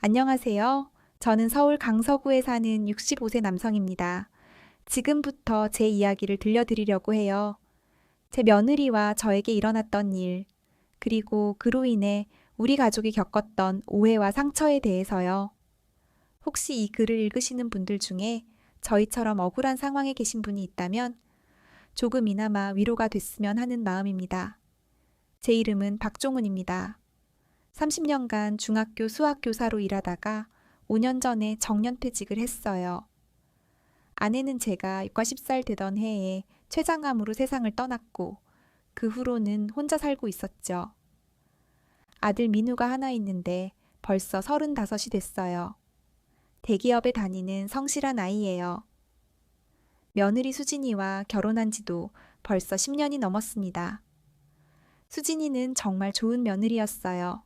안녕하세요. 저는 서울 강서구에 사는 65세 남성입니다. 지금부터 제 이야기를 들려드리려고 해요. 제 며느리와 저에게 일어났던 일, 그리고 그로 인해 우리 가족이 겪었던 오해와 상처에 대해서요. 혹시 이 글을 읽으시는 분들 중에 저희처럼 억울한 상황에 계신 분이 있다면 조금이나마 위로가 됐으면 하는 마음입니다. 제 이름은 박종훈입니다. 30년간 중학교 수학교사로 일하다가 5년 전에 정년퇴직을 했어요. 아내는 제가 육아 10살 되던 해에 췌장암으로 세상을 떠났고 그 후로는 혼자 살고 있었죠. 아들 민우가 하나 있는데 벌써 35이 됐어요. 대기업에 다니는 성실한 아이예요. 며느리 수진이와 결혼한 지도 벌써 10년이 넘었습니다. 수진이는 정말 좋은 며느리였어요.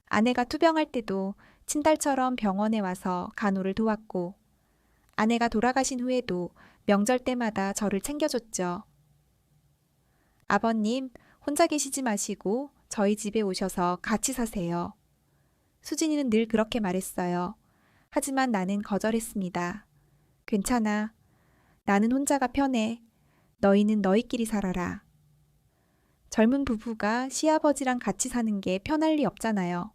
아내가 투병할 때도 친딸처럼 병원에 와서 간호를 도왔고, 아내가 돌아가신 후에도 명절 때마다 저를 챙겨줬죠. 아버님, 혼자 계시지 마시고 저희 집에 오셔서 같이 사세요. 수진이는 늘 그렇게 말했어요. 하지만 나는 거절했습니다. 괜찮아. 나는 혼자가 편해. 너희는 너희끼리 살아라. 젊은 부부가 시아버지랑 같이 사는 게 편할 리 없잖아요.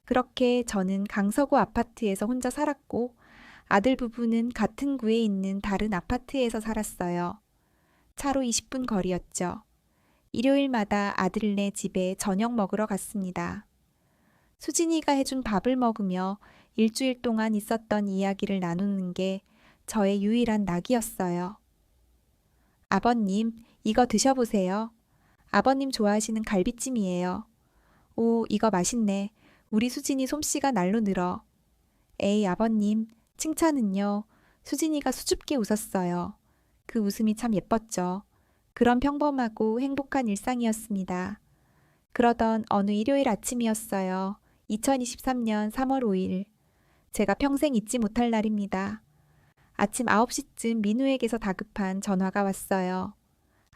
그렇게 저는 강서구 아파트에서 혼자 살았고 아들 부부는 같은 구에 있는 다른 아파트에서 살았어요. 차로 20분 거리였죠. 일요일마다 아들네 집에 저녁 먹으러 갔습니다. 수진이가 해준 밥을 먹으며 일주일 동안 있었던 이야기를 나누는 게 저의 유일한 낙이었어요. 아버님, 이거 드셔보세요. 아버님 좋아하시는 갈비찜이에요. 오, 이거 맛있네. 우리 수진이 솜씨가 날로 늘어. 에이, 아버님, 칭찬은요. 수진이가 수줍게 웃었어요. 그 웃음이 참 예뻤죠. 그런 평범하고 행복한 일상이었습니다. 그러던 어느 일요일 아침이었어요. 2023년 3월 5일. 제가 평생 잊지 못할 날입니다. 아침 9시쯤 민우에게서 다급한 전화가 왔어요.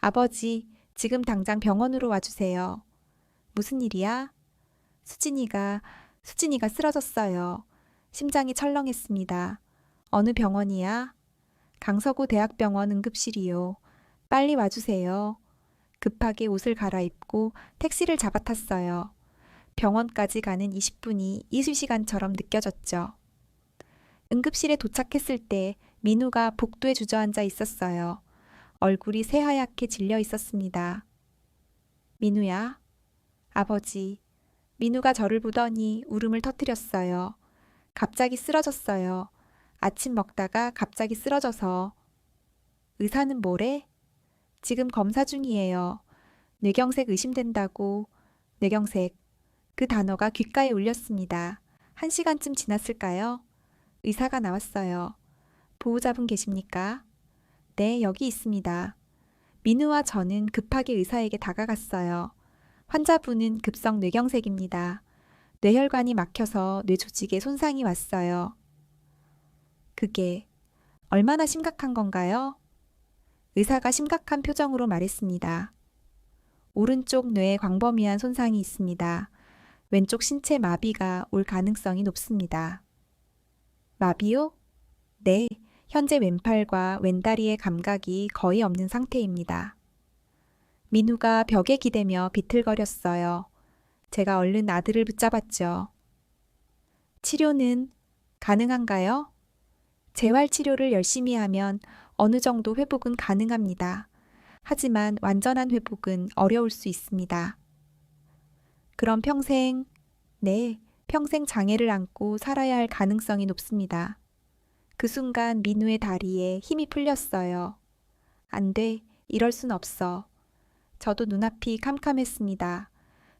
아버지, 지금 당장 병원으로 와주세요. 무슨 일이야? 수진이가 쓰러졌어요. 심장이 철렁했습니다. 어느 병원이야? 강서구 대학병원 응급실이요. 빨리 와주세요. 급하게 옷을 갈아입고 택시를 잡아탔어요. 병원까지 가는 20분이 20시간처럼 느껴졌죠. 응급실에 도착했을 때 민우가 복도에 주저앉아 있었어요. 얼굴이 새하얗게 질려 있었습니다. 민우야? 아버지. 민우가 저를 보더니 울음을 터뜨렸어요. 갑자기 쓰러졌어요. 아침 먹다가 갑자기 쓰러져서. 의사는 뭐래? 지금 검사 중이에요. 뇌경색 의심된다고. 뇌경색. 그 단어가 귓가에 울렸습니다. 1시간쯤 지났을까요? 의사가 나왔어요. 보호자분 계십니까? 네, 여기 있습니다. 민우와 저는 급하게 의사에게 다가갔어요. 환자분은 급성 뇌경색입니다. 뇌혈관이 막혀서 뇌 조직에 손상이 왔어요. 그게 얼마나 심각한 건가요? 의사가 심각한 표정으로 말했습니다. 오른쪽 뇌에 광범위한 손상이 있습니다. 왼쪽 신체 마비가 올 가능성이 높습니다. 마비요? 네, 현재 왼팔과 왼다리의 감각이 거의 없는 상태입니다. 민우가 벽에 기대며 비틀거렸어요. 제가 얼른 아들을 붙잡았죠. 치료는 가능한가요? 재활치료를 열심히 하면 어느 정도 회복은 가능합니다. 하지만 완전한 회복은 어려울 수 있습니다. 그럼 네, 평생 장애를 안고 살아야 할 가능성이 높습니다. 그 순간 민우의 다리에 힘이 풀렸어요. 안 돼, 이럴 순 없어. 저도 눈앞이 캄캄했습니다.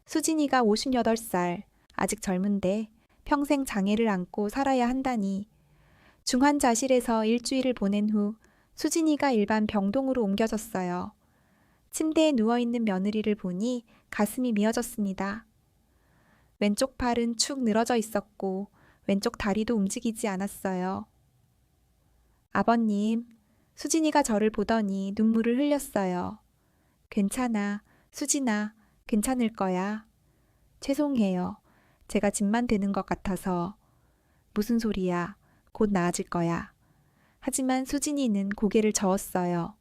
수진이가 58살, 아직 젊은데 평생 장애를 안고 살아야 한다니. 중환자실에서 일주일을 보낸 후 수진이가 일반 병동으로 옮겨졌어요. 침대에 누워있는 며느리를 보니 가슴이 미어졌습니다. 왼쪽 팔은 축 늘어져 있었고 왼쪽 다리도 움직이지 않았어요. 아버님, 수진이가 저를 보더니 눈물을 흘렸어요. 괜찮아, 수진아, 괜찮을 거야. 죄송해요. 제가 짐만 되는 것 같아서. 무슨 소리야. 곧 나아질 거야. 하지만 수진이는 고개를 저었어요.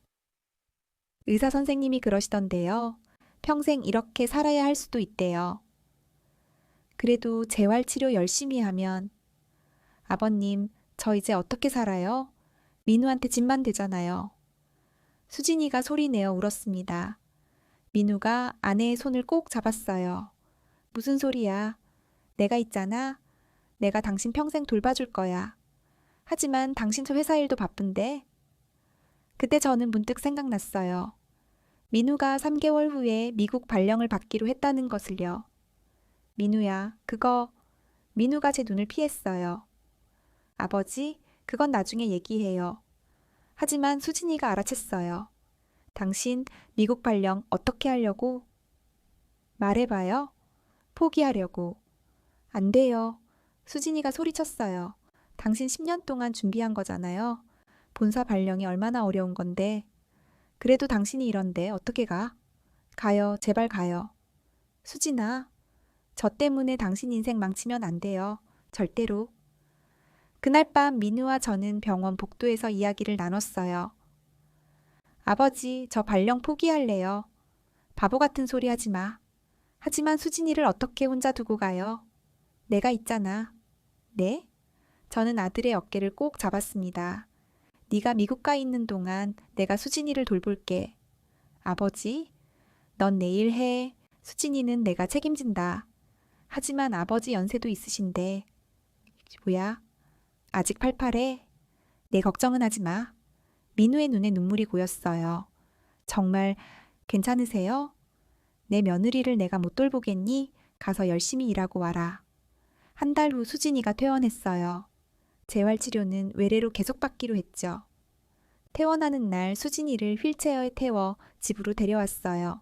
의사 선생님이 그러시던데요. 평생 이렇게 살아야 할 수도 있대요. 그래도 재활치료 열심히 하면. 아버님, 저 이제 어떻게 살아요? 민우한테 짐만 되잖아요. 수진이가 소리내어 울었습니다. 민우가 아내의 손을 꼭 잡았어요. 무슨 소리야. 내가 있잖아. 내가 당신 평생 돌봐줄 거야. 하지만 당신 회사 일도 바쁜데. 그때 저는 문득 생각났어요. 민우가 3개월 후에 미국 발령을 받기로 했다는 것을요. 민우야, 그거. 민우가 제 눈을 피했어요. 아버지, 그건 나중에 얘기해요. 하지만 수진이가 알아챘어요. 당신 미국 발령 어떻게 하려고? 말해봐요. 포기하려고. 안 돼요. 수진이가 소리쳤어요. 당신 10년 동안 준비한 거잖아요. 본사 발령이 얼마나 어려운 건데. 그래도 당신이 이런데 어떻게 가? 가요. 제발 가요. 수진아, 저 때문에 당신 인생 망치면 안 돼요. 절대로. 그날 밤 민우와 저는 병원 복도에서 이야기를 나눴어요. 아버지, 저 발령 포기할래요. 바보 같은 소리 하지 마. 하지만 수진이를 어떻게 혼자 두고 가요? 내가 있잖아. 네? 저는 아들의 어깨를 꼭 잡았습니다. 네가 미국 가 있는 동안 내가 수진이를 돌볼게. 아버지, 넌 내일 해. 수진이는 내가 책임진다. 하지만 아버지 연세도 있으신데. 뭐야? 아직 팔팔해? 내 걱정은 하지 마. 민우의 눈에 눈물이 고였어요. 정말 괜찮으세요? 내 며느리를 내가 못 돌보겠니? 가서 열심히 일하고 와라. 한 달 후 수진이가 퇴원했어요. 재활치료는 외래로 계속 받기로 했죠. 퇴원하는 날 수진이를 휠체어에 태워 집으로 데려왔어요.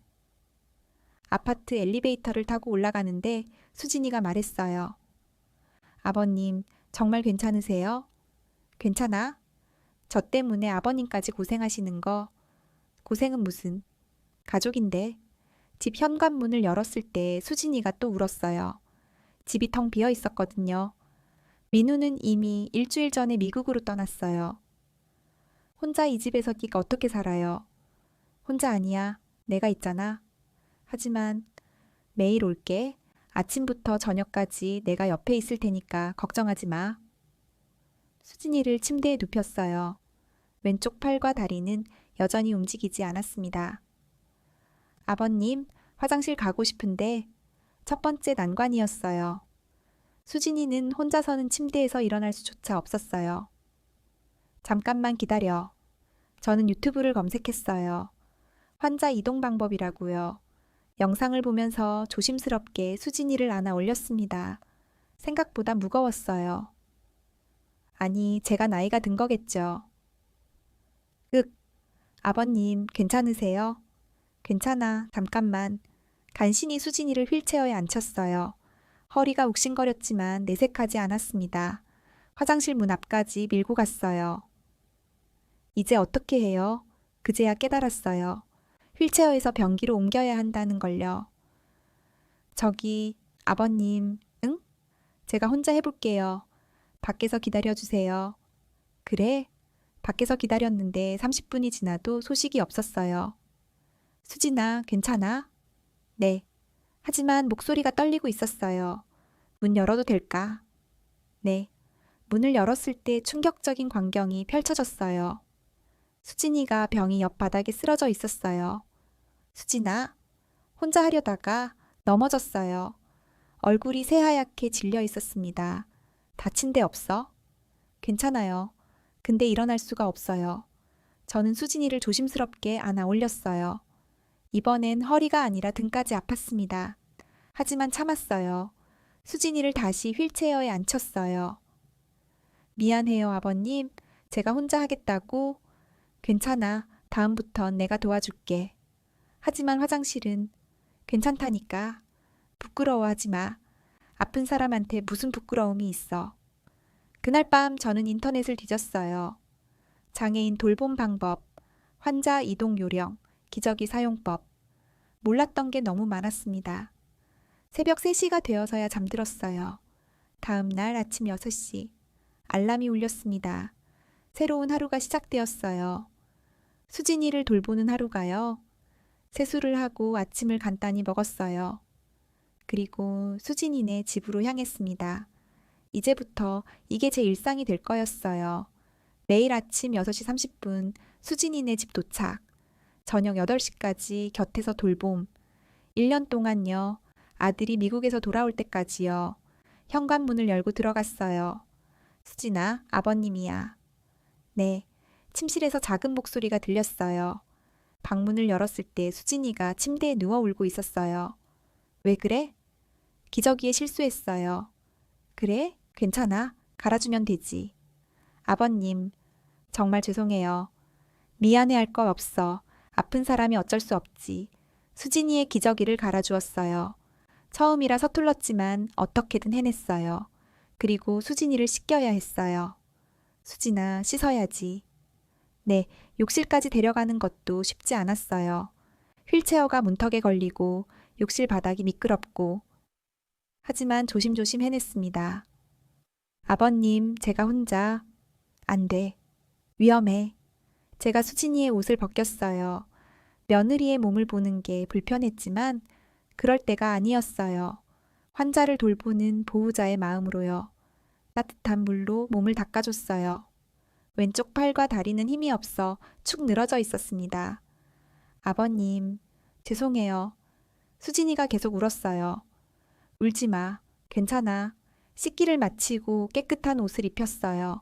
아파트 엘리베이터를 타고 올라가는데 수진이가 말했어요. 아버님, 정말 괜찮으세요? 괜찮아? 저 때문에 아버님까지 고생하시는 거. 고생은 무슨. 가족인데. 집 현관문을 열었을 때 수진이가 또 울었어요. 집이 텅 비어 있었거든요. 민우는 이미 일주일 전에 미국으로 떠났어요. 혼자 이 집에서 네가 어떻게 살아요? 혼자 아니야. 내가 있잖아. 하지만 매일 올게. 아침부터 저녁까지 내가 옆에 있을 테니까 걱정하지 마. 수진이를 침대에 눕혔어요. 왼쪽 팔과 다리는 여전히 움직이지 않았습니다. 아버님, 화장실 가고 싶은데 첫 번째 난관이었어요. 수진이는 혼자서는 침대에서 일어날 수조차 없었어요. 잠깐만 기다려. 저는 유튜브를 검색했어요. 환자 이동 방법이라고요. 영상을 보면서 조심스럽게 수진이를 안아 올렸습니다. 생각보다 무거웠어요. 아니, 제가 나이가 든 거겠죠. 아버님, 괜찮으세요? 괜찮아, 잠깐만. 간신히 수진이를 휠체어에 앉혔어요. 허리가 욱신거렸지만 내색하지 않았습니다. 화장실 문 앞까지 밀고 갔어요. 이제 어떻게 해요? 그제야 깨달았어요. 휠체어에서 변기로 옮겨야 한다는 걸요. 저기, 아버님, 응? 제가 혼자 해볼게요. 밖에서 기다려주세요. 그래? 밖에서 기다렸는데 30분이 지나도 소식이 없었어요. 수진아, 괜찮아? 네. 하지만 목소리가 떨리고 있었어요. 문 열어도 될까? 네. 문을 열었을 때 충격적인 광경이 펼쳐졌어요. 수진이가 병이 옆 바닥에 쓰러져 있었어요. 수진아, 혼자 하려다가 넘어졌어요. 얼굴이 새하얗게 질려 있었습니다. 다친 데 없어? 괜찮아요. 근데 일어날 수가 없어요. 저는 수진이를 조심스럽게 안아 올렸어요. 이번엔 허리가 아니라 등까지 아팠습니다. 하지만 참았어요. 수진이를 다시 휠체어에 앉혔어요. 미안해요, 아버님. 제가 혼자 하겠다고? 괜찮아. 다음부턴 내가 도와줄게. 하지만 화장실은 괜찮다니까. 부끄러워하지 마. 아픈 사람한테 무슨 부끄러움이 있어. 그날 밤 저는 인터넷을 뒤졌어요. 장애인 돌봄 방법, 환자 이동 요령, 기저귀 사용법. 몰랐던 게 너무 많았습니다. 새벽 3시가 되어서야 잠들었어요. 다음 날 아침 6시. 알람이 울렸습니다. 새로운 하루가 시작되었어요. 수진이를 돌보는 하루가요. 세수를 하고 아침을 간단히 먹었어요. 그리고 수진이네 집으로 향했습니다. 이제부터 이게 제 일상이 될 거였어요. 매일 아침 6시 30분 수진이네 집 도착. 저녁 8시까지 곁에서 돌봄. 1년 동안요. 아들이 미국에서 돌아올 때까지요. 현관문을 열고 들어갔어요. 수진아, 아버님이야. 네. 침실에서 작은 목소리가 들렸어요. 방문을 열었을 때 수진이가 침대에 누워 울고 있었어요. 왜 그래? 기저귀에 실수했어요. 그래? 괜찮아. 갈아주면 되지. 아버님, 정말 죄송해요. 미안해할 거 없어. 아픈 사람이 어쩔 수 없지. 수진이의 기저귀를 갈아주었어요. 처음이라 서툴렀지만 어떻게든 해냈어요. 그리고 수진이를 씻겨야 했어요. 수진아, 씻어야지. 네, 욕실까지 데려가는 것도 쉽지 않았어요. 휠체어가 문턱에 걸리고 욕실 바닥이 미끄럽고 하지만 조심조심 해냈습니다. 아버님, 제가 혼자. 안 돼. 위험해. 제가 수진이의 옷을 벗겼어요. 며느리의 몸을 보는 게 불편했지만 그럴 때가 아니었어요. 환자를 돌보는 보호자의 마음으로요. 따뜻한 물로 몸을 닦아줬어요. 왼쪽 팔과 다리는 힘이 없어 축 늘어져 있었습니다. 아버님, 죄송해요. 수진이가 계속 울었어요. 울지 마. 괜찮아. 씻기를 마치고 깨끗한 옷을 입혔어요.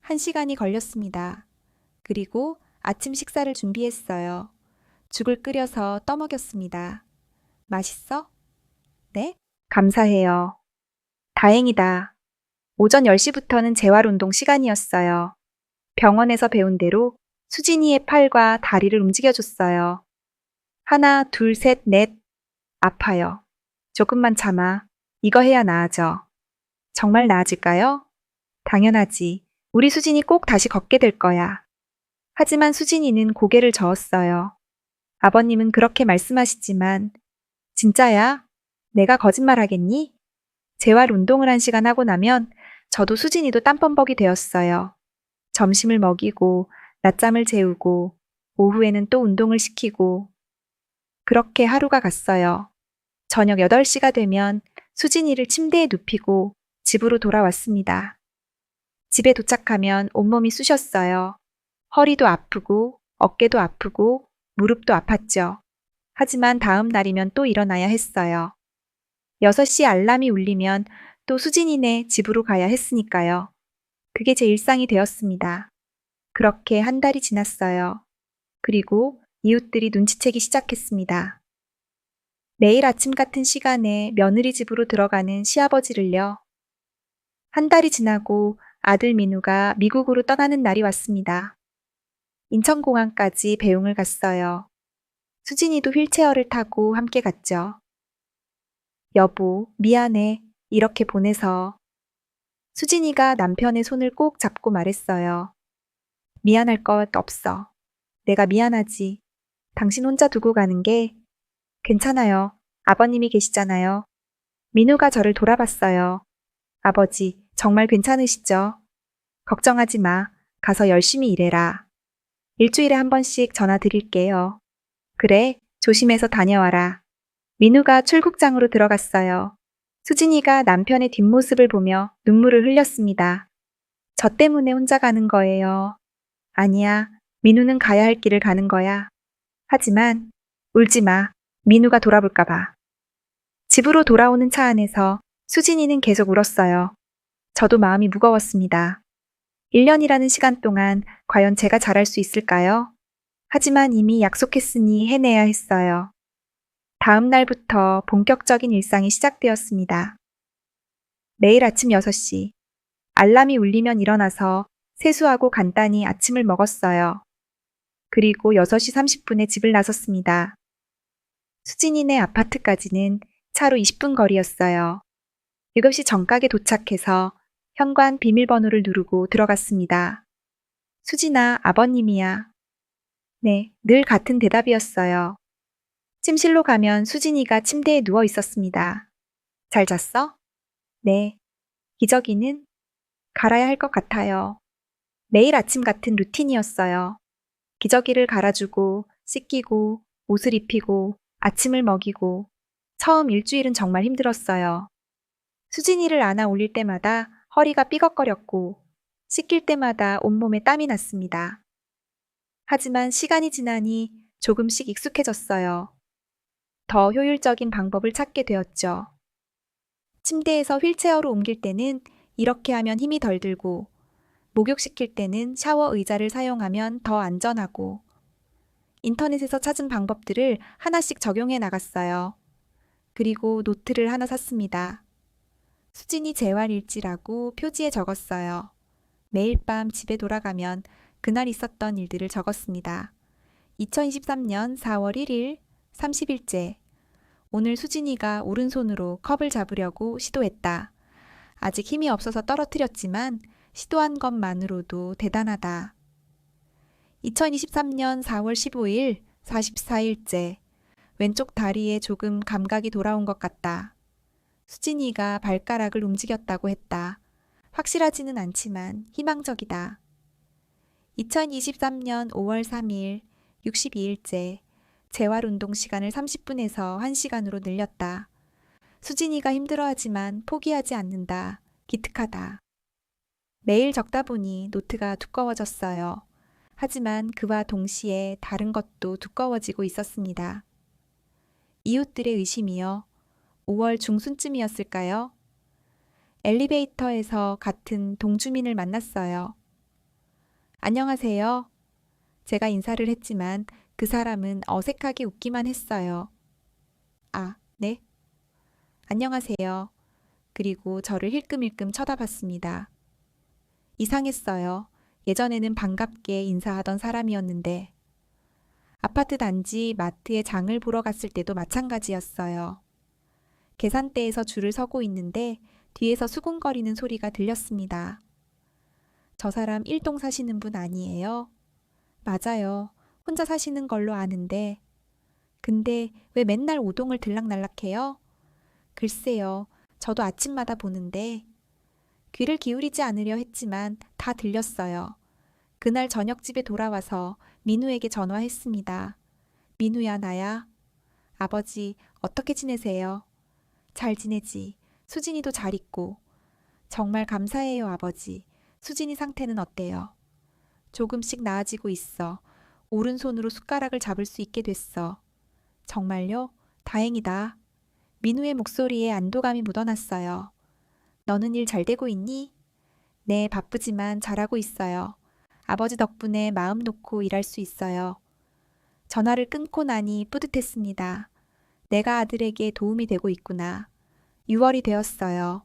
1시간이 걸렸습니다. 그리고 아침 식사를 준비했어요. 죽을 끓여서 떠먹였습니다. 맛있어? 네? 감사해요. 다행이다. 오전 10시부터는 재활운동 시간이었어요. 병원에서 배운 대로 수진이의 팔과 다리를 움직여줬어요. 하나, 둘, 셋, 넷. 아파요. 조금만 참아. 이거 해야 나아져. 정말 나아질까요? 당연하지. 우리 수진이 꼭 다시 걷게 될 거야. 하지만 수진이는 고개를 저었어요. 아버님은 그렇게 말씀하시지만 진짜야? 내가 거짓말하겠니? 재활 운동을 1시간 하고 나면 저도 수진이도 땀범벅이 되었어요. 점심을 먹이고 낮잠을 재우고 오후에는 또 운동을 시키고 그렇게 하루가 갔어요. 저녁 8시가 되면 수진이를 침대에 눕히고 집으로 돌아왔습니다. 집에 도착하면 온몸이 쑤셨어요. 허리도 아프고 어깨도 아프고 무릎도 아팠죠. 하지만 다음 날이면 또 일어나야 했어요. 6시 알람이 울리면 또 수진이네 집으로 가야 했으니까요. 그게 제 일상이 되었습니다. 그렇게 한 달이 지났어요. 그리고 이웃들이 눈치채기 시작했습니다. 매일 아침 같은 시간에 며느리 집으로 들어가는 시아버지를요. 한 달이 지나고 아들 민우가 미국으로 떠나는 날이 왔습니다. 인천공항까지 배웅을 갔어요. 수진이도 휠체어를 타고 함께 갔죠. 여보, 미안해. 이렇게 보내서. 수진이가 남편의 손을 꼭 잡고 말했어요. 미안할 것 없어. 내가 미안하지. 당신 혼자 두고 가는 게 괜찮아요. 아버님이 계시잖아요. 민우가 저를 돌아봤어요. 아버지, 정말 괜찮으시죠? 걱정하지 마. 가서 열심히 일해라. 일주일에 한 번씩 전화 드릴게요. 그래, 조심해서 다녀와라. 민우가 출국장으로 들어갔어요. 수진이가 남편의 뒷모습을 보며 눈물을 흘렸습니다. 저 때문에 혼자 가는 거예요. 아니야, 민우는 가야 할 길을 가는 거야. 하지만 울지 마. 민우가 돌아볼까 봐. 집으로 돌아오는 차 안에서 수진이는 계속 울었어요. 저도 마음이 무거웠습니다. 1년이라는 시간 동안 과연 제가 잘할 수 있을까요? 하지만 이미 약속했으니 해내야 했어요. 다음 날부터 본격적인 일상이 시작되었습니다. 매일 아침 6시. 알람이 울리면 일어나서 세수하고 간단히 아침을 먹었어요. 그리고 6시 30분에 집을 나섰습니다. 수진이네 아파트까지는 차로 20분 거리였어요. 7시 정각에 도착해서 현관 비밀번호를 누르고 들어갔습니다. 수진아, 아버님이야. 네, 늘 같은 대답이었어요. 침실로 가면 수진이가 침대에 누워 있었습니다. 잘 잤어? 네. 기저귀는 갈아야 할 것 같아요. 매일 아침 같은 루틴이었어요. 기저귀를 갈아주고, 씻기고, 옷을 입히고, 아침을 먹이고. 처음 일주일은 정말 힘들었어요. 수진이를 안아 올릴 때마다 허리가 삐걱거렸고, 씻길 때마다 온몸에 땀이 났습니다. 하지만 시간이 지나니 조금씩 익숙해졌어요. 더 효율적인 방법을 찾게 되었죠. 침대에서 휠체어로 옮길 때는 이렇게 하면 힘이 덜 들고, 목욕시킬 때는 샤워 의자를 사용하면 더 안전하고, 인터넷에서 찾은 방법들을 하나씩 적용해 나갔어요. 그리고 노트를 하나 샀습니다. 수진이 재활일지라고 표지에 적었어요. 매일 밤 집에 돌아가면 그날 있었던 일들을 적었습니다. 2023년 4월 1일 30일째. 오늘 수진이가 오른손으로 컵을 잡으려고 시도했다. 아직 힘이 없어서 떨어뜨렸지만 시도한 것만으로도 대단하다. 2023년 4월 15일 44일째. 왼쪽 다리에 조금 감각이 돌아온 것 같다. 수진이가 발가락을 움직였다고 했다. 확실하지는 않지만 희망적이다. 2023년 5월 3일 62일째. 재활운동 시간을 30분에서 1시간으로 늘렸다. 수진이가 힘들어하지만 포기하지 않는다. 기특하다. 매일 적다 보니 노트가 두꺼워졌어요. 하지만 그와 동시에 다른 것도 두꺼워지고 있었습니다. 이웃들의 의심이요. 5월 중순쯤이었을까요? 엘리베이터에서 같은 동주민을 만났어요. 안녕하세요. 제가 인사를 했지만 그 사람은 어색하게 웃기만 했어요. 아, 네? 안녕하세요. 그리고 저를 힐끔힐끔 쳐다봤습니다. 이상했어요. 예전에는 반갑게 인사하던 사람이었는데. 아파트 단지 마트에 장을 보러 갔을 때도 마찬가지였어요. 계산대에서 줄을 서고 있는데 뒤에서 수군거리는 소리가 들렸습니다. 저 사람 1동 사시는 분 아니에요? 맞아요. 혼자 사시는 걸로 아는데. 근데 왜 맨날 5동을 들락날락해요? 글쎄요. 저도 아침마다 보는데. 귀를 기울이지 않으려 했지만 다 들렸어요. 그날 저녁 집에 돌아와서 민우에게 전화했습니다. 민우야, 나야. 아버지, 어떻게 지내세요? 잘 지내지. 수진이도 잘 있고. 정말 감사해요, 아버지. 수진이 상태는 어때요? 조금씩 나아지고 있어. 오른손으로 숟가락을 잡을 수 있게 됐어. 정말요? 다행이다. 민우의 목소리에 안도감이 묻어났어요. 너는 일 잘 되고 있니? 네, 바쁘지만 잘하고 있어요. 아버지 덕분에 마음 놓고 일할 수 있어요. 전화를 끊고 나니 뿌듯했습니다. 내가 아들에게 도움이 되고 있구나. 6월이 되었어요.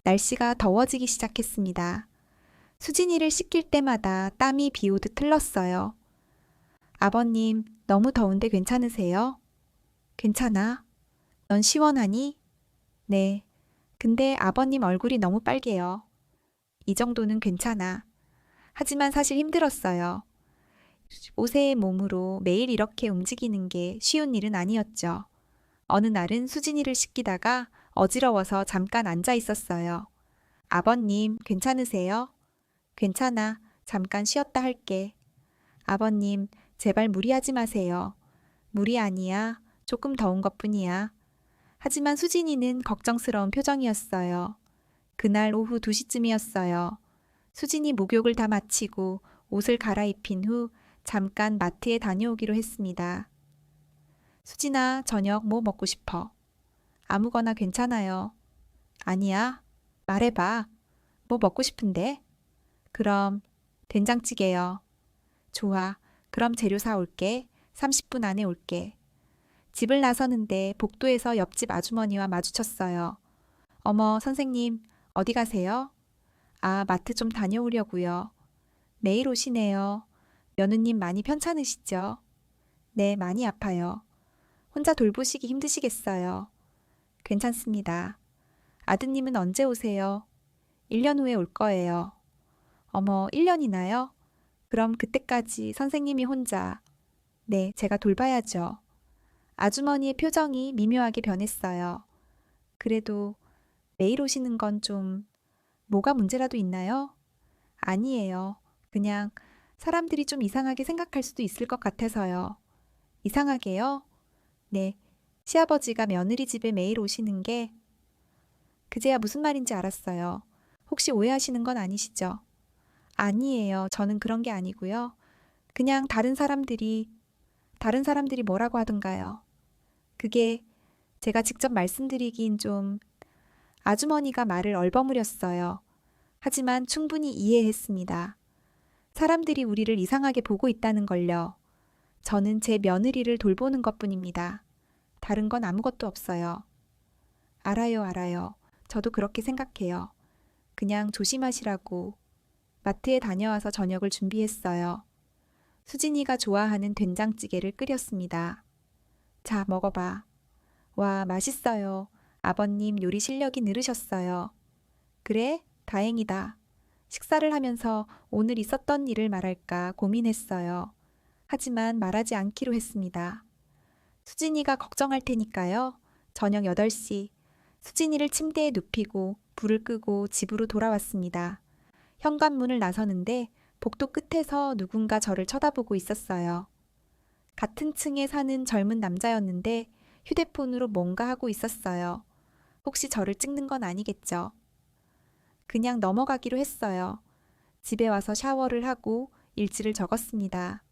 날씨가 더워지기 시작했습니다. 수진이를 씻길 때마다 땀이 비 오듯 흘렀어요. 아버님, 너무 더운데 괜찮으세요? 괜찮아. 넌 시원하니? 네. 근데 아버님 얼굴이 너무 빨개요. 이 정도는 괜찮아. 하지만 사실 힘들었어요. 5세의 몸으로 매일 이렇게 움직이는 게 쉬운 일은 아니었죠. 어느 날은 수진이를 씻기다가 어지러워서 잠깐 앉아 있었어요. 아버님, 괜찮으세요? 괜찮아. 잠깐 쉬었다 할게. 아버님, 제발 무리하지 마세요. 무리 아니야. 조금 더운 것뿐이야. 하지만 수진이는 걱정스러운 표정이었어요. 그날 오후 2시쯤이었어요. 수진이 목욕을 다 마치고 옷을 갈아입힌 후 잠깐 마트에 다녀오기로 했습니다. 수진아, 저녁 뭐 먹고 싶어? 아무거나 괜찮아요. 아니야. 말해봐. 뭐 먹고 싶은데? 그럼 된장찌개요. 좋아. 그럼 재료 사올게. 30분 안에 올게. 집을 나서는데 복도에서 옆집 아주머니와 마주쳤어요. 어머, 선생님, 어디 가세요? 아, 마트 좀 다녀오려고요. 매일 오시네요. 며느님 많이 편찮으시죠? 네, 많이 아파요. 혼자 돌보시기 힘드시겠어요. 괜찮습니다. 아드님은 언제 오세요? 1년 후에 올 거예요. 어머, 1년이나요? 그럼 그때까지 선생님이 혼자. 네, 제가 돌봐야죠. 아주머니의 표정이 미묘하게 변했어요. 그래도 매일 오시는 건 좀 뭐가 문제라도 있나요? 아니에요. 그냥 사람들이 좀 이상하게 생각할 수도 있을 것 같아서요. 이상하게요? 네. 시아버지가 며느리 집에 매일 오시는 게 그제야 무슨 말인지 알았어요. 혹시 오해하시는 건 아니시죠? 아니에요. 저는 그런 게 아니고요. 그냥 다른 사람들이 뭐라고 하던가요. 그게 제가 직접 말씀드리긴 좀 아주머니가 말을 얼버무렸어요. 하지만 충분히 이해했습니다. 사람들이 우리를 이상하게 보고 있다는 걸요. 저는 제 며느리를 돌보는 것뿐입니다. 다른 건 아무것도 없어요. 알아요, 알아요. 저도 그렇게 생각해요. 그냥 조심하시라고. 마트에 다녀와서 저녁을 준비했어요. 수진이가 좋아하는 된장찌개를 끓였습니다. 자, 먹어봐. 와, 맛있어요. 아버님 요리 실력이 늘으셨어요. 그래? 다행이다. 식사를 하면서 오늘 있었던 일을 말할까 고민했어요. 하지만 말하지 않기로 했습니다. 수진이가 걱정할 테니까요. 저녁 8시 수진이를 침대에 눕히고 불을 끄고 집으로 돌아왔습니다. 현관문을 나서는데 복도 끝에서 누군가 저를 쳐다보고 있었어요. 같은 층에 사는 젊은 남자였는데 휴대폰으로 뭔가 하고 있었어요. 혹시 저를 찍는 건 아니겠죠? 그냥 넘어가기로 했어요. 집에 와서 샤워를 하고 일지를 적었습니다.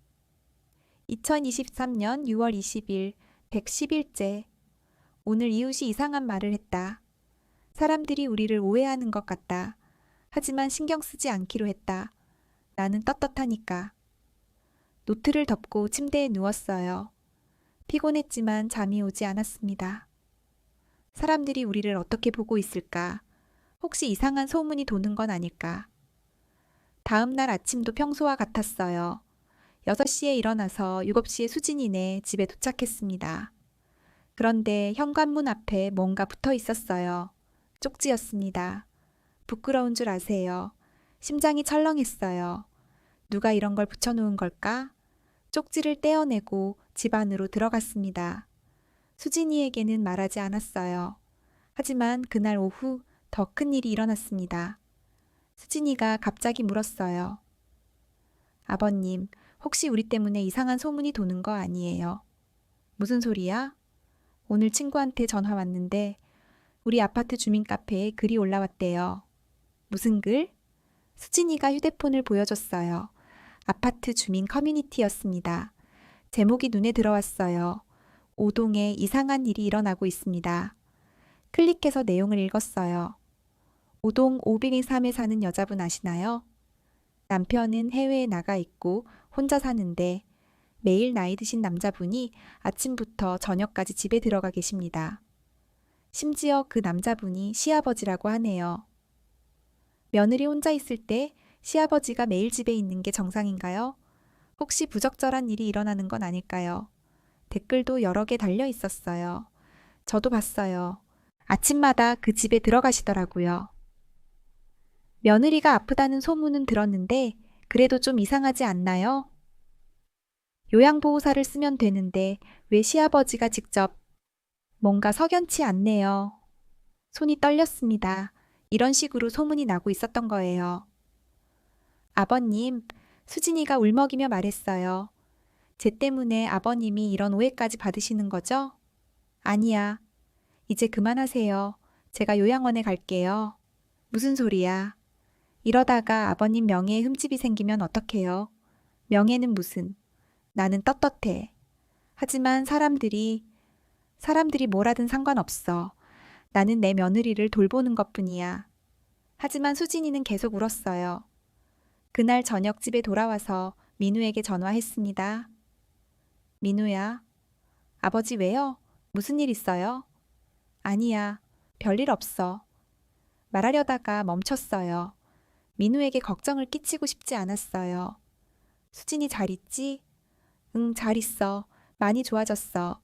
2023년 6월 20일 110일째. 오늘 이웃이 이상한 말을 했다. 사람들이 우리를 오해하는 것 같다. 하지만 신경 쓰지 않기로 했다. 나는 떳떳하니까. 노트를 덮고 침대에 누웠어요. 피곤했지만 잠이 오지 않았습니다. 사람들이 우리를 어떻게 보고 있을까? 혹시 이상한 소문이 도는 건 아닐까? 다음 날 아침도 평소와 같았어요. 6시에 일어나서 7시에 수진이네 집에 도착했습니다. 그런데 현관문 앞에 뭔가 붙어 있었어요. 쪽지였습니다. 부끄러운 줄 아세요. 심장이 철렁했어요. 누가 이런 걸 붙여놓은 걸까? 쪽지를 떼어내고 집 안으로 들어갔습니다. 수진이에게는 말하지 않았어요. 하지만 그날 오후 더 큰 일이 일어났습니다. 수진이가 갑자기 물었어요. 아버님, 혹시 우리 때문에 이상한 소문이 도는 거 아니에요? 무슨 소리야? 오늘 친구한테 전화 왔는데 우리 아파트 주민 카페에 글이 올라왔대요. 무슨 글? 수진이가 휴대폰을 보여줬어요. 아파트 주민 커뮤니티였습니다. 제목이 눈에 들어왔어요. 오동에 이상한 일이 일어나고 있습니다. 클릭해서 내용을 읽었어요. 오동 503에 사는 여자분 아시나요? 남편은 해외에 나가 있고 혼자 사는데 매일 나이 드신 남자분이 아침부터 저녁까지 집에 들어가 계십니다. 심지어 그 남자분이 시아버지라고 하네요. 며느리 혼자 있을 때 시아버지가 매일 집에 있는 게 정상인가요? 혹시 부적절한 일이 일어나는 건 아닐까요? 댓글도 여러 개 달려 있었어요. 저도 봤어요. 아침마다 그 집에 들어가시더라고요. 며느리가 아프다는 소문은 들었는데 그래도 좀 이상하지 않나요? 요양보호사를 쓰면 되는데 왜 시아버지가 직접 뭔가 석연치 않네요. 손이 떨렸습니다. 이런 식으로 소문이 나고 있었던 거예요. 아버님, 수진이가 울먹이며 말했어요. 쟤 때문에 아버님이 이런 오해까지 받으시는 거죠? 아니야. 이제 그만하세요. 제가 요양원에 갈게요. 무슨 소리야? 이러다가 아버님 명예에 흠집이 생기면 어떡해요? 명예는 무슨? 나는 떳떳해. 하지만 사람들이 뭐라든 상관없어. 나는 내 며느리를 돌보는 것뿐이야. 하지만 수진이는 계속 울었어요. 그날 저녁 집에 돌아와서 민우에게 전화했습니다. 민우야. 아버지 왜요? 무슨 일 있어요? 아니야. 별일 없어. 말하려다가 멈췄어요. 민우에게 걱정을 끼치고 싶지 않았어요. 수진이 잘 있지? 응, 잘 있어. 많이 좋아졌어.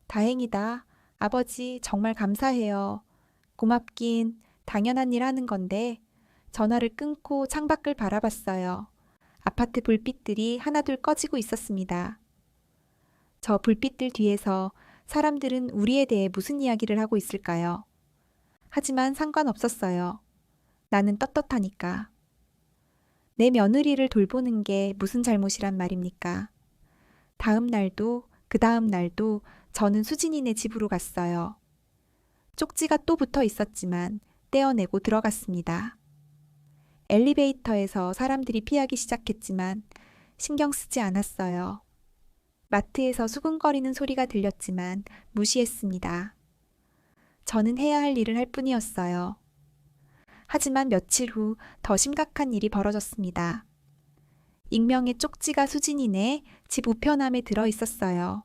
다행이다. 아버지 정말 감사해요. 고맙긴 당연한 일 하는 건데 전화를 끊고 창밖을 바라봤어요. 아파트 불빛들이 하나둘 꺼지고 있었습니다. 저 불빛들 뒤에서 사람들은 우리에 대해 무슨 이야기를 하고 있을까요? 하지만 상관없었어요. 나는 떳떳하니까. 내 며느리를 돌보는 게 무슨 잘못이란 말입니까? 다음 날도 그 다음 날도 저는 수진이네 집으로 갔어요. 쪽지가 또 붙어 있었지만 떼어내고 들어갔습니다. 엘리베이터에서 사람들이 피하기 시작했지만 신경 쓰지 않았어요. 마트에서 수근거리는 소리가 들렸지만 무시했습니다. 저는 해야 할 일을 할 뿐이었어요. 하지만 며칠 후 더 심각한 일이 벌어졌습니다. 익명의 쪽지가 수진이네 집 우편함에 들어 있었어요.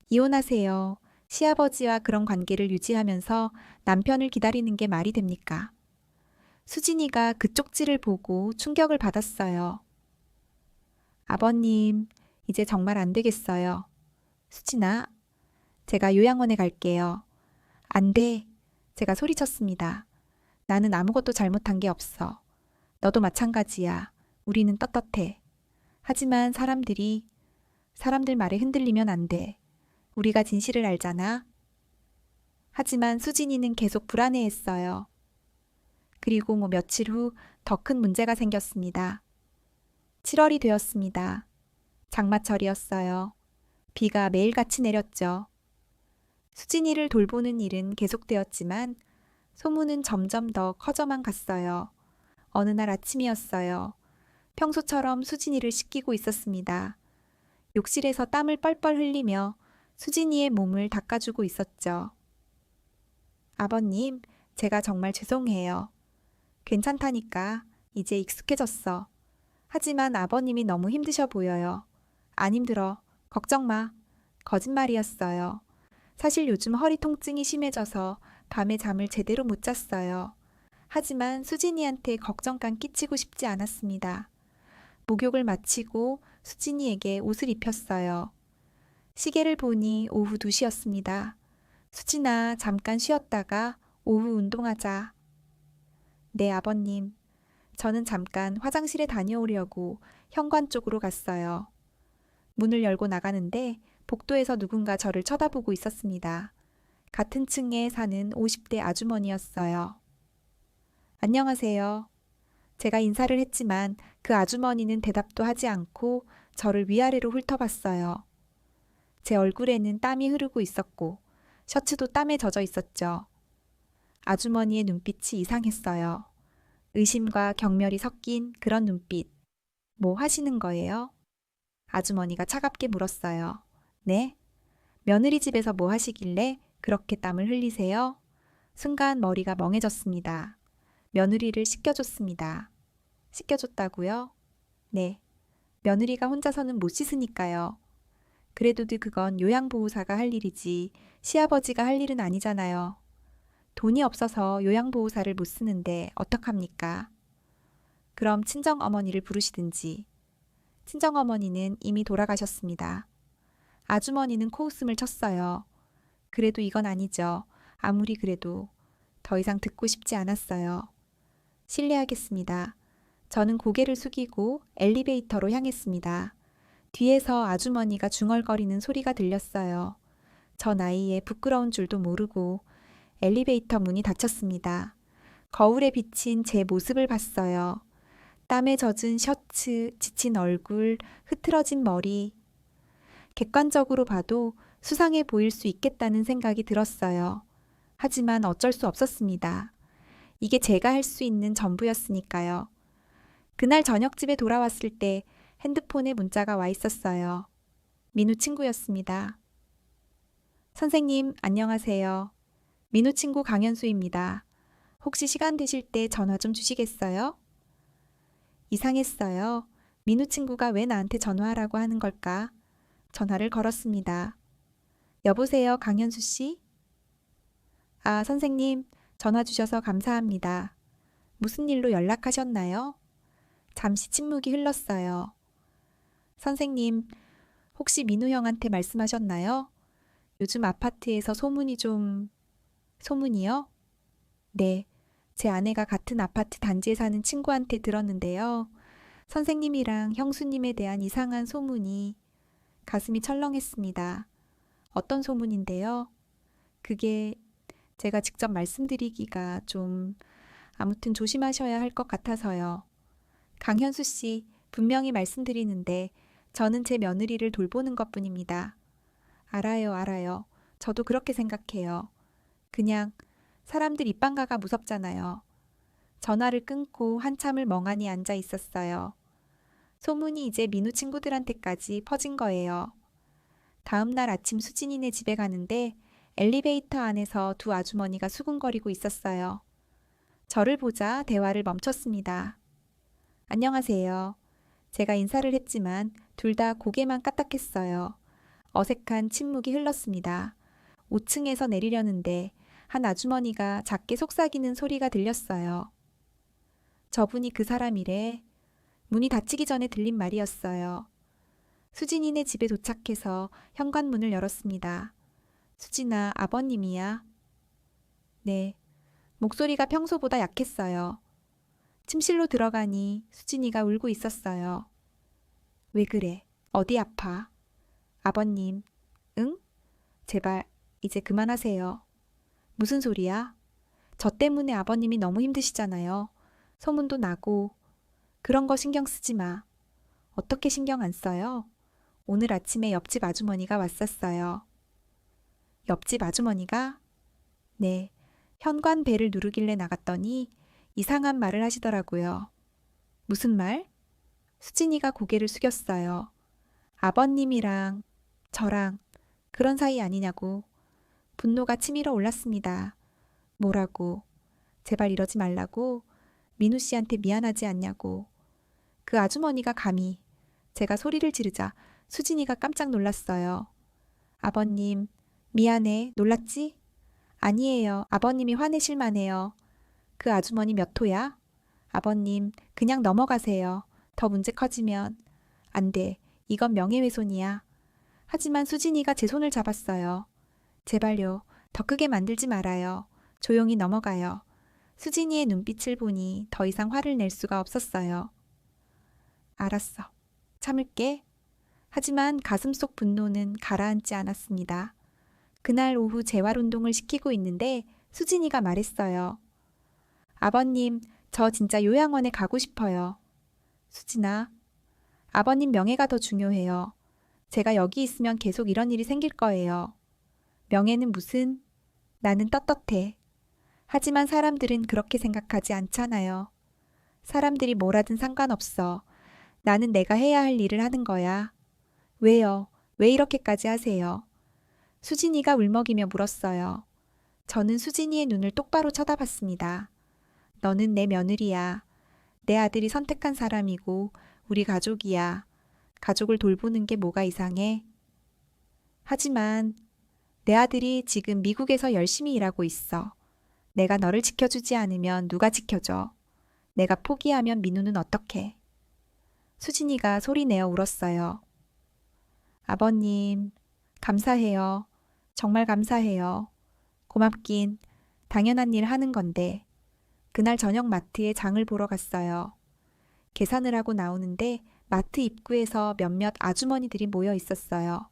이혼하세요. 시아버지와 그런 관계를 유지하면서 남편을 기다리는 게 말이 됩니까? 수진이가 그 쪽지를 보고 충격을 받았어요. 아버님, 이제 정말 안 되겠어요. 수진아, 제가 요양원에 갈게요. 안 돼. 제가 소리쳤습니다. 나는 아무것도 잘못한 게 없어. 너도 마찬가지야. 우리는 떳떳해. 하지만 사람들 말에 흔들리면 안 돼. 우리가 진실을 알잖아. 하지만 수진이는 계속 불안해했어요. 그리고 며칠 후 더 큰 문제가 생겼습니다. 7월이 되었습니다. 장마철이었어요. 비가 매일같이 내렸죠. 수진이를 돌보는 일은 계속되었지만 소문은 점점 더 커져만 갔어요. 어느 날 아침이었어요. 평소처럼 수진이를 씻기고 있었습니다. 욕실에서 땀을 뻘뻘 흘리며 수진이의 몸을 닦아주고 있었죠. 아버님, 제가 정말 죄송해요. 괜찮다니까. 이제 익숙해졌어. 하지만 아버님이 너무 힘드셔 보여요. 안 힘들어. 걱정 마. 거짓말이었어요. 사실 요즘 허리 통증이 심해져서 밤에 잠을 제대로 못 잤어요. 하지만 수진이한테 걱정감 끼치고 싶지 않았습니다. 목욕을 마치고 수진이에게 옷을 입혔어요. 시계를 보니 오후 2시였습니다. 수진아, 잠깐 쉬었다가 오후 운동하자. 네, 아버님. 저는 잠깐 화장실에 다녀오려고 현관 쪽으로 갔어요. 문을 열고 나가는데 복도에서 누군가 저를 쳐다보고 있었습니다. 같은 층에 사는 50대 아주머니였어요. 안녕하세요. 제가 인사를 했지만 그 아주머니는 대답도 하지 않고 저를 위아래로 훑어봤어요. 제 얼굴에는 땀이 흐르고 있었고 셔츠도 땀에 젖어 있었죠. 아주머니의 눈빛이 이상했어요. 의심과 경멸이 섞인 그런 눈빛. 뭐 하시는 거예요? 아주머니가 차갑게 물었어요. 네? 며느리 집에서 뭐 하시길래 그렇게 땀을 흘리세요? 순간 머리가 멍해졌습니다. 며느리를 씻겨줬습니다. 씻겨줬다고요? 네. 며느리가 혼자서는 못 씻으니까요. 그래도 그건 요양보호사가 할 일이지 시아버지가 할 일은 아니잖아요. 돈이 없어서 요양보호사를 못 쓰는데 어떡합니까? 그럼 친정어머니를 부르시든지. 친정어머니는 이미 돌아가셨습니다. 아주머니는 코웃음을 쳤어요. 그래도 이건 아니죠. 아무리 그래도 더 이상 듣고 싶지 않았어요. 실례하겠습니다. 저는 고개를 숙이고 엘리베이터로 향했습니다. 뒤에서 아주머니가 중얼거리는 소리가 들렸어요. 저 나이에 부끄러운 줄도 모르고 엘리베이터 문이 닫혔습니다. 거울에 비친 제 모습을 봤어요. 땀에 젖은 셔츠, 지친 얼굴, 흐트러진 머리. 객관적으로 봐도 수상해 보일 수 있겠다는 생각이 들었어요. 하지만 어쩔 수 없었습니다. 이게 제가 할 수 있는 전부였으니까요. 그날 저녁집에 돌아왔을 때 핸드폰에 문자가 와 있었어요. 민우 친구였습니다. 선생님, 안녕하세요. 민우 친구 강현수입니다. 혹시 시간 되실 때 전화 좀 주시겠어요? 이상했어요. 민우 친구가 왜 나한테 전화하라고 하는 걸까? 전화를 걸었습니다. 여보세요, 강현수 씨? 아, 선생님, 전화 주셔서 감사합니다. 무슨 일로 연락하셨나요? 잠시 침묵이 흘렀어요. 선생님, 혹시 민우 형한테 말씀하셨나요? 요즘 아파트에서 소문이요? 네, 제 아내가 같은 아파트 단지에 사는 친구한테 들었는데요. 선생님이랑 형수님에 대한 이상한 소문이 가슴이 철렁했습니다. 어떤 소문인데요? 그게 제가 직접 말씀드리기가 좀 아무튼 조심하셔야 할 것 같아서요. 강현수 씨, 분명히 말씀드리는데 저는 제 며느리를 돌보는 것뿐입니다. 알아요, 알아요. 저도 그렇게 생각해요. 그냥 사람들 입방가가 무섭잖아요. 전화를 끊고 한참을 멍하니 앉아 있었어요. 소문이 이제 민우 친구들한테까지 퍼진 거예요. 다음 날 아침 수진이네 집에 가는데 엘리베이터 안에서 두 아주머니가 수군거리고 있었어요. 저를 보자 대화를 멈췄습니다. 안녕하세요. 제가 인사를 했지만 둘 다 고개만 까딱했어요. 어색한 침묵이 흘렀습니다. 5층에서 내리려는데 한 아주머니가 작게 속삭이는 소리가 들렸어요. 저분이 그 사람이래. 문이 닫히기 전에 들린 말이었어요. 수진이네 집에 도착해서 현관문을 열었습니다. 수진아, 아버님이야? 네. 목소리가 평소보다 약했어요. 침실로 들어가니 수진이가 울고 있었어요. 왜 그래? 어디 아파? 아버님, 응? 제발, 이제 그만하세요. 무슨 소리야? 저 때문에 아버님이 너무 힘드시잖아요. 소문도 나고. 그런 거 신경 쓰지 마. 어떻게 신경 안 써요? 오늘 아침에 옆집 아주머니가 왔었어요. 옆집 아주머니가? 네. 현관 벨을 누르길래 나갔더니 이상한 말을 하시더라고요. 무슨 말? 수진이가 고개를 숙였어요. 아버님이랑 저랑 그런 사이 아니냐고. 분노가 치밀어 올랐습니다. 뭐라고? 제발 이러지 말라고? 민우 씨한테 미안하지 않냐고. 그 아주머니가 감히. 제가 소리를 지르자 수진이가 깜짝 놀랐어요. 아버님, 미안해. 놀랐지? 아니에요. 아버님이 화내실 만해요. 그 아주머니 몇 호야? 아버님, 그냥 넘어가세요. 더 문제 커지면. 안 돼. 이건 명예훼손이야. 하지만 수진이가 제 손을 잡았어요. 제발요. 더 크게 만들지 말아요. 조용히 넘어가요. 수진이의 눈빛을 보니 더 이상 화를 낼 수가 없었어요. 알았어. 참을게. 하지만 가슴속 분노는 가라앉지 않았습니다. 그날 오후 재활운동을 시키고 있는데 수진이가 말했어요. 아버님, 저 진짜 요양원에 가고 싶어요. 수진아, 아버님 명예가 더 중요해요. 제가 여기 있으면 계속 이런 일이 생길 거예요. 명예는 무슨? 나는 떳떳해. 하지만 사람들은 그렇게 생각하지 않잖아요. 사람들이 뭘 하든 상관없어. 나는 내가 해야 할 일을 하는 거야. 왜요? 왜 이렇게까지 하세요? 수진이가 울먹이며 물었어요. 저는 수진이의 눈을 똑바로 쳐다봤습니다. 너는 내 며느리야. 내 아들이 선택한 사람이고 우리 가족이야. 가족을 돌보는 게 뭐가 이상해? 하지만 내 아들이 지금 미국에서 열심히 일하고 있어. 내가 너를 지켜주지 않으면 누가 지켜줘? 내가 포기하면 민우는 어떡해? 수진이가 소리내어 울었어요. 아버님, 감사해요. 정말 감사해요. 고맙긴 당연한 일 하는 건데. 그날 저녁 마트에 장을 보러 갔어요. 계산을 하고 나오는데 마트 입구에서 몇몇 아주머니들이 모여 있었어요.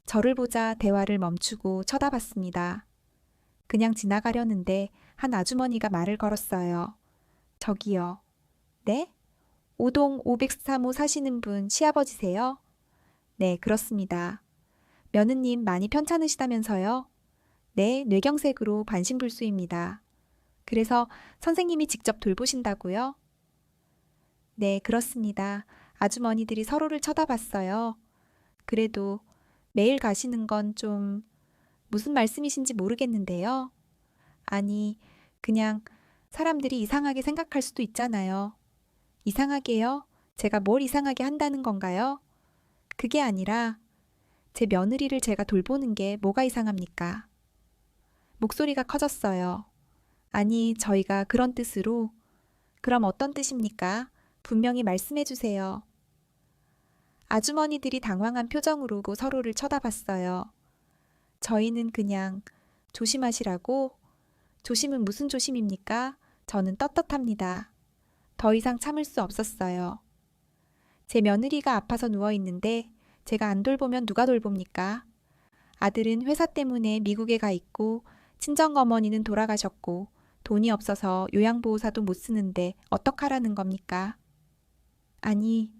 저를 보자 대화를 멈추고 쳐다봤습니다. 그냥 지나가려는데 한 아주머니가 말을 걸었어요. 저기요. 네? 5동 503호 사시는 분 시아버지세요? 네, 그렇습니다. 며느님 많이 편찮으시다면서요? 네, 뇌경색으로 반신불수입니다. 그래서 선생님이 직접 돌보신다고요? 네, 그렇습니다. 아주머니들이 서로를 쳐다봤어요. 그래도 매일 가시는 건 좀 무슨 말씀이신지 모르겠는데요. 아니, 그냥 사람들이 이상하게 생각할 수도 있잖아요. 이상하게요? 제가 뭘 이상하게 한다는 건가요? 그게 아니라 제 며느리를 제가 돌보는 게 뭐가 이상합니까? 목소리가 커졌어요. 아니, 저희가 그런 뜻으로. 그럼 어떤 뜻입니까? 분명히 말씀해 주세요. 아주머니들이 당황한 표정으로 서로를 쳐다봤어요. 저희는 그냥 조심하시라고? 조심은 무슨 조심입니까? 저는 떳떳합니다. 더 이상 참을 수 없었어요. 제 며느리가 아파서 누워 있는데 제가 안 돌보면 누가 돌봅니까? 아들은 회사 때문에 미국에 가 있고 친정어머니는 돌아가셨고 돈이 없어서 요양보호사도 못 쓰는데 어떡하라는 겁니까? 아니,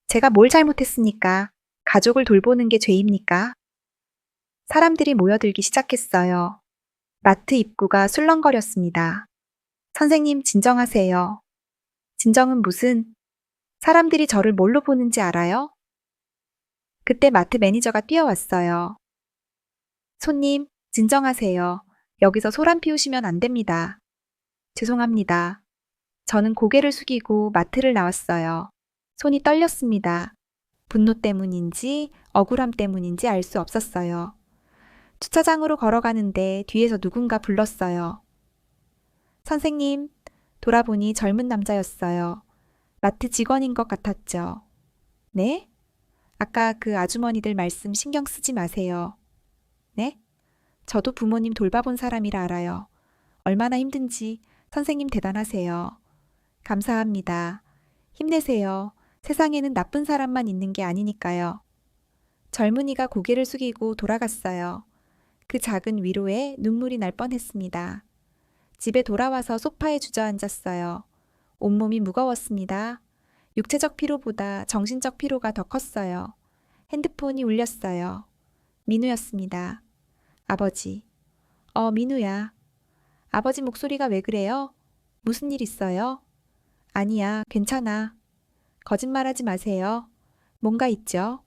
제가 뭘 잘못했습니까? 가족을 돌보는 게 죄입니까? 사람들이 모여들기 시작했어요. 마트 입구가 술렁거렸습니다. 선생님, 진정하세요. 진정은 무슨, 사람들이 저를 뭘로 보는지 알아요? 그때 마트 매니저가 뛰어왔어요. 손님, 진정하세요. 여기서 소란 피우시면 안 됩니다. 죄송합니다. 저는 고개를 숙이고 마트를 나왔어요. 손이 떨렸습니다. 분노 때문인지 억울함 때문인지 알 수 없었어요. 주차장으로 걸어가는데 뒤에서 누군가 불렀어요. 선생님, 돌아보니 젊은 남자였어요. 마트 직원인 것 같았죠. 네? 아까 그 아주머니들 말씀 신경 쓰지 마세요. 네? 저도 부모님 돌봐본 사람이라 알아요. 얼마나 힘든지 선생님 대단하세요. 감사합니다. 힘내세요. 세상에는 나쁜 사람만 있는 게 아니니까요. 젊은이가 고개를 숙이고 돌아갔어요. 그 작은 위로에 눈물이 날 뻔했습니다. 집에 돌아와서 소파에 주저앉았어요. 온몸이 무거웠습니다. 육체적 피로보다 정신적 피로가 더 컸어요. 핸드폰이 울렸어요. 민우였습니다. 아버지. 민우야. 아버지 목소리가 왜 그래요? 무슨 일 있어요? 아니야, 괜찮아. 거짓말하지 마세요. 뭔가 있죠?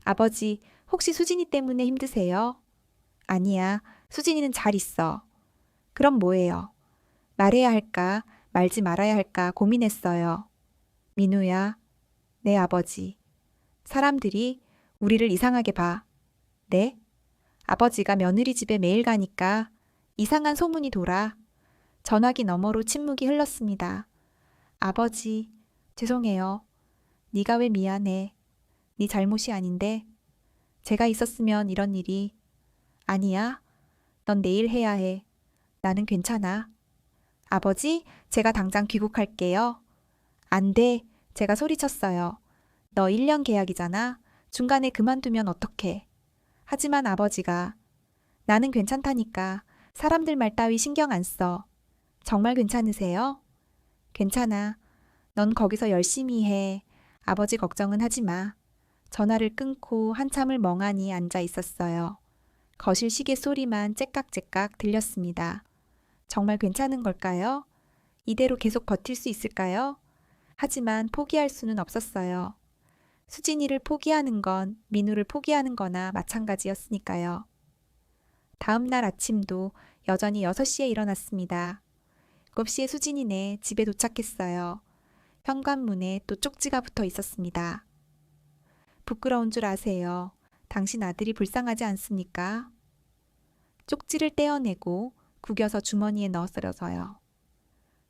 아버지, 혹시 수진이 때문에 힘드세요? 아니야, 수진이는 잘 있어. 그럼 뭐예요? 말해야 할까, 말지 말아야 할까 고민했어요. 민우야, 네 아버지. 사람들이 우리를 이상하게 봐. 네? 아버지가 며느리 집에 매일 가니까 이상한 소문이 돌아. 전화기 너머로 침묵이 흘렀습니다. 아버지, 죄송해요. 네가 왜 미안해. 네 잘못이 아닌데. 제가 있었으면 이런 일이. 아니야. 넌 내일 해야 해. 나는 괜찮아. 아버지, 제가 당장 귀국할게요. 안 돼. 제가 소리쳤어요. 너 1년 계약이잖아. 중간에 그만두면 어떡해. 하지만 아버지가 나는 괜찮다니까. 사람들 말 따위 신경 안 써. 정말 괜찮으세요? 괜찮아. 넌 거기서 열심히 해. 아버지 걱정은 하지 마. 전화를 끊고 한참을 멍하니 앉아 있었어요. 거실 시계 소리만 째깍째깍 들렸습니다. 정말 괜찮은 걸까요? 이대로 계속 버틸 수 있을까요? 하지만 포기할 수는 없었어요. 수진이를 포기하는 건 민우를 포기하는 거나 마찬가지였으니까요. 다음 날 아침도 여전히 6시에 일어났습니다. 7시에 수진이네 집에 도착했어요. 현관문에 또 쪽지가 붙어 있었습니다. 부끄러운 줄 아세요. 당신 아들이 불쌍하지 않습니까? 쪽지를 떼어내고 구겨서 주머니에 넣었어요.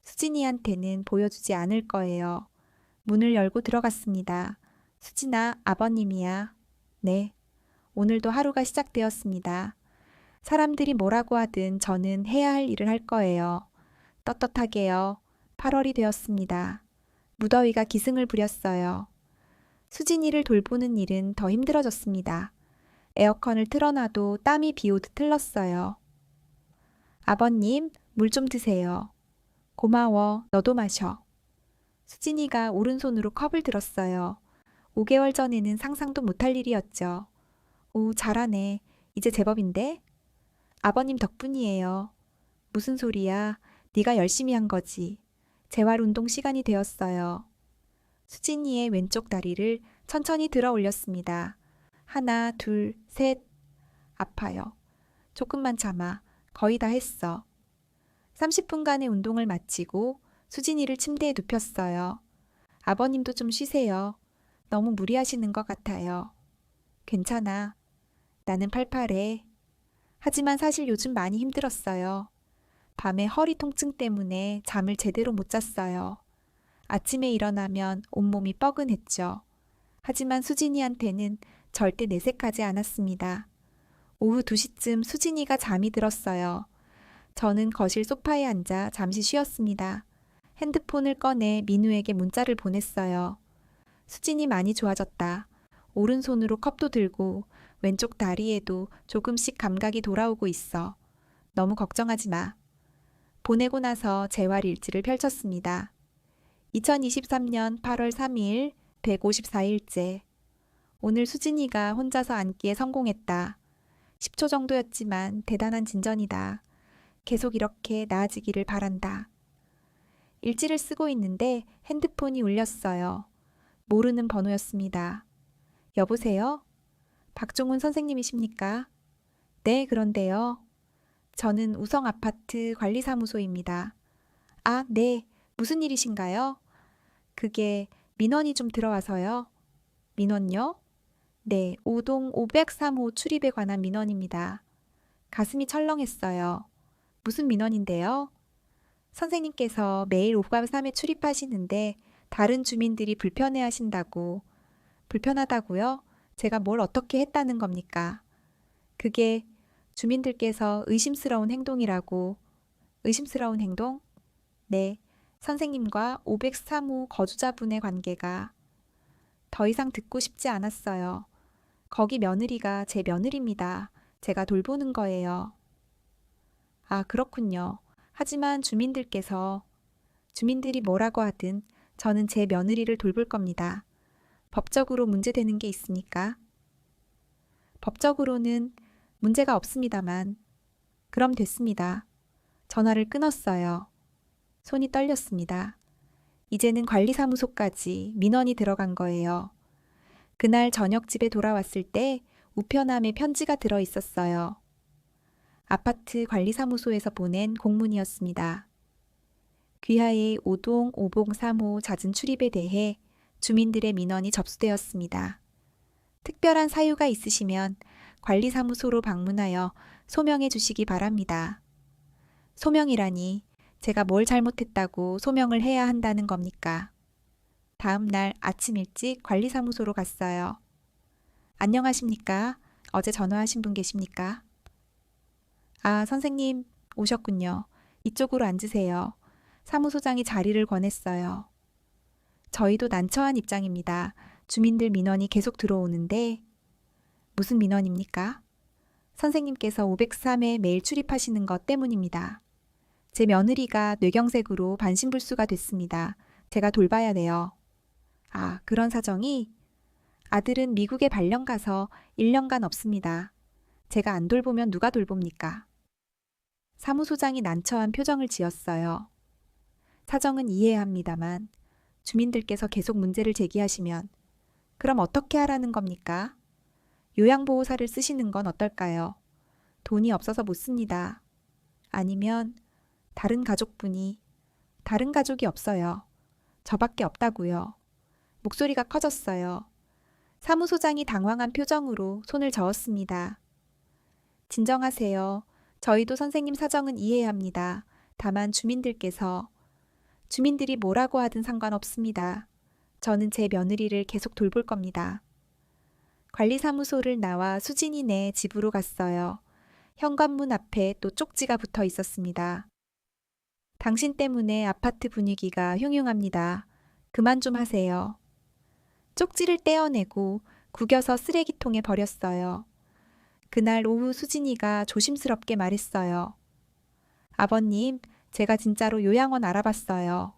수진이한테는 보여주지 않을 거예요. 문을 열고 들어갔습니다. 수진아, 아버님이야. 네. 오늘도 하루가 시작되었습니다. 사람들이 뭐라고 하든 저는 해야 할 일을 할 거예요. 떳떳하게요. 8월이 되었습니다. 무더위가 기승을 부렸어요. 수진이를 돌보는 일은 더 힘들어졌습니다. 에어컨을 틀어놔도 땀이 비오듯 흘렀어요. 아버님, 물 좀 드세요. 고마워, 너도 마셔. 수진이가 오른손으로 컵을 들었어요. 5개월 전에는 상상도 못할 일이었죠. 오, 잘하네. 이제 제법인데? 아버님 덕분이에요. 무슨 소리야? 네가 열심히 한 거지. 재활 운동 시간이 되었어요. 수진이의 왼쪽 다리를 천천히 들어 올렸습니다. 하나, 둘, 셋. 아파요. 조금만 참아. 거의 다 했어. 30분간의 운동을 마치고 수진이를 침대에 눕혔어요. 아버님도 좀 쉬세요. 너무 무리하시는 것 같아요. 괜찮아. 나는 팔팔해. 하지만 사실 요즘 많이 힘들었어요. 밤에 허리 통증 때문에 잠을 제대로 못 잤어요. 아침에 일어나면 온몸이 뻐근했죠. 하지만 수진이한테는 절대 내색하지 않았습니다. 오후 2시쯤 수진이가 잠이 들었어요. 저는 거실 소파에 앉아 잠시 쉬었습니다. 핸드폰을 꺼내 민우에게 문자를 보냈어요. 수진이 많이 좋아졌다. 오른손으로 컵도 들고 왼쪽 다리에도 조금씩 감각이 돌아오고 있어. 너무 걱정하지 마. 보내고 나서 재활 일지를 펼쳤습니다. 2023년 8월 3일 154일째. 오늘 수진이가 혼자서 앉기에 성공했다. 10초 정도였지만 대단한 진전이다. 계속 이렇게 나아지기를 바란다. 일지를 쓰고 있는데 핸드폰이 울렸어요. 모르는 번호였습니다. 여보세요? 박종훈 선생님이십니까? 네, 그런데요. 저는 우성아파트 관리사무소입니다. 아, 네. 무슨 일이신가요? 그게 민원이 좀 들어와서요. 민원요? 네, 5동 503호 출입에 관한 민원입니다. 가슴이 철렁했어요. 무슨 민원인데요? 선생님께서 매일 503에 출입하시는데 다른 주민들이 불편해하신다고. 불편하다고요? 제가 뭘 어떻게 했다는 겁니까? 그게 주민들께서 의심스러운 행동이라고. 의심스러운 행동? 네, 선생님과 503호 거주자분의 관계가. 더 이상 듣고 싶지 않았어요. 거기 며느리가 제 며느리입니다. 제가 돌보는 거예요. 아, 그렇군요. 하지만 주민들이 뭐라고 하든 저는 제 며느리를 돌볼 겁니다. 법적으로 문제되는 게 있습니까? 법적으로는 문제가 없습니다만. 그럼 됐습니다. 전화를 끊었어요. 손이 떨렸습니다. 이제는 관리사무소까지 민원이 들어간 거예요. 그날 저녁 집에 돌아왔을 때 우편함에 편지가 들어 있었어요. 아파트 관리사무소에서 보낸 공문이었습니다. 귀하의 5동 503호 잦은 출입에 대해 주민들의 민원이 접수되었습니다. 특별한 사유가 있으시면 관리사무소로 방문하여 소명해 주시기 바랍니다. 소명이라니 제가 뭘 잘못했다고 소명을 해야 한다는 겁니까? 다음 날 아침 일찍 관리사무소로 갔어요. 안녕하십니까? 어제 전화하신 분 계십니까? 아, 선생님 오셨군요. 이쪽으로 앉으세요. 사무소장이 자리를 권했어요. 저희도 난처한 입장입니다. 주민들 민원이 계속 들어오는데 무슨 민원입니까? 선생님께서 503에 매일 출입하시는 것 때문입니다. 제 며느리가 뇌경색으로 반신불수가 됐습니다. 제가 돌봐야 돼요. 아, 그런 사정이? 아들은 미국에 발령 가서 1년간 없습니다. 제가 안 돌보면 누가 돌봅니까? 사무소장이 난처한 표정을 지었어요. 사정은 이해합니다만 주민들께서 계속 문제를 제기하시면 그럼 어떻게 하라는 겁니까? 요양보호사를 쓰시는 건 어떨까요? 돈이 없어서 못 씁니다. 아니면 다른 가족이 없어요. 저밖에 없다고요. 목소리가 커졌어요. 사무소장이 당황한 표정으로 손을 저었습니다. 진정하세요. 저희도 선생님 사정은 이해합니다. 다만 주민들이 뭐라고 하든 상관없습니다. 저는 제 며느리를 계속 돌볼 겁니다. 관리사무소를 나와 수진이네 집으로 갔어요. 현관문 앞에 또 쪽지가 붙어 있었습니다. 당신 때문에 아파트 분위기가 흉흉합니다. 그만 좀 하세요. 쪽지를 떼어내고 구겨서 쓰레기통에 버렸어요. 그날 오후 수진이가 조심스럽게 말했어요. 아버님, 제가 진짜로 요양원 알아봤어요.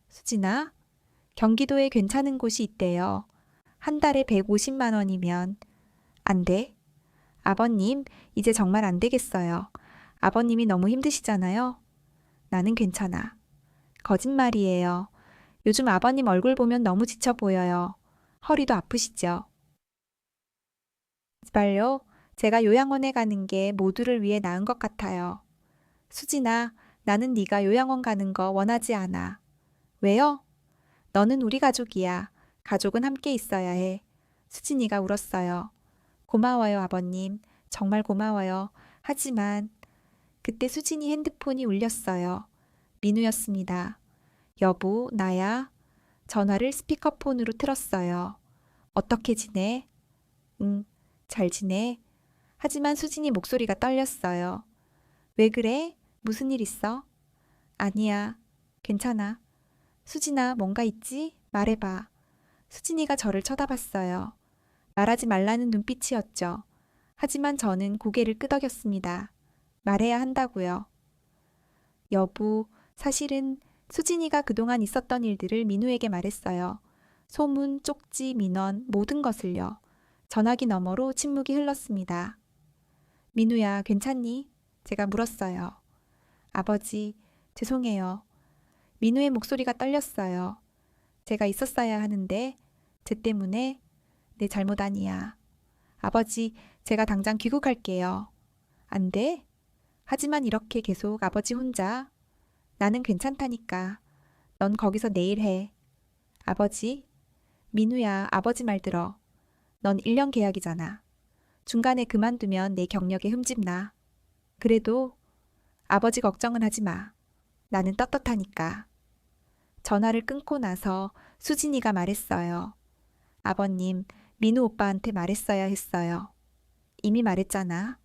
수진아, 경기도에 괜찮은 곳이 있대요. 한 달에 150만 원이면. 안 돼? 아버님, 이제 정말 안 되겠어요. 아버님이 너무 힘드시잖아요. 나는 괜찮아. 거짓말이에요. 요즘 아버님 얼굴 보면 너무 지쳐 보여요. 허리도 아프시죠? 제발요. 제가 요양원에 가는 게 모두를 위해 나은 것 같아요. 수진아, 나는 네가 요양원 가는 거 원하지 않아. 왜요? 너는 우리 가족이야. 가족은 함께 있어야 해. 수진이가 울었어요. 고마워요, 아버님. 정말 고마워요. 하지만 그때 수진이 핸드폰이 울렸어요. 민우였습니다. 여보, 나야. 전화를 스피커폰으로 틀었어요. 어떻게 지내? 응, 잘 지내. 하지만 수진이 목소리가 떨렸어요. 왜 그래? 무슨 일 있어? 아니야. 괜찮아. 수진아, 뭔가 있지? 말해봐. 수진이가 저를 쳐다봤어요. 말하지 말라는 눈빛이었죠. 하지만 저는 고개를 끄덕였습니다. 말해야 한다고요. 여보, 사실은 수진이가 그동안 있었던 일들을 민우에게 말했어요. 소문, 쪽지, 민원, 모든 것을요. 전화기 너머로 침묵이 흘렀습니다. 민우야, 괜찮니? 제가 물었어요. 아버지, 죄송해요. 민우의 목소리가 떨렸어요. 제가 있었어야 하는데, 쟤 때문에 내 잘못 아니야. 아버지, 제가 당장 귀국할게요. 안 돼? 하지만 이렇게 계속 아버지 혼자. 나는 괜찮다니까. 넌 거기서 내일 해. 아버지, 민우야, 아버지 말 들어. 넌 1년 계약이잖아. 중간에 그만두면 내 경력에 흠집 나. 그래도 아버지 걱정은 하지 마. 나는 떳떳하니까. 전화를 끊고 나서 수진이가 말했어요. 아버님, 민우 오빠한테 말했어야 했어요. 이미 말했잖아.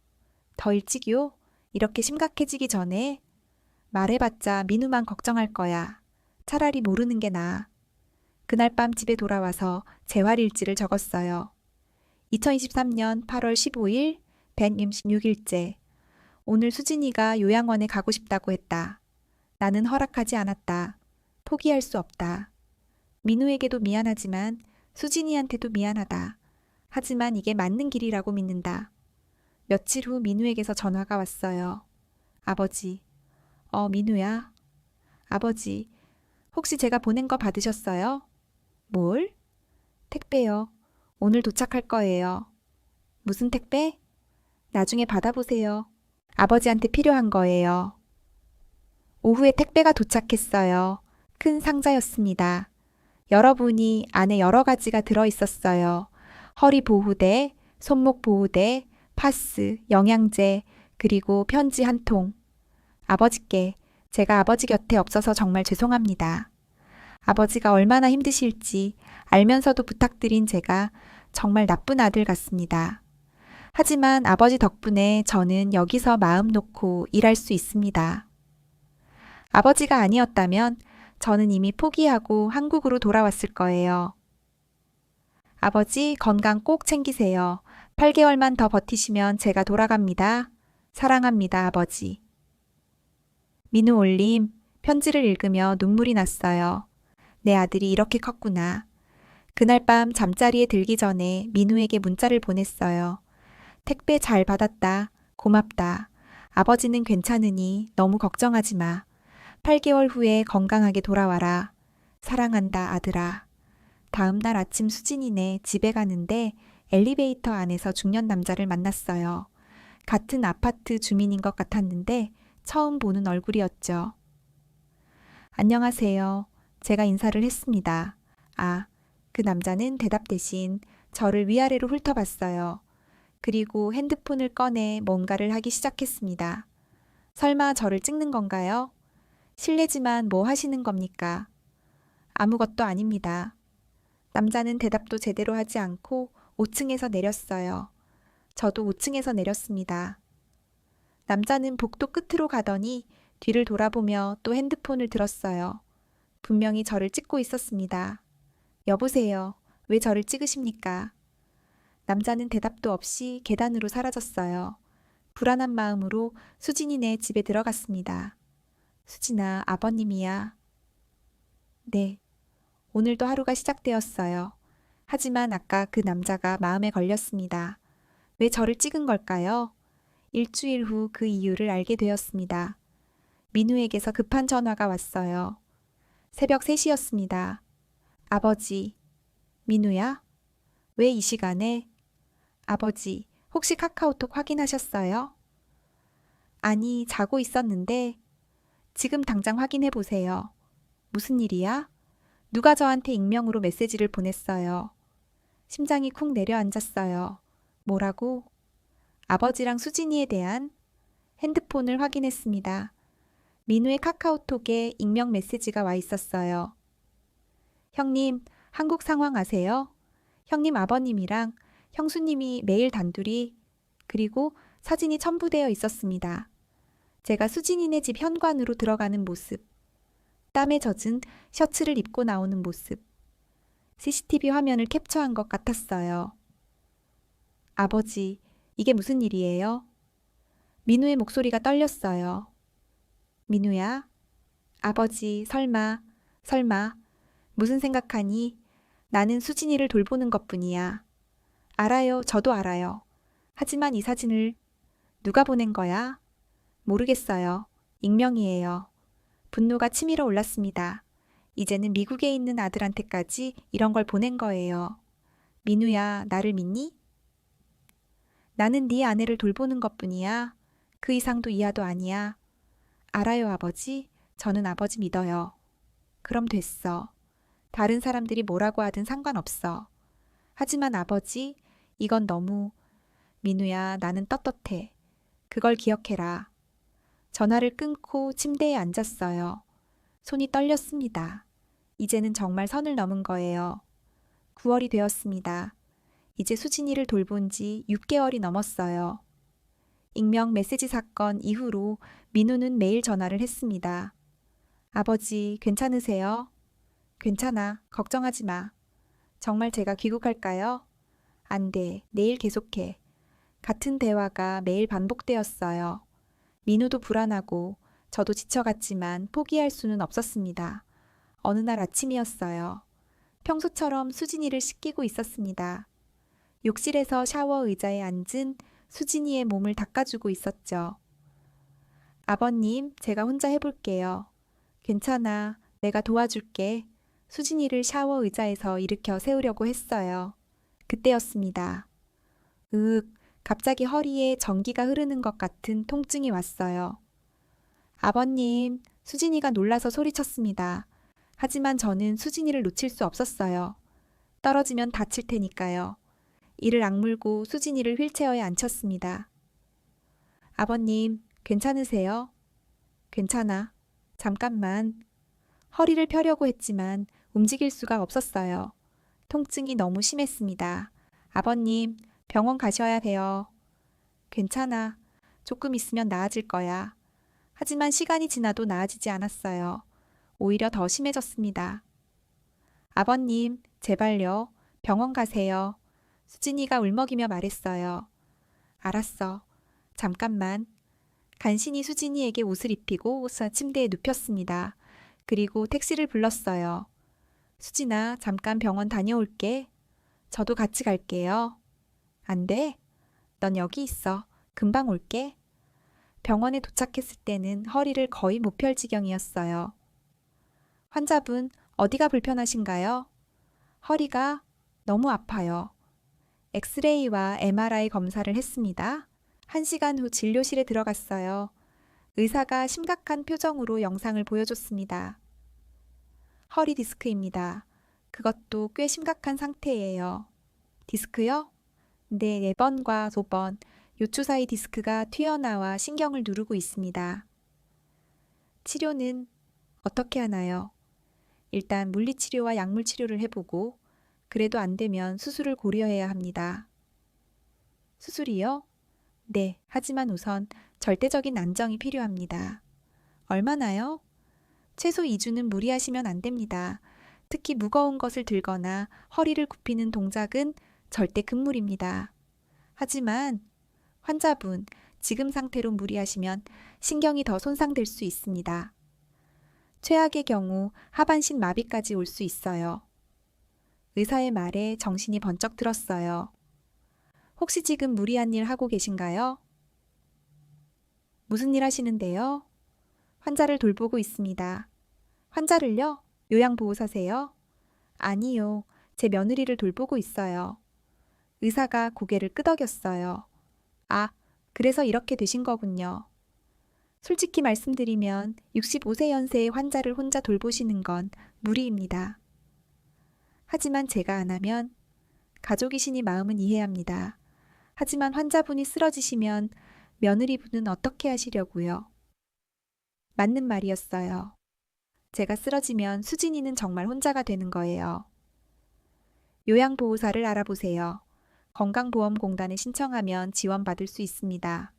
더 일찍이요? 이렇게 심각해지기 전에? 말해봤자 민우만 걱정할 거야. 차라리 모르는 게 나아. 그날 밤 집에 돌아와서 재활일지를 적었어요. 2023년 8월 15일 166일째. 오늘 수진이가 요양원에 가고 싶다고 했다. 나는 허락하지 않았다. 포기할 수 없다. 민우에게도 미안하지만 수진이한테도 미안하다. 하지만 이게 맞는 길이라고 믿는다. 며칠 후 민우에게서 전화가 왔어요. 아버지. 민우야. 아버지, 혹시 제가 보낸 거 받으셨어요? 뭘? 택배요. 오늘 도착할 거예요. 무슨 택배? 나중에 받아보세요. 아버지한테 필요한 거예요. 오후에 택배가 도착했어요. 큰 상자였습니다. 열어보니 안에 여러 가지가 들어있었어요. 허리 보호대, 손목 보호대, 파스, 영양제, 그리고 편지 한 통. 아버지께 제가 아버지 곁에 없어서 정말 죄송합니다. 아버지가 얼마나 힘드실지 알면서도 부탁드린 제가 정말 나쁜 아들 같습니다. 하지만 아버지 덕분에 저는 여기서 마음 놓고 일할 수 있습니다. 아버지가 아니었다면 저는 이미 포기하고 한국으로 돌아왔을 거예요. 아버지 건강 꼭 챙기세요. 8개월만 더 버티시면 제가 돌아갑니다. 사랑합니다, 아버지. 민우 올림, 편지를 읽으며 눈물이 났어요. 내 아들이 이렇게 컸구나. 그날 밤 잠자리에 들기 전에 민우에게 문자를 보냈어요. 택배 잘 받았다. 고맙다. 아버지는 괜찮으니 너무 걱정하지 마. 8개월 후에 건강하게 돌아와라. 사랑한다, 아들아. 다음 날 아침 수진이네 집에 가는데 엘리베이터 안에서 중년 남자를 만났어요. 같은 아파트 주민인 것 같았는데 처음 보는 얼굴이었죠. 안녕하세요. 제가 인사를 했습니다. 그 남자는 대답 대신 저를 위아래로 훑어봤어요. 그리고 핸드폰을 꺼내 뭔가를 하기 시작했습니다. 설마 저를 찍는 건가요? 실례지만 뭐 하시는 겁니까? 아무것도 아닙니다. 남자는 대답도 제대로 하지 않고 5층에서 내렸어요. 저도 5층에서 내렸습니다. 남자는 복도 끝으로 가더니 뒤를 돌아보며 또 핸드폰을 들었어요. 분명히 저를 찍고 있었습니다. 여보세요. 왜 저를 찍으십니까? 남자는 대답도 없이 계단으로 사라졌어요. 불안한 마음으로 수진이네 집에 들어갔습니다. 수진아, 아버님이야. 네. 오늘도 하루가 시작되었어요. 하지만 아까 그 남자가 마음에 걸렸습니다. 왜 저를 찍은 걸까요? 일주일 후 그 이유를 알게 되었습니다. 민우에게서 급한 전화가 왔어요. 새벽 3시였습니다. 아버지, 민우야? 왜 이 시간에? 아버지, 혹시 카카오톡 확인하셨어요? 아니, 자고 있었는데 지금 당장 확인해 보세요. 무슨 일이야? 누가 저한테 익명으로 메시지를 보냈어요. 심장이 쿵 내려앉았어요. 뭐라고? 아버지랑 수진이에 대한 핸드폰을 확인했습니다. 민우의 카카오톡에 익명 메시지가 와 있었어요. 형님, 한국 상황 아세요? 형님 아버님이랑 형수님이 매일 단둘이 그리고 사진이 첨부되어 있었습니다. 제가 수진이네 집 현관으로 들어가는 모습. 땀에 젖은 셔츠를 입고 나오는 모습. CCTV 화면을 캡처한 것 같았어요. 아버지, 이게 무슨 일이에요? 민우의 목소리가 떨렸어요. 민우야? 아버지, 설마, 무슨 생각하니? 나는 수진이를 돌보는 것뿐이야. 알아요, 저도 알아요. 하지만 이 사진을 누가 보낸 거야? 모르겠어요. 익명이에요. 분노가 치밀어 올랐습니다. 이제는 미국에 있는 아들한테까지 이런 걸 보낸 거예요. 민우야, 나를 믿니? 나는 네 아내를 돌보는 것뿐이야. 그 이상도 이하도 아니야. 알아요, 아버지. 저는 아버지 믿어요. 그럼 됐어. 다른 사람들이 뭐라고 하든 상관없어. 하지만 아버지, 이건 너무... 민우야, 나는 떳떳해. 그걸 기억해라. 전화를 끊고 침대에 앉았어요. 손이 떨렸습니다. 이제는 정말 선을 넘은 거예요. 9월이 되었습니다. 이제 수진이를 돌본 지 6개월이 넘었어요. 익명 메시지 사건 이후로 민우는 매일 전화를 했습니다. 아버지, 괜찮으세요? 괜찮아. 걱정하지 마. 정말 제가 귀국할까요? 안 돼. 내일 계속해. 같은 대화가 매일 반복되었어요. 민우도 불안하고 저도 지쳐갔지만 포기할 수는 없었습니다. 어느 날 아침이었어요. 평소처럼 수진이를 씻기고 있었습니다. 욕실에서 샤워 의자에 앉은 수진이의 몸을 닦아주고 있었죠. 아버님, 제가 혼자 해볼게요. 괜찮아. 내가 도와줄게. 수진이를 샤워 의자에서 일으켜 세우려고 했어요. 그때였습니다. 갑자기 허리에 전기가 흐르는 것 같은 통증이 왔어요. 아버님, 수진이가 놀라서 소리쳤습니다. 하지만 저는 수진이를 놓칠 수 없었어요. 떨어지면 다칠 테니까요. 이를 악물고 수진이를 휠체어에 앉혔습니다. 아버님, 괜찮으세요? 괜찮아. 잠깐만. 허리를 펴려고 했지만 움직일 수가 없었어요. 통증이 너무 심했습니다. 아버님, 병원 가셔야 해요. 괜찮아. 조금 있으면 나아질 거야. 하지만 시간이 지나도 나아지지 않았어요. 오히려 더 심해졌습니다. 아버님, 제발요. 병원 가세요. 수진이가 울먹이며 말했어요. 알았어. 잠깐만. 간신히 수진이에게 옷을 입히고 침대에 눕혔습니다. 그리고 택시를 불렀어요. 수진아, 잠깐 병원 다녀올게. 저도 같이 갈게요. 안 돼? 넌 여기 있어. 금방 올게. 병원에 도착했을 때는 허리를 거의 못 펼 지경이었어요. 환자분, 어디가 불편하신가요? 허리가 너무 아파요. 엑스레이와 MRI 검사를 했습니다. 1시간 후 진료실에 들어갔어요. 의사가 심각한 표정으로 영상을 보여줬습니다. 허리 디스크입니다. 그것도 꽤 심각한 상태예요. 디스크요? 네, 4번과 5번, 요추 사이 디스크가 튀어나와 신경을 누르고 있습니다. 치료는 어떻게 하나요? 일단 물리치료와 약물치료를 해보고 그래도 안 되면 수술을 고려해야 합니다. 수술이요? 네, 하지만 우선 절대적인 안정이 필요합니다. 얼마나요? 최소 2주는 무리하시면 안 됩니다. 특히 무거운 것을 들거나 허리를 굽히는 동작은 절대 금물입니다. 하지만 환자분, 지금 상태로 무리하시면 신경이 더 손상될 수 있습니다. 최악의 경우 하반신 마비까지 올 수 있어요. 의사의 말에 정신이 번쩍 들었어요. 혹시 지금 무리한 일 하고 계신가요? 무슨 일 하시는데요? 환자를 돌보고 있습니다. 환자를요? 요양보호사세요? 아니요. 제 며느리를 돌보고 있어요. 의사가 고개를 끄덕였어요. 아, 그래서 이렇게 되신 거군요. 솔직히 말씀드리면 65세 연세의 환자를 혼자 돌보시는 건 무리입니다. 하지만 제가 안 하면 가족이시니 마음은 이해합니다. 하지만 환자분이 쓰러지시면 며느리분은 어떻게 하시려고요? 맞는 말이었어요. 제가 쓰러지면 수진이는 정말 혼자가 되는 거예요. 요양보호사를 알아보세요. 건강보험공단에 신청하면 지원받을 수 있습니다.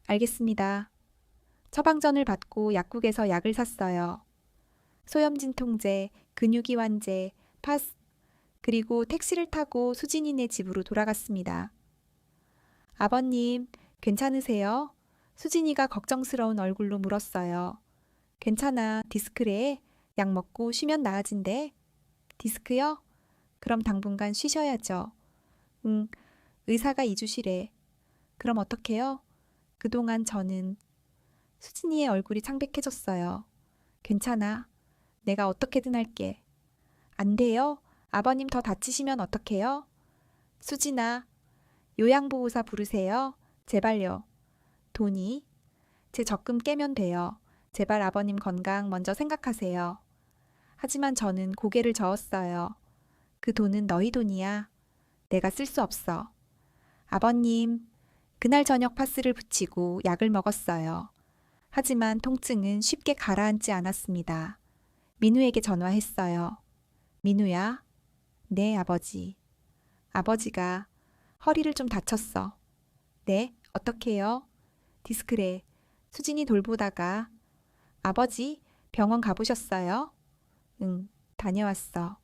알겠습니다. 처방전을 받고 약국에서 약을 샀어요. 소염진통제, 근육이완제, 그리고 택시를 타고 수진이네 집으로 돌아갔습니다. 아버님, 괜찮으세요? 수진이가 걱정스러운 얼굴로 물었어요. 괜찮아, 디스크래. 약 먹고 쉬면 나아진대. 디스크요? 그럼 당분간 쉬셔야죠. 응, 의사가 2주 쉬래. 그럼 어떡해요? 그동안 저는 수진이의 얼굴이 창백해졌어요. 괜찮아. 내가 어떻게든 할게. 안 돼요? 아버님 더 다치시면 어떡해요? 수진아, 요양보호사 부르세요. 제발요. 돈이? 제 적금 깨면 돼요. 제발 아버님 건강 먼저 생각하세요. 하지만 저는 고개를 저었어요. 그 돈은 너희 돈이야. 내가 쓸 수 없어. 아버님, 그날 저녁 파스를 붙이고 약을 먹었어요. 하지만 통증은 쉽게 가라앉지 않았습니다. 민우에게 전화했어요. 민우야? 네, 아버지. 아버지가 허리를 좀 다쳤어. 네, 어떡해요? 디스크래. 수진이 돌보다가. 아버지, 병원 가보셨어요? 응, 다녀왔어.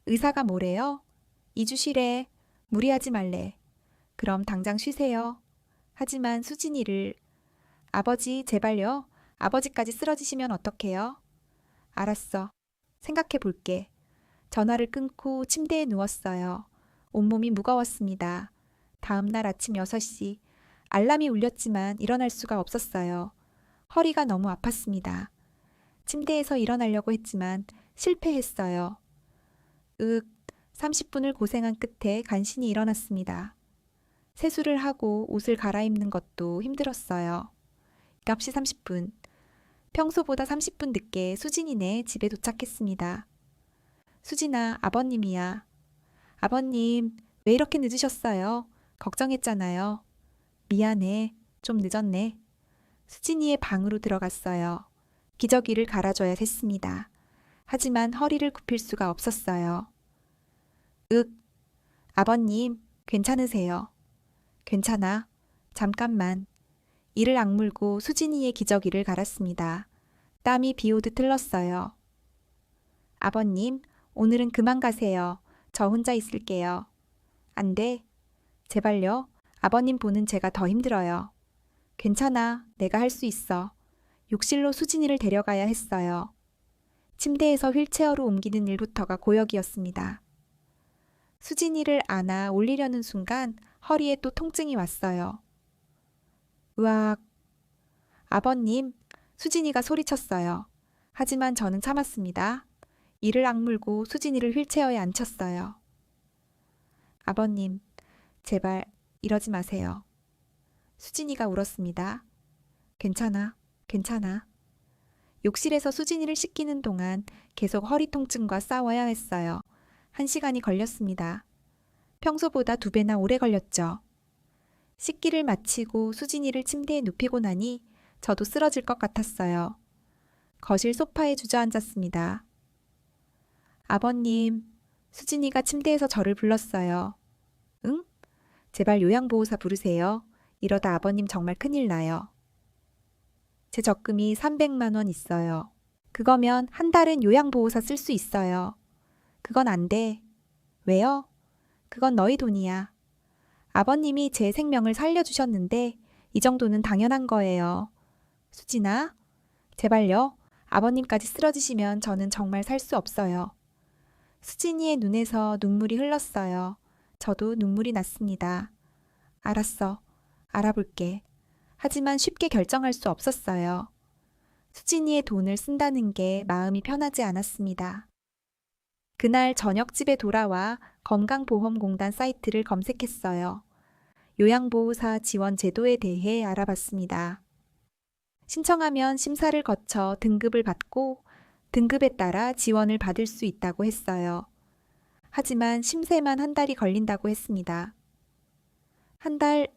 의사가 뭐래요? 2주 쉬래. 무리하지 말래. 그럼 당장 쉬세요. 하지만 수진이를 아버지, 제발요. 아버지까지 쓰러지시면 어떡해요? 알았어. 생각해 볼게. 전화를 끊고 침대에 누웠어요. 온몸이 무거웠습니다. 다음 날 아침 6시. 알람이 울렸지만 일어날 수가 없었어요. 허리가 너무 아팠습니다. 침대에서 일어나려고 했지만 실패했어요. 30분을 고생한 끝에 간신히 일어났습니다. 세수를 하고 옷을 갈아입는 것도 힘들었어요. 값이 30분. 평소보다 30분 늦게 수진이네 집에 도착했습니다. 수진아, 아버님이야. 아버님, 왜 이렇게 늦으셨어요? 걱정했잖아요. 미안해. 좀 늦었네. 수진이의 방으로 들어갔어요. 기저귀를 갈아줘야 했습니다. 하지만 허리를 굽힐 수가 없었어요. 아버님, 괜찮으세요? 괜찮아. 잠깐만. 이를 악물고 수진이의 기저귀를 갈았습니다. 땀이 비 오듯 흘렀어요. 아버님, 오늘은 그만 가세요. 저 혼자 있을게요. 안 돼. 제발요. 아버님 보는 제가 더 힘들어요. 괜찮아. 내가 할 수 있어. 욕실로 수진이를 데려가야 했어요. 침대에서 휠체어로 옮기는 일부터가 고역이었습니다. 수진이를 안아 올리려는 순간 허리에 또 통증이 왔어요. 으악. 아버님, 수진이가 소리쳤어요. 하지만 저는 참았습니다. 이를 악물고 수진이를 휠체어에 앉혔어요. 아버님, 제발 이러지 마세요. 수진이가 울었습니다. 괜찮아, 괜찮아. 욕실에서 수진이를 씻기는 동안 계속 허리 통증과 싸워야 했어요. 1시간이 걸렸습니다. 평소보다 2배나 오래 걸렸죠. 씻기를 마치고 수진이를 침대에 눕히고 나니 저도 쓰러질 것 같았어요. 거실 소파에 주저앉았습니다. 아버님, 수진이가 침대에서 저를 불렀어요. 응? 제발 요양보호사 부르세요. 이러다 아버님 정말 큰일 나요. 제 적금이 300만 원 있어요. 그거면 한 달은 요양보호사 쓸 수 있어요. 그건 안 돼. 왜요? 그건 너희 돈이야. 아버님이 제 생명을 살려주셨는데 이 정도는 당연한 거예요. 수진아, 제발요. 아버님까지 쓰러지시면 저는 정말 살 수 없어요. 수진이의 눈에서 눈물이 흘렀어요. 저도 눈물이 났습니다. 알았어. 알아볼게. 하지만 쉽게 결정할 수 없었어요. 수진이의 돈을 쓴다는 게 마음이 편하지 않았습니다. 그날 저녁 집에 돌아와 건강보험공단 사이트를 검색했어요. 요양보호사 지원 제도에 대해 알아봤습니다. 신청하면 심사를 거쳐 등급을 받고 등급에 따라 지원을 받을 수 있다고 했어요. 하지만 심세만 한 달이 걸린다고 했습니다. 한 달,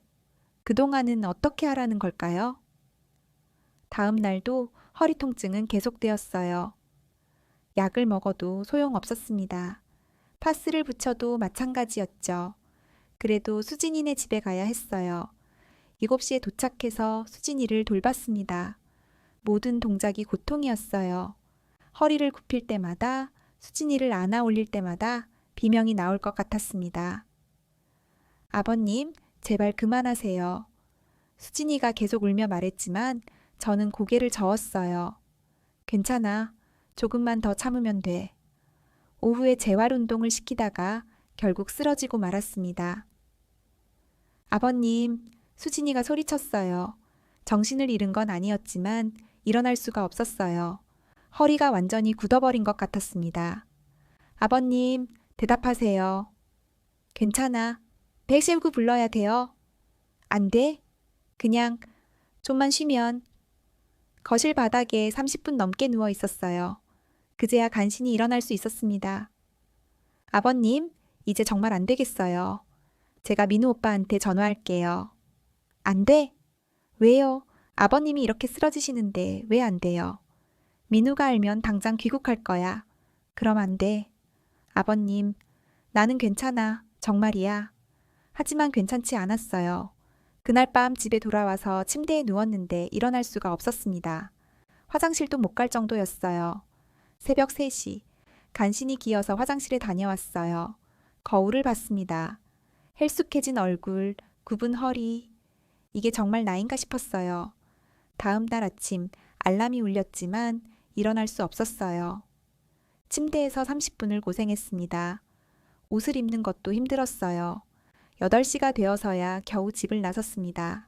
그동안은 어떻게 하라는 걸까요? 다음 날도 허리 통증은 계속되었어요. 약을 먹어도 소용없었습니다. 파스를 붙여도 마찬가지였죠. 그래도 수진이네 집에 가야 했어요. 7시에 도착해서 수진이를 돌봤습니다. 모든 동작이 고통이었어요. 허리를 굽힐 때마다, 수진이를 안아 올릴 때마다 비명이 나올 것 같았습니다. 아버님, 제발 그만하세요. 수진이가 계속 울며 말했지만 저는 고개를 저었어요. 괜찮아. 조금만 더 참으면 돼. 오후에 재활 운동을 시키다가 결국 쓰러지고 말았습니다. 아버님, 수진이가 소리쳤어요. 정신을 잃은 건 아니었지만 일어날 수가 없었어요. 허리가 완전히 굳어버린 것 같았습니다. 아버님, 대답하세요. 괜찮아. 119 불러야 돼요. 안 돼? 그냥 좀만 쉬면. 거실 바닥에 30분 넘게 누워 있었어요. 그제야 간신히 일어날 수 있었습니다. 아버님, 이제 정말 안 되겠어요. 제가 민우 오빠한테 전화할게요. 안 돼? 왜요? 아버님이 이렇게 쓰러지시는데 왜 안 돼요? 민우가 알면 당장 귀국할 거야. 그럼 안 돼. 아버님, 나는 괜찮아. 정말이야. 하지만 괜찮지 않았어요. 그날 밤 집에 돌아와서 침대에 누웠는데 일어날 수가 없었습니다. 화장실도 못 갈 정도였어요. 새벽 3시. 간신히 기어서 화장실에 다녀왔어요. 거울을 봤습니다. 헬쑥해진 얼굴, 굽은 허리. 이게 정말 나인가 싶었어요. 다음 날 아침 알람이 울렸지만 일어날 수 없었어요. 침대에서 30분을 고생했습니다. 옷을 입는 것도 힘들었어요. 8시가 되어서야 겨우 집을 나섰습니다.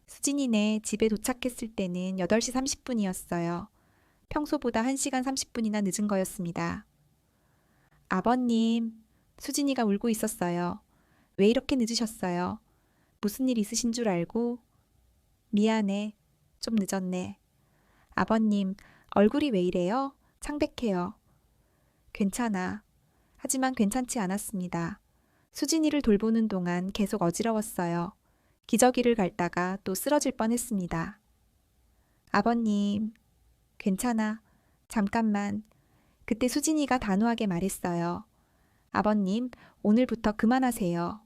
수진이네 집에 도착했을 때는 8시 30분이었어요. 평소보다 1시간 30분이나 늦은 거였습니다. 아버님, 수진이가 울고 있었어요. 왜 이렇게 늦으셨어요? 무슨 일 있으신 줄 알고? 미안해. 좀 늦었네. 아버님, 얼굴이 왜 이래요? 창백해요. 괜찮아. 하지만 괜찮지 않았습니다. 수진이를 돌보는 동안 계속 어지러웠어요. 기저귀를 갈다가 또 쓰러질 뻔했습니다. 아버님, 괜찮아. 잠깐만. 그때 수진이가 단호하게 말했어요. 아버님, 오늘부터 그만하세요.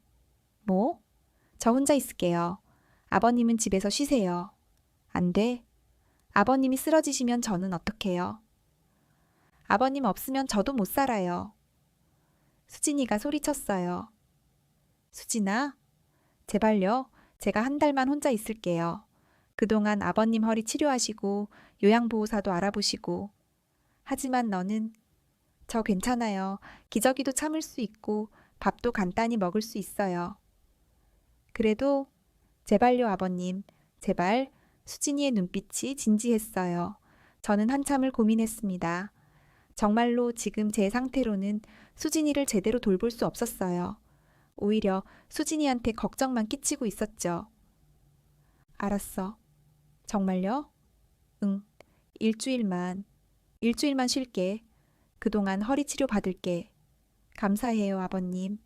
뭐? 저 혼자 있을게요. 아버님은 집에서 쉬세요. 안 돼. 아버님이 쓰러지시면 저는 어떡해요? 아버님 없으면 저도 못 살아요. 수진이가 소리쳤어요. 수진아, 제발요. 제가 한 달만 혼자 있을게요. 그동안 아버님 허리 치료하시고 요양보호사도 알아보시고. 하지만 너는 저 괜찮아요. 기저귀도 참을 수 있고 밥도 간단히 먹을 수 있어요. 그래도 제발요 아버님. 제발. 수진이의 눈빛이 진지했어요. 저는 한참을 고민했습니다. 정말로 지금 제 상태로는 수진이를 제대로 돌볼 수 없었어요. 오히려 수진이한테 걱정만 끼치고 있었죠. 알았어. 정말요? 응. 일주일만 쉴게. 그동안 허리 치료 받을게. 감사해요, 아버님.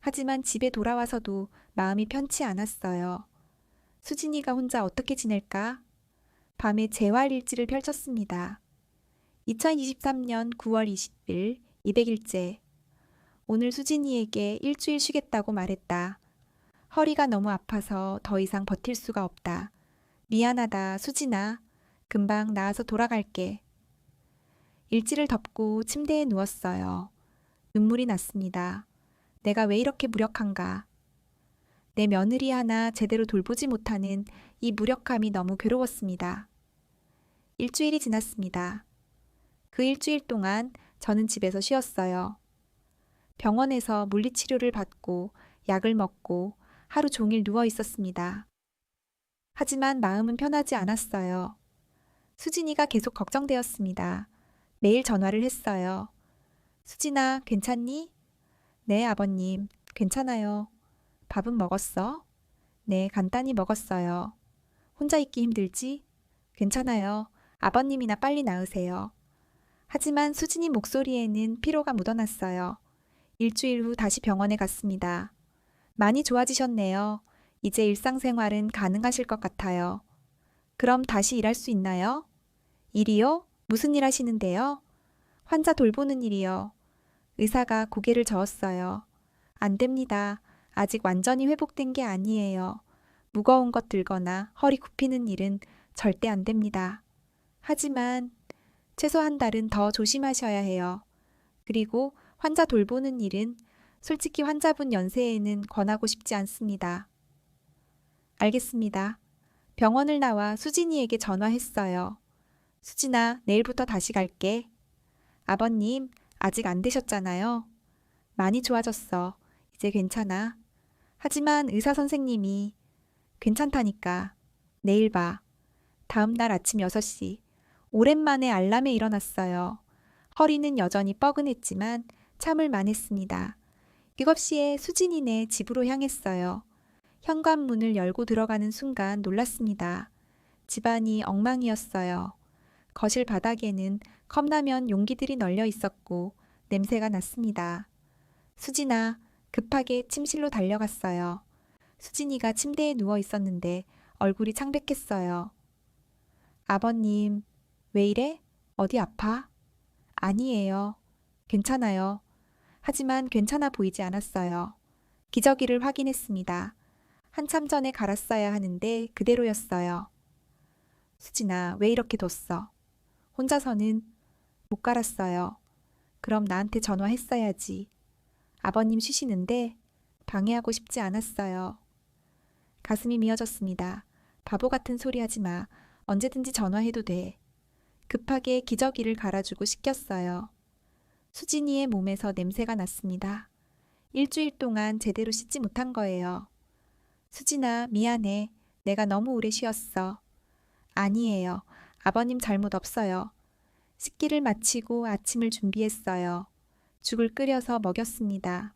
하지만 집에 돌아와서도 마음이 편치 않았어요. 수진이가 혼자 어떻게 지낼까? 밤에 재활일지를 펼쳤습니다. 2023년 9월 20일 200일째. 오늘 수진이에게 일주일 쉬겠다고 말했다. 허리가 너무 아파서 더 이상 버틸 수가 없다. 미안하다, 수진아. 금방 나아서 돌아갈게. 일지를 덮고 침대에 누웠어요. 눈물이 났습니다. 내가 왜 이렇게 무력한가? 내 며느리 하나 제대로 돌보지 못하는 이 무력함이 너무 괴로웠습니다. 일주일이 지났습니다. 그 일주일 동안 저는 집에서 쉬었어요. 병원에서 물리치료를 받고 약을 먹고 하루 종일 누워 있었습니다. 하지만 마음은 편하지 않았어요. 수진이가 계속 걱정되었습니다. 매일 전화를 했어요. 수진아, 괜찮니? 네, 아버님. 괜찮아요. 밥은 먹었어? 네, 간단히 먹었어요. 혼자 있기 힘들지? 괜찮아요. 아버님이나 빨리 나으세요. 하지만 수진이 목소리에는 피로가 묻어났어요. 일주일 후 다시 병원에 갔습니다. 많이 좋아지셨네요. 이제 일상생활은 가능하실 것 같아요. 그럼 다시 일할 수 있나요? 일이요? 무슨 일 하시는데요? 환자 돌보는 일이요. 의사가 고개를 저었어요. 안 됩니다. 아직 완전히 회복된 게 아니에요. 무거운 것 들거나 허리 굽히는 일은 절대 안 됩니다. 하지만 최소 한 달은 더 조심하셔야 해요. 그리고 환자 돌보는 일은 솔직히 환자분 연세에는 권하고 싶지 않습니다. 알겠습니다. 병원을 나와 수진이에게 전화했어요. 수진아, 내일부터 다시 갈게. 아버님, 아직 안 되셨잖아요. 많이 좋아졌어. 이제 괜찮아. 하지만 의사 선생님이 괜찮다니까. 내일 봐. 다음 날 아침 6시. 오랜만에 알람에 일어났어요. 허리는 여전히 뻐근했지만 참을 만했습니다. 7시에 수진이네 집으로 향했어요. 현관문을 열고 들어가는 순간 놀랐습니다. 집안이 엉망이었어요. 거실 바닥에는 컵라면 용기들이 널려 있었고 냄새가 났습니다. 수진아, 급하게 침실로 달려갔어요. 수진이가 침대에 누워 있었는데 얼굴이 창백했어요. 아버님, 왜 이래? 어디 아파? 아니에요. 괜찮아요. 하지만 괜찮아 보이지 않았어요. 기저귀를 확인했습니다. 한참 전에 갈았어야 하는데 그대로였어요. 수진아, 왜 이렇게 뒀어? 혼자서는 못 갈았어요. 그럼 나한테 전화했어야지. 아버님 쉬시는데 방해하고 싶지 않았어요. 가슴이 미어졌습니다. 바보 같은 소리 하지 마. 언제든지 전화해도 돼. 급하게 기저귀를 갈아주고 씻겼어요. 수진이의 몸에서 냄새가 났습니다. 일주일 동안 제대로 씻지 못한 거예요. 수진아, 미안해. 내가 너무 오래 쉬었어. 아니에요. 아버님 잘못 없어요. 씻기를 마치고 아침을 준비했어요. 죽을 끓여서 먹였습니다.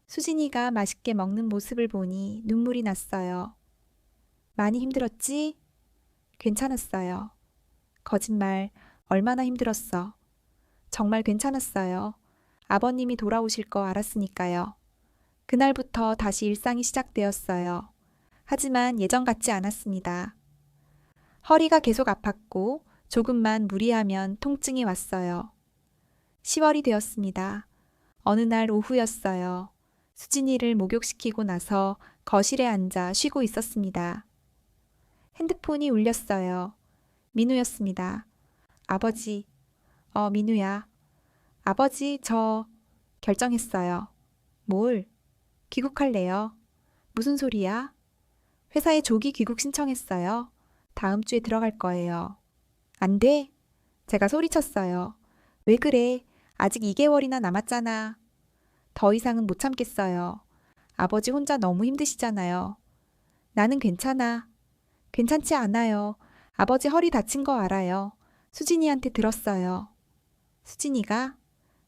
수진이가 맛있게 먹는 모습을 보니 눈물이 났어요. 많이 힘들었지? 괜찮았어요. 거짓말, 얼마나 힘들었어. 정말 괜찮았어요. 아버님이 돌아오실 거 알았으니까요. 그날부터 다시 일상이 시작되었어요. 하지만 예전 같지 않았습니다. 허리가 계속 아팠고 조금만 무리하면 통증이 왔어요. 10월이 되었습니다. 어느 날 오후였어요. 수진이를 목욕시키고 나서 거실에 앉아 쉬고 있었습니다. 핸드폰이 울렸어요. 민우였습니다. 아버지, 민우야. 아버지, 저 결정했어요. 뭘? 귀국할래요. 무슨 소리야? 회사에 조기 귀국 신청했어요. 다음 주에 들어갈 거예요. 안 돼? 제가 소리쳤어요. 왜 그래? 아직 2개월이나 남았잖아. 더 이상은 못 참겠어요. 아버지 혼자 너무 힘드시잖아요. 나는 괜찮아. 괜찮지 않아요. 아버지 허리 다친 거 알아요. 수진이한테 들었어요. 수진이가?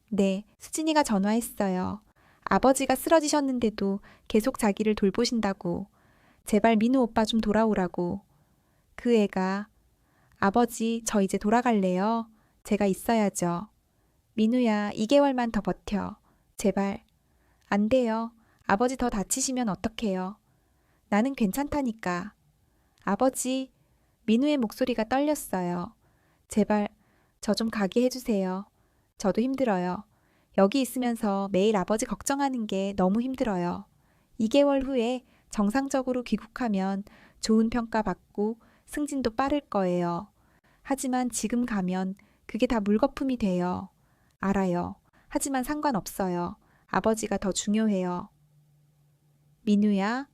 네, 수진이가 전화했어요. 아버지가 쓰러지셨는데도 계속 자기를 돌보신다고. 제발 민우 오빠 좀 돌아오라고. 그 애가 아버지, 저 이제 돌아갈래요. 제가 있어야죠. 민우야, 2개월만 더 버텨. 제발. 안 돼요. 아버지 더 다치시면 어떡해요. 나는 괜찮다니까. 아버지, 민우의 목소리가 떨렸어요. 제발, 저 좀 가게 해주세요. 저도 힘들어요. 여기 있으면서 매일 아버지 걱정하는 게 너무 힘들어요. 2개월 후에 정상적으로 귀국하면 좋은 평가 받고 승진도 빠를 거예요. 하지만 지금 가면 그게 다 물거품이 돼요. 알아요. 하지만 상관없어요. 아버지가 더 중요해요. 민우야,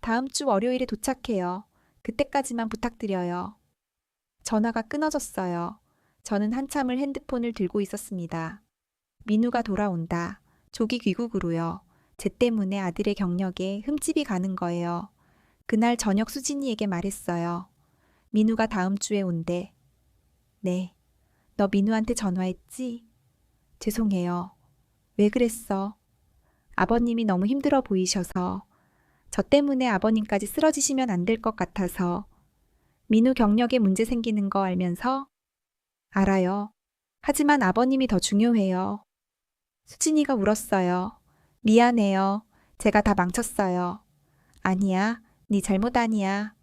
다음 주 월요일에 도착해요. 그때까지만 부탁드려요. 전화가 끊어졌어요. 저는 한참을 핸드폰을 들고 있었습니다. 민우가 돌아온다. 조기 귀국으로요. 쟤 때문에 아들의 경력에 흠집이 가는 거예요. 그날 저녁 수진이에게 말했어요. 민우가 다음 주에 온대. 네. 너 민우한테 전화했지? 죄송해요. 왜 그랬어? 아버님이 너무 힘들어 보이셔서. 저 때문에 아버님까지 쓰러지시면 안 될 것 같아서. 민우 경력에 문제 생기는 거 알면서? 알아요. 하지만 아버님이 더 중요해요. 수진이가 울었어요. 미안해요. 제가 다 망쳤어요. 아니야. 네 잘못 아니야.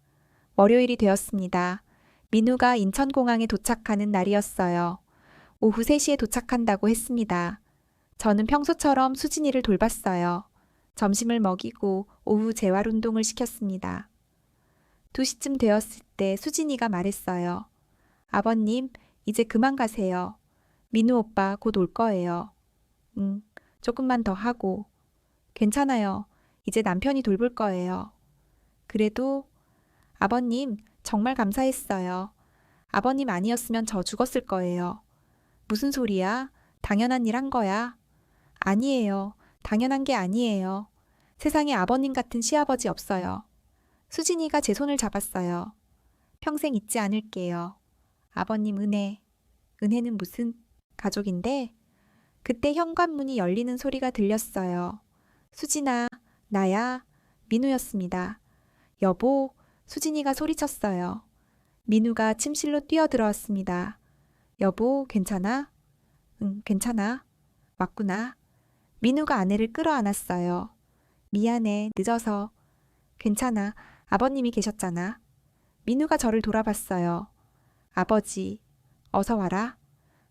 월요일이 되었습니다. 민우가 인천공항에 도착하는 날이었어요. 오후 3시에 도착한다고 했습니다. 저는 평소처럼 수진이를 돌봤어요. 점심을 먹이고 오후 재활운동을 시켰습니다. 2시쯤 되었을 때 수진이가 말했어요. 아버님, 이제 그만 가세요. 민우 오빠 곧 올 거예요. 응, 조금만 더 하고. 괜찮아요. 이제 남편이 돌볼 거예요. 그래도 아버님 정말 감사했어요. 아버님 아니었으면 저 죽었을 거예요. 무슨 소리야? 당연한 일 한 거야. 아니에요. 당연한 게 아니에요. 세상에 아버님 같은 시아버지 없어요. 수진이가 제 손을 잡았어요. 평생 잊지 않을게요. 아버님 은혜. 은혜는 무슨 가족인데? 그때 현관문이 열리는 소리가 들렸어요. 수진아, 나야. 민우였습니다. 여보, 수진이가 소리쳤어요. 민우가 침실로 뛰어들어왔습니다. 여보, 괜찮아? 응, 괜찮아. 왔구나. 민우가 아내를 끌어안았어요. 미안해, 늦어서. 괜찮아. 아버님이 계셨잖아. 민우가 저를 돌아봤어요. 아버지, 어서 와라.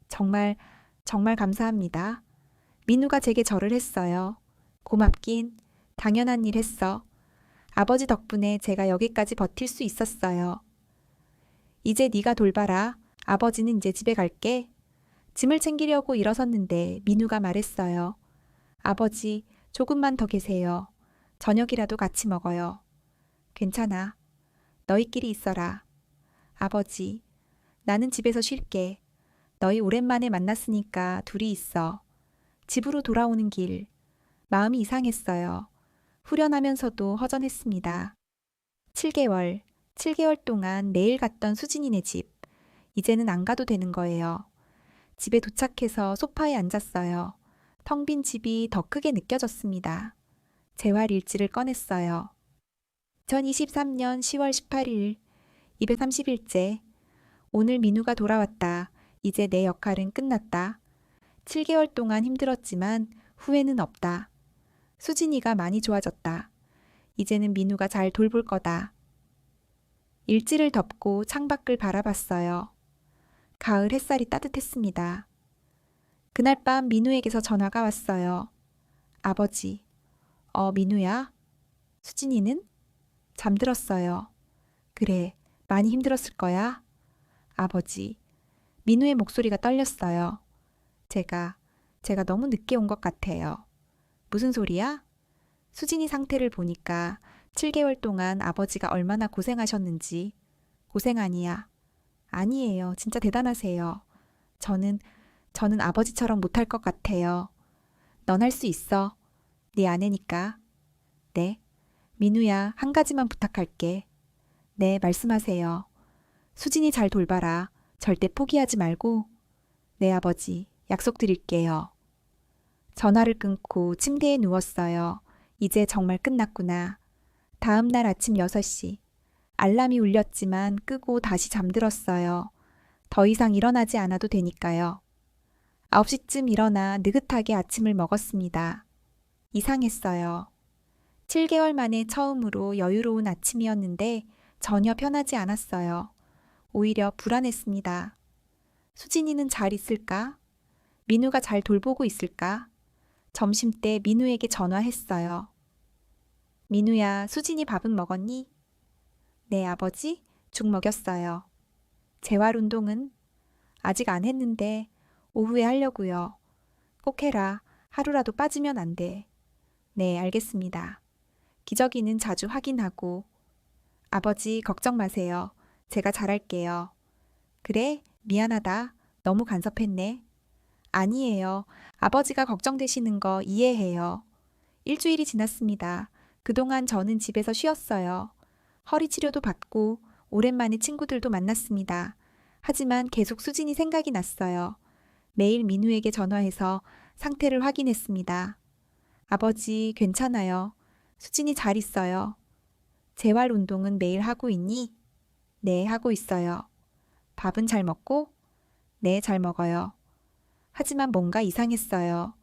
정말, 정말 감사합니다. 민우가 제게 절을 했어요. 고맙긴, 당연한 일 했어. 아버지 덕분에 제가 여기까지 버틸 수 있었어요. 이제 네가 돌봐라. 아버지는 이제 집에 갈게. 짐을 챙기려고 일어섰는데 민우가 말했어요. 아버지, 조금만 더 계세요. 저녁이라도 같이 먹어요. 괜찮아. 너희끼리 있어라. 아버지, 나는 집에서 쉴게. 너희 오랜만에 만났으니까 둘이 있어. 집으로 돌아오는 길. 마음이 이상했어요. 후련하면서도 허전했습니다. 7개월 동안 매일 갔던 수진이네 집. 이제는 안 가도 되는 거예요. 집에 도착해서 소파에 앉았어요. 텅 빈 집이 더 크게 느껴졌습니다. 재활 일지를 꺼냈어요. 2023년 10월 18일, 230일째. 오늘 민우가 돌아왔다. 이제 내 역할은 끝났다. 7개월 동안 힘들었지만 후회는 없다. 수진이가 많이 좋아졌다. 이제는 민우가 잘 돌볼 거다. 일지를 덮고 창밖을 바라봤어요. 가을 햇살이 따뜻했습니다. 그날 밤 민우에게서 전화가 왔어요. 아버지, 민우야? 수진이는? 잠들었어요. 그래, 많이 힘들었을 거야. 아버지, 민우의 목소리가 떨렸어요. 제가 너무 늦게 온 것 같아요. 무슨 소리야? 수진이 상태를 보니까 7개월 동안 아버지가 얼마나 고생하셨는지. 고생 아니야. 아니에요. 진짜 대단하세요. 저는 아버지처럼 못할 것 같아요. 넌 할 수 있어. 네 아내니까. 네. 민우야, 한 가지만 부탁할게. 네, 말씀하세요. 수진이 잘 돌봐라. 절대 포기하지 말고. 네, 아버지. 약속드릴게요. 전화를 끊고 침대에 누웠어요. 이제 정말 끝났구나. 다음 날 아침 6시. 알람이 울렸지만 끄고 다시 잠들었어요. 더 이상 일어나지 않아도 되니까요. 9시쯤 일어나 느긋하게 아침을 먹었습니다. 이상했어요. 7개월 만에 처음으로 여유로운 아침이었는데 전혀 편하지 않았어요. 오히려 불안했습니다. 수진이는 잘 있을까? 민우가 잘 돌보고 있을까? 점심때 민우에게 전화했어요. 민우야, 수진이 밥은 먹었니? 네, 아버지. 죽 먹였어요. 재활 운동은? 아직 안 했는데 오후에 하려고요. 꼭 해라. 하루라도 빠지면 안 돼. 네, 알겠습니다. 기저귀는 자주 확인하고. 아버지, 걱정 마세요. 제가 잘할게요. 그래? 미안하다. 너무 간섭했네. 아니에요. 아버지가 걱정되시는 거 이해해요. 일주일이 지났습니다. 그동안 저는 집에서 쉬었어요. 허리 치료도 받고 오랜만에 친구들도 만났습니다. 하지만 계속 수진이 생각이 났어요. 매일 민우에게 전화해서 상태를 확인했습니다. 아버지, 괜찮아요. 수진이 잘 있어요. 재활 운동은 매일 하고 있니? 네, 하고 있어요. 밥은 잘 먹고? 네, 잘 먹어요. 하지만 뭔가 이상했어요.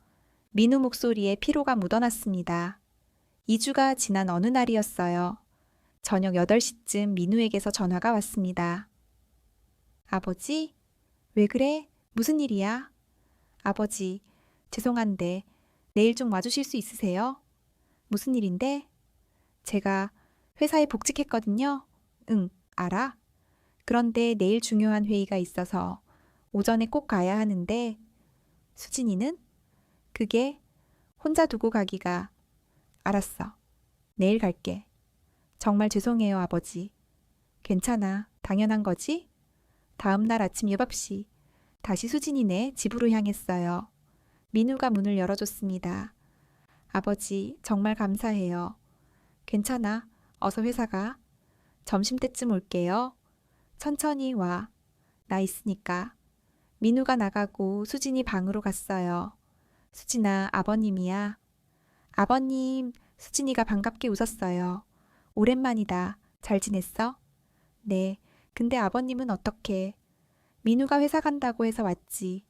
민우 목소리에 피로가 묻어났습니다. 2주가 지난 어느 날이었어요. 저녁 8시쯤 민우에게서 전화가 왔습니다. 아버지? 왜 그래? 무슨 일이야? 아버지, 죄송한데 내일 좀 와주실 수 있으세요? 무슨 일인데? 제가 회사에 복직했거든요. 응, 알아. 그런데 내일 중요한 회의가 있어서 오전에 꼭 가야 하는데 수진이는? 그게 혼자 두고 가기가. 알았어. 내일 갈게. 정말 죄송해요, 아버지. 괜찮아. 당연한 거지? 다음 날 아침 7시 다시 수진이네 집으로 향했어요. 민우가 문을 열어줬습니다. 아버지, 정말 감사해요. 괜찮아. 어서 회사 가. 점심때쯤 올게요. 천천히 와. 나 있으니까. 민우가 나가고 수진이 방으로 갔어요. 수진아, 아버님이야. 아버님, 수진이가 반갑게 웃었어요. 오랜만이다. 잘 지냈어? 네. 근데 아버님은 어떻게? 민우가 회사 간다고 해서 왔지.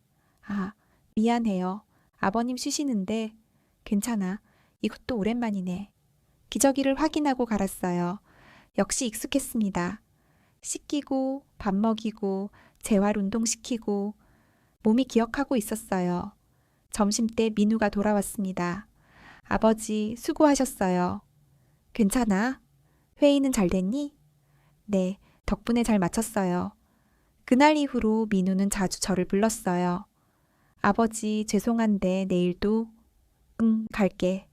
아, 미안해요. 아버님 쉬시는데. 괜찮아. 이것도 오랜만이네. 기저귀를 확인하고 갈았어요. 역시 익숙했습니다. 씻기고, 밥 먹이고, 재활 운동시키고, 몸이 기억하고 있었어요. 점심때 민우가 돌아왔습니다. 아버지, 수고하셨어요. 괜찮아? 회의는 잘 됐니? 네, 덕분에 잘 마쳤어요. 그날 이후로 민우는 자주 저를 불렀어요. 아버지, 죄송한데 내일도? 응, 갈게.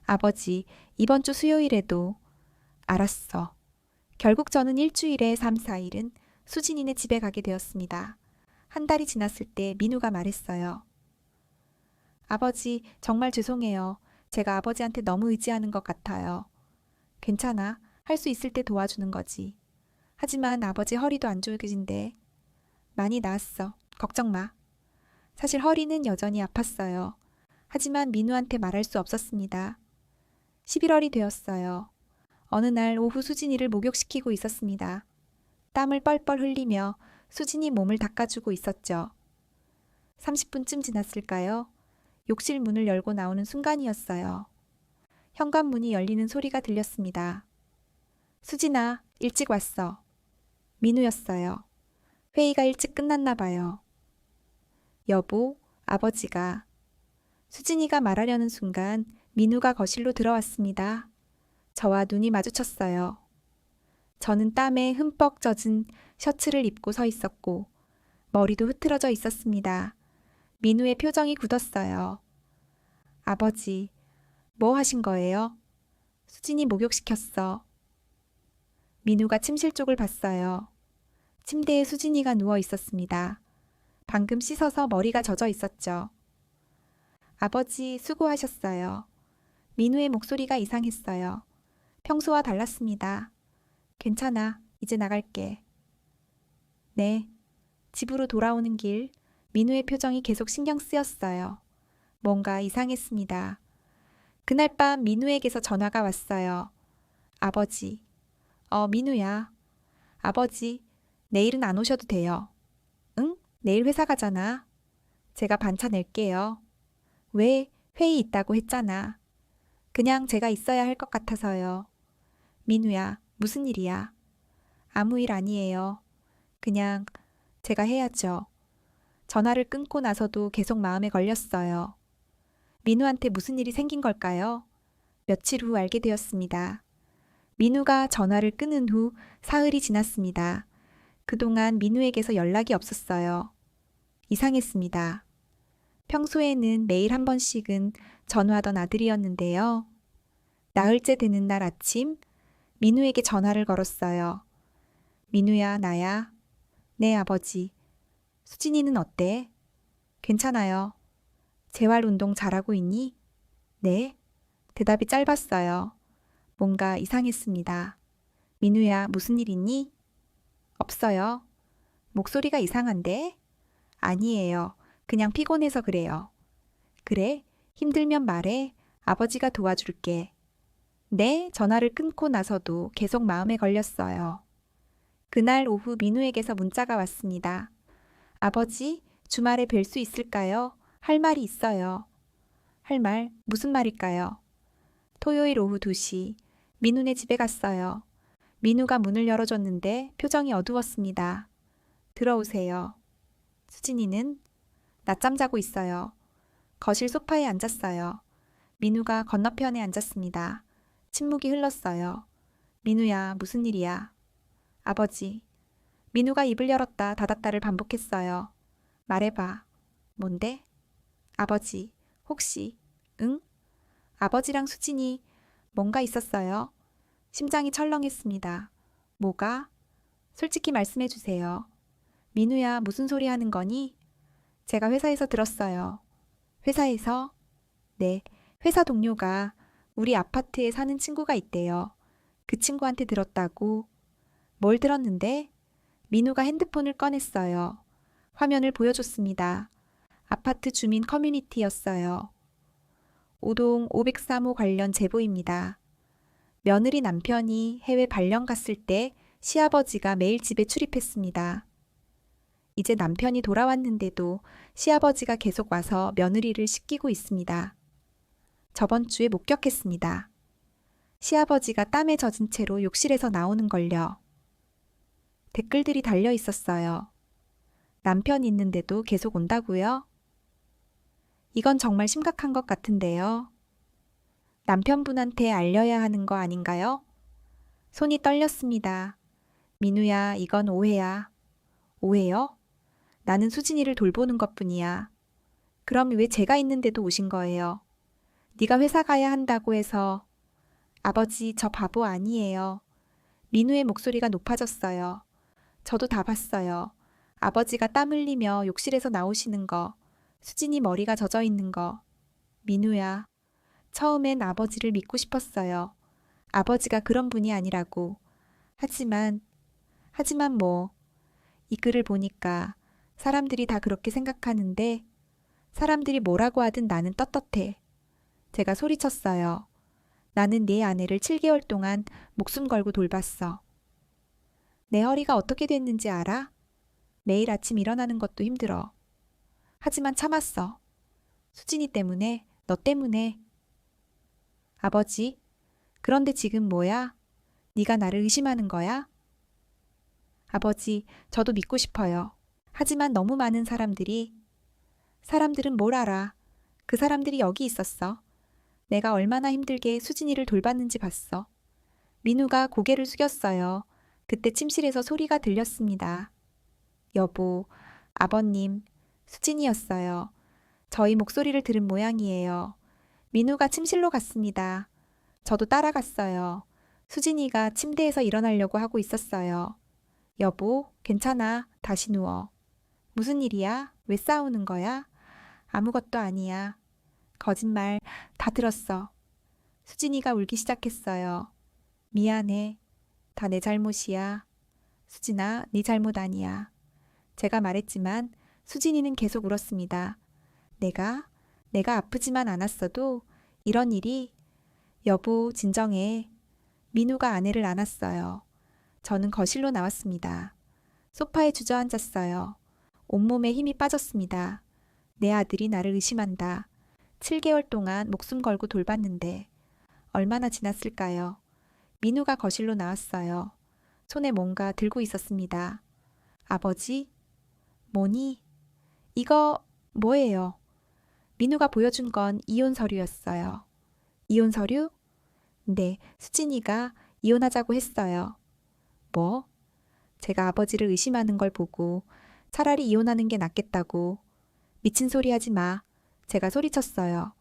아버지, 이번 주 수요일에도. 알았어. 결국 저는 일주일에 3, 4일은 수진이네 집에 가게 되었습니다. 한 달이 지났을 때 민우가 말했어요. 아버지, 정말 죄송해요. 제가 아버지한테 너무 의지하는 것 같아요. 괜찮아. 할 수 있을 때 도와주는 거지. 하지만 아버지 허리도 안 좋으신데. 많이 나았어. 걱정 마. 사실 허리는 여전히 아팠어요. 하지만 민우한테 말할 수 없었습니다. 11월이 되었어요. 어느 날 오후 수진이를 목욕시키고 있었습니다. 땀을 뻘뻘 흘리며 수진이 몸을 닦아주고 있었죠. 30분쯤 지났을까요? 욕실 문을 열고 나오는 순간이었어요. 현관문이 열리는 소리가 들렸습니다. 수진아, 일찍 왔어. 민우였어요. 회의가 일찍 끝났나 봐요. 여보, 아버지가. 수진이가 말하려는 순간 민우가 거실로 들어왔습니다. 저와 눈이 마주쳤어요. 저는 땀에 흠뻑 젖은 셔츠를 입고 서 있었고 머리도 흐트러져 있었습니다. 민우의 표정이 굳었어요. 아버지, 뭐 하신 거예요? 수진이 목욕시켰어. 민우가 침실 쪽을 봤어요. 침대에 수진이가 누워 있었습니다. 방금 씻어서 머리가 젖어 있었죠. 아버지, 수고하셨어요. 민우의 목소리가 이상했어요. 평소와 달랐습니다. 괜찮아. 이제 나갈게. 네. 집으로 돌아오는 길, 민우의 표정이 계속 신경 쓰였어요. 뭔가 이상했습니다. 그날 밤 민우에게서 전화가 왔어요. 아버지. 민우야. 아버지, 내일은 안 오셔도 돼요. 응? 내일 회사 가잖아. 제가 반차 낼게요. 왜? 회의 있다고 했잖아. 그냥 제가 있어야 할 것 같아서요. 민우야, 무슨 일이야? 아무 일 아니에요. 그냥 제가 해야죠. 전화를 끊고 나서도 계속 마음에 걸렸어요. 민우한테 무슨 일이 생긴 걸까요? 며칠 후 알게 되었습니다. 민우가 전화를 끊은 후 사흘이 지났습니다. 그동안 민우에게서 연락이 없었어요. 이상했습니다. 평소에는 매일 한 번씩은 전화하던 아들이었는데요. 나흘째 되는 날 아침, 민우에게 전화를 걸었어요. 민우야, 나야. 네, 아버지. 수진이는 어때? 괜찮아요. 재활 운동 잘하고 있니? 네. 대답이 짧았어요. 뭔가 이상했습니다. 민우야, 무슨 일 있니? 없어요. 목소리가 이상한데? 아니에요. 그냥 피곤해서 그래요. 그래? 힘들면 말해. 아버지가 도와줄게. 네, 전화를 끊고 나서도 계속 마음에 걸렸어요. 그날 오후 민우에게서 문자가 왔습니다. 아버지, 주말에 뵐 수 있을까요? 할 말이 있어요. 할 말, 무슨 말일까요? 토요일 오후 2시, 민우네 집에 갔어요. 민우가 문을 열어줬는데 표정이 어두웠습니다. 들어오세요. 수진이는? 낮잠 자고 있어요. 거실 소파에 앉았어요. 민우가 건너편에 앉았습니다. 침묵이 흘렀어요. 민우야, 무슨 일이야? 아버지. 민우가 입을 열었다 닫았다를 반복했어요. 말해봐. 뭔데? 아버지, 혹시, 응? 아버지랑 수진이 뭔가 있었어요? 심장이 철렁했습니다. 뭐가? 솔직히 말씀해 주세요. 민우야, 무슨 소리 하는 거니? 제가 회사에서 들었어요. 회사에서? 네, 회사 동료가 우리 아파트에 사는 친구가 있대요. 그 친구한테 들었다고. 뭘 들었는데? 민우가 핸드폰을 꺼냈어요. 화면을 보여줬습니다. 아파트 주민 커뮤니티였어요. 5동 503호 관련 제보입니다. 며느리 남편이 해외 발령 갔을 때 시아버지가 매일 집에 출입했습니다. 이제 남편이 돌아왔는데도 시아버지가 계속 와서 며느리를 씻기고 있습니다. 저번 주에 목격했습니다. 시아버지가 땀에 젖은 채로 욕실에서 나오는 걸요. 댓글들이 달려 있었어요. 남편 있는데도 계속 온다고요? 이건 정말 심각한 것 같은데요. 남편분한테 알려야 하는 거 아닌가요? 손이 떨렸습니다. 민우야, 이건 오해야. 오해요? 나는 수진이를 돌보는 것뿐이야. 그럼 왜 제가 있는데도 오신 거예요? 네가 회사 가야 한다고 해서. 아버지, 저 바보 아니에요. 민우의 목소리가 높아졌어요. 저도 다 봤어요. 아버지가 땀 흘리며 욕실에서 나오시는 거, 수진이 머리가 젖어 있는 거. 민우야, 처음엔 아버지를 믿고 싶었어요. 아버지가 그런 분이 아니라고. 하지만 뭐, 이 글을 보니까 사람들이 다 그렇게 생각하는데 사람들이 뭐라고 하든 나는 떳떳해. 제가 소리쳤어요. 나는 네 아내를 7개월 동안 목숨 걸고 돌봤어. 내 허리가 어떻게 됐는지 알아? 매일 아침 일어나는 것도 힘들어. 하지만 참았어. 수진이 때문에, 너 때문에. 아버지, 그런데 지금 뭐야? 네가 나를 의심하는 거야? 아버지, 저도 믿고 싶어요. 하지만 너무 많은 사람들은 뭘 알아? 그 사람들이 여기 있었어. 내가 얼마나 힘들게 수진이를 돌봤는지 봤어. 민우가 고개를 숙였어요. 그때 침실에서 소리가 들렸습니다. 여보, 아버님, 수진이었어요. 저희 목소리를 들은 모양이에요. 민우가 침실로 갔습니다. 저도 따라갔어요. 수진이가 침대에서 일어나려고 하고 있었어요. 여보, 괜찮아. 다시 누워. 무슨 일이야? 왜 싸우는 거야? 아무것도 아니야. 거짓말 다 들었어. 수진이가 울기 시작했어요. 미안해. 다 내 잘못이야. 수진아, 네 잘못 아니야. 제가 말했지만 수진이는 계속 울었습니다. 내가 아프지만 않았어도 이런 일이. 여보, 진정해. 민우가 아내를 안았어요. 저는 거실로 나왔습니다. 소파에 주저앉았어요. 온몸에 힘이 빠졌습니다. 내 아들이 나를 의심한다. 7개월 동안 목숨 걸고 돌봤는데 얼마나 지났을까요? 민우가 거실로 나왔어요. 손에 뭔가 들고 있었습니다. 아버지? 뭐니? 이거 뭐예요? 민우가 보여준 건 이혼 서류였어요. 이혼 서류? 네, 수진이가 이혼하자고 했어요. 뭐? 제가 아버지를 의심하는 걸 보고 차라리 이혼하는 게 낫겠다고. 미친 소리 하지 마. 제가 소리쳤어요.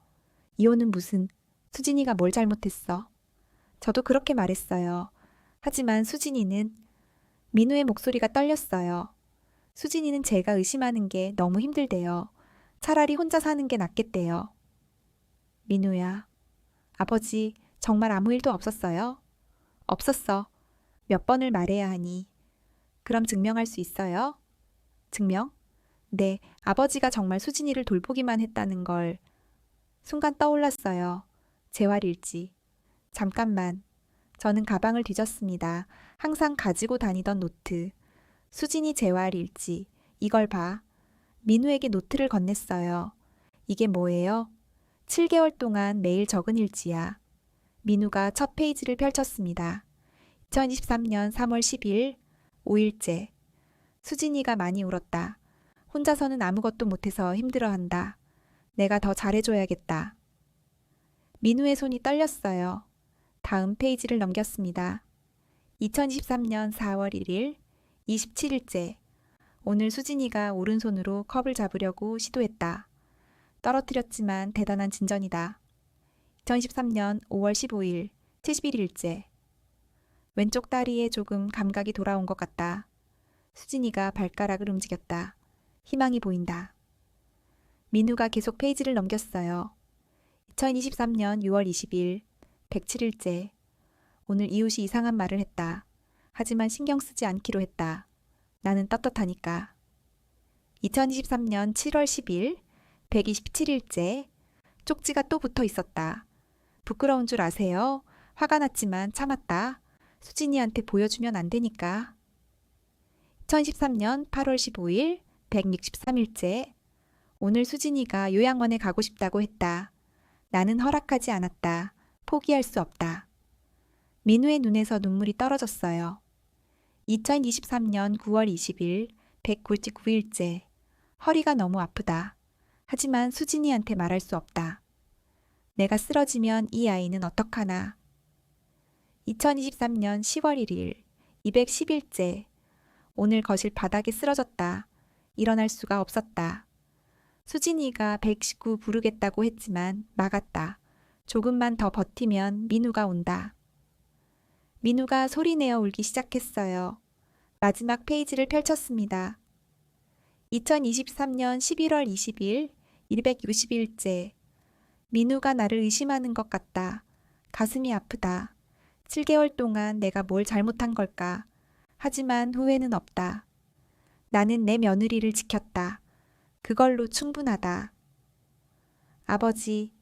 이혼은 무슨, 수진이가 뭘 잘못했어? 저도 그렇게 말했어요. 하지만 수진이는, 민우의 목소리가 떨렸어요. 수진이는 제가 의심하는 게 너무 힘들대요. 차라리 혼자 사는 게 낫겠대요. 민우야, 아버지 정말 아무 일도 없었어요? 없었어. 몇 번을 말해야 하니. 그럼 증명할 수 있어요? 증명? 네, 아버지가 정말 수진이를 돌보기만 했다는 걸 순간 떠올랐어요. 재활일지. 잠깐만. 저는 가방을 뒤졌습니다. 항상 가지고 다니던 노트. 수진이 재활일지. 이걸 봐. 민우에게 노트를 건넸어요. 이게 뭐예요? 7개월 동안 매일 적은 일지야. 민우가 첫 페이지를 펼쳤습니다. 2023년 3월 10일 5일째. 수진이가 많이 울었다. 혼자서는 아무것도 못해서 힘들어한다. 내가 더 잘해줘야겠다. 민우의 손이 떨렸어요. 다음 페이지를 넘겼습니다. 2023년 4월 1일 27일째. 오늘 수진이가 오른손으로 컵을 잡으려고 시도했다. 떨어뜨렸지만 대단한 진전이다. 2023년 5월 15일 71일째. 왼쪽 다리에 조금 감각이 돌아온 것 같다. 수진이가 발가락을 움직였다. 희망이 보인다. 민우가 계속 페이지를 넘겼어요. 2023년 6월 20일 107일째. 오늘 이웃이 이상한 말을 했다. 하지만 신경 쓰지 않기로 했다. 나는 떳떳하니까. 2023년 7월 10일 127일째. 쪽지가 또 붙어 있었다. 부끄러운 줄 아세요? 화가 났지만 참았다. 수진이한테 보여주면 안 되니까. 2013년 8월 15일 163일째. 오늘 수진이가 요양원에 가고 싶다고 했다. 나는 허락하지 않았다. 포기할 수 없다. 민우의 눈에서 눈물이 떨어졌어요. 2023년 9월 20일 199일째. 허리가 너무 아프다. 하지만 수진이한테 말할 수 없다. 내가 쓰러지면 이 아이는 어떡하나. 2023년 10월 1일 210일째. 오늘 거실 바닥에 쓰러졌다. 일어날 수가 없었다. 수진이가 119 부르겠다고 했지만 막았다. 조금만 더 버티면 민우가 온다. 민우가 소리내어 울기 시작했어요. 마지막 페이지를 펼쳤습니다. 2023년 11월 20일 260일째. 민우가 나를 의심하는 것 같다. 가슴이 아프다. 7개월 동안 내가 뭘 잘못한 걸까? 하지만 후회는 없다. 나는 내 며느리를 지켰다. 그걸로 충분하다. 아버지,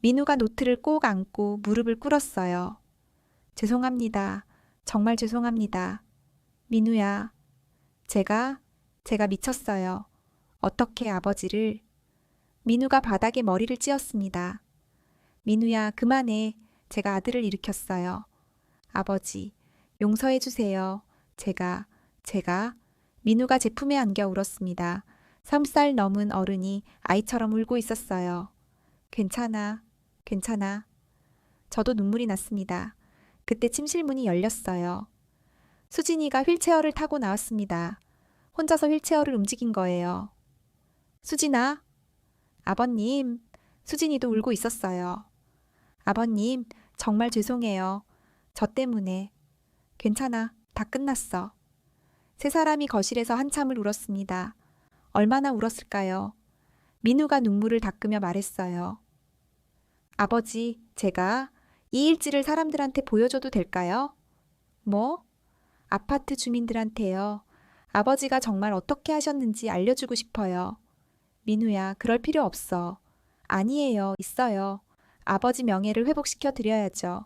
민우가 노트를 꼭 안고 무릎을 꿇었어요. 죄송합니다. 정말 죄송합니다. 민우야, 제가 미쳤어요. 어떻게 아버지를... 민우가 바닥에 머리를 찧었습니다. 민우야, 그만해. 제가 아들을 일으켰어요. 아버지, 용서해 주세요. 제가... 민우가 제 품에 안겨 울었습니다. 3살 넘은 어른이 아이처럼 울고 있었어요. 괜찮아. 저도 눈물이 났습니다. 그때 침실문이 열렸어요. 수진이가 휠체어를 타고 나왔습니다. 혼자서 휠체어를 움직인 거예요. 수진아. 아버님. 수진이도 울고 있었어요. 아버님, 정말 죄송해요. 저 때문에. 괜찮아. 다 끝났어. 세 사람이 거실에서 한참을 울었습니다. 얼마나 울었을까요? 민우가 눈물을 닦으며 말했어요. 아버지, 제가 이 일지를 사람들한테 보여줘도 될까요? 뭐? 아파트 주민들한테요. 아버지가 정말 어떻게 하셨는지 알려주고 싶어요. 민우야, 그럴 필요 없어. 아니에요, 있어요. 아버지 명예를 회복시켜 드려야죠.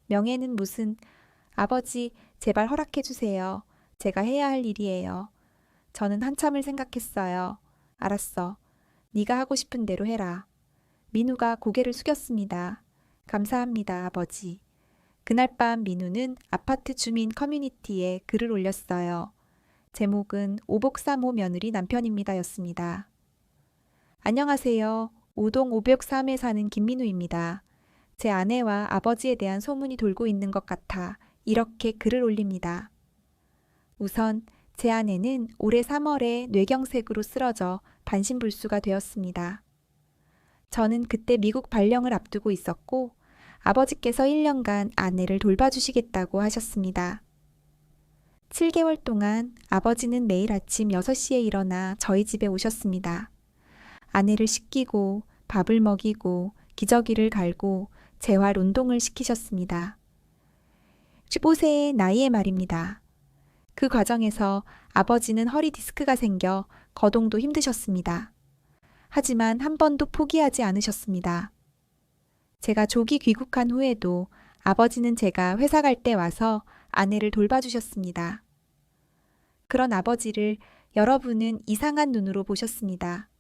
명예는 무슨... 아버지, 제발 허락해 주세요. 제가 해야 할 일이에요. 저는 한참을 생각했어요. 알았어. 네가 하고 싶은 대로 해라. 민우가 고개를 숙였습니다. 감사합니다, 아버지. 그날 밤 민우는 아파트 주민 커뮤니티에 글을 올렸어요. 제목은 오복3호 며느리 남편입니다 였습니다. 안녕하세요. 5동 503에 사는 김민우입니다. 제 아내와 아버지에 대한 소문이 돌고 있는 것 같아 이렇게 글을 올립니다. 우선 제 아내는 올해 3월에 뇌경색으로 쓰러져 반신불수가 되었습니다. 저는 그때 미국 발령을 앞두고 있었고 아버지께서 1년간 아내를 돌봐주시겠다고 하셨습니다. 7개월 동안 아버지는 매일 아침 6시에 일어나 저희 집에 오셨습니다. 아내를 씻기고 밥을 먹이고 기저귀를 갈고 재활 운동을 시키셨습니다. 15세의 나이에 말입니다. 그 과정에서 아버지는 허리 디스크가 생겨 거동도 힘드셨습니다. 하지만 한 번도 포기하지 않으셨습니다. 제가 조기 귀국한 후에도 아버지는 제가 회사 갈 때 와서 아내를 돌봐주셨습니다. 그런 아버지를 여러분은 이상한 눈으로 보셨습니다.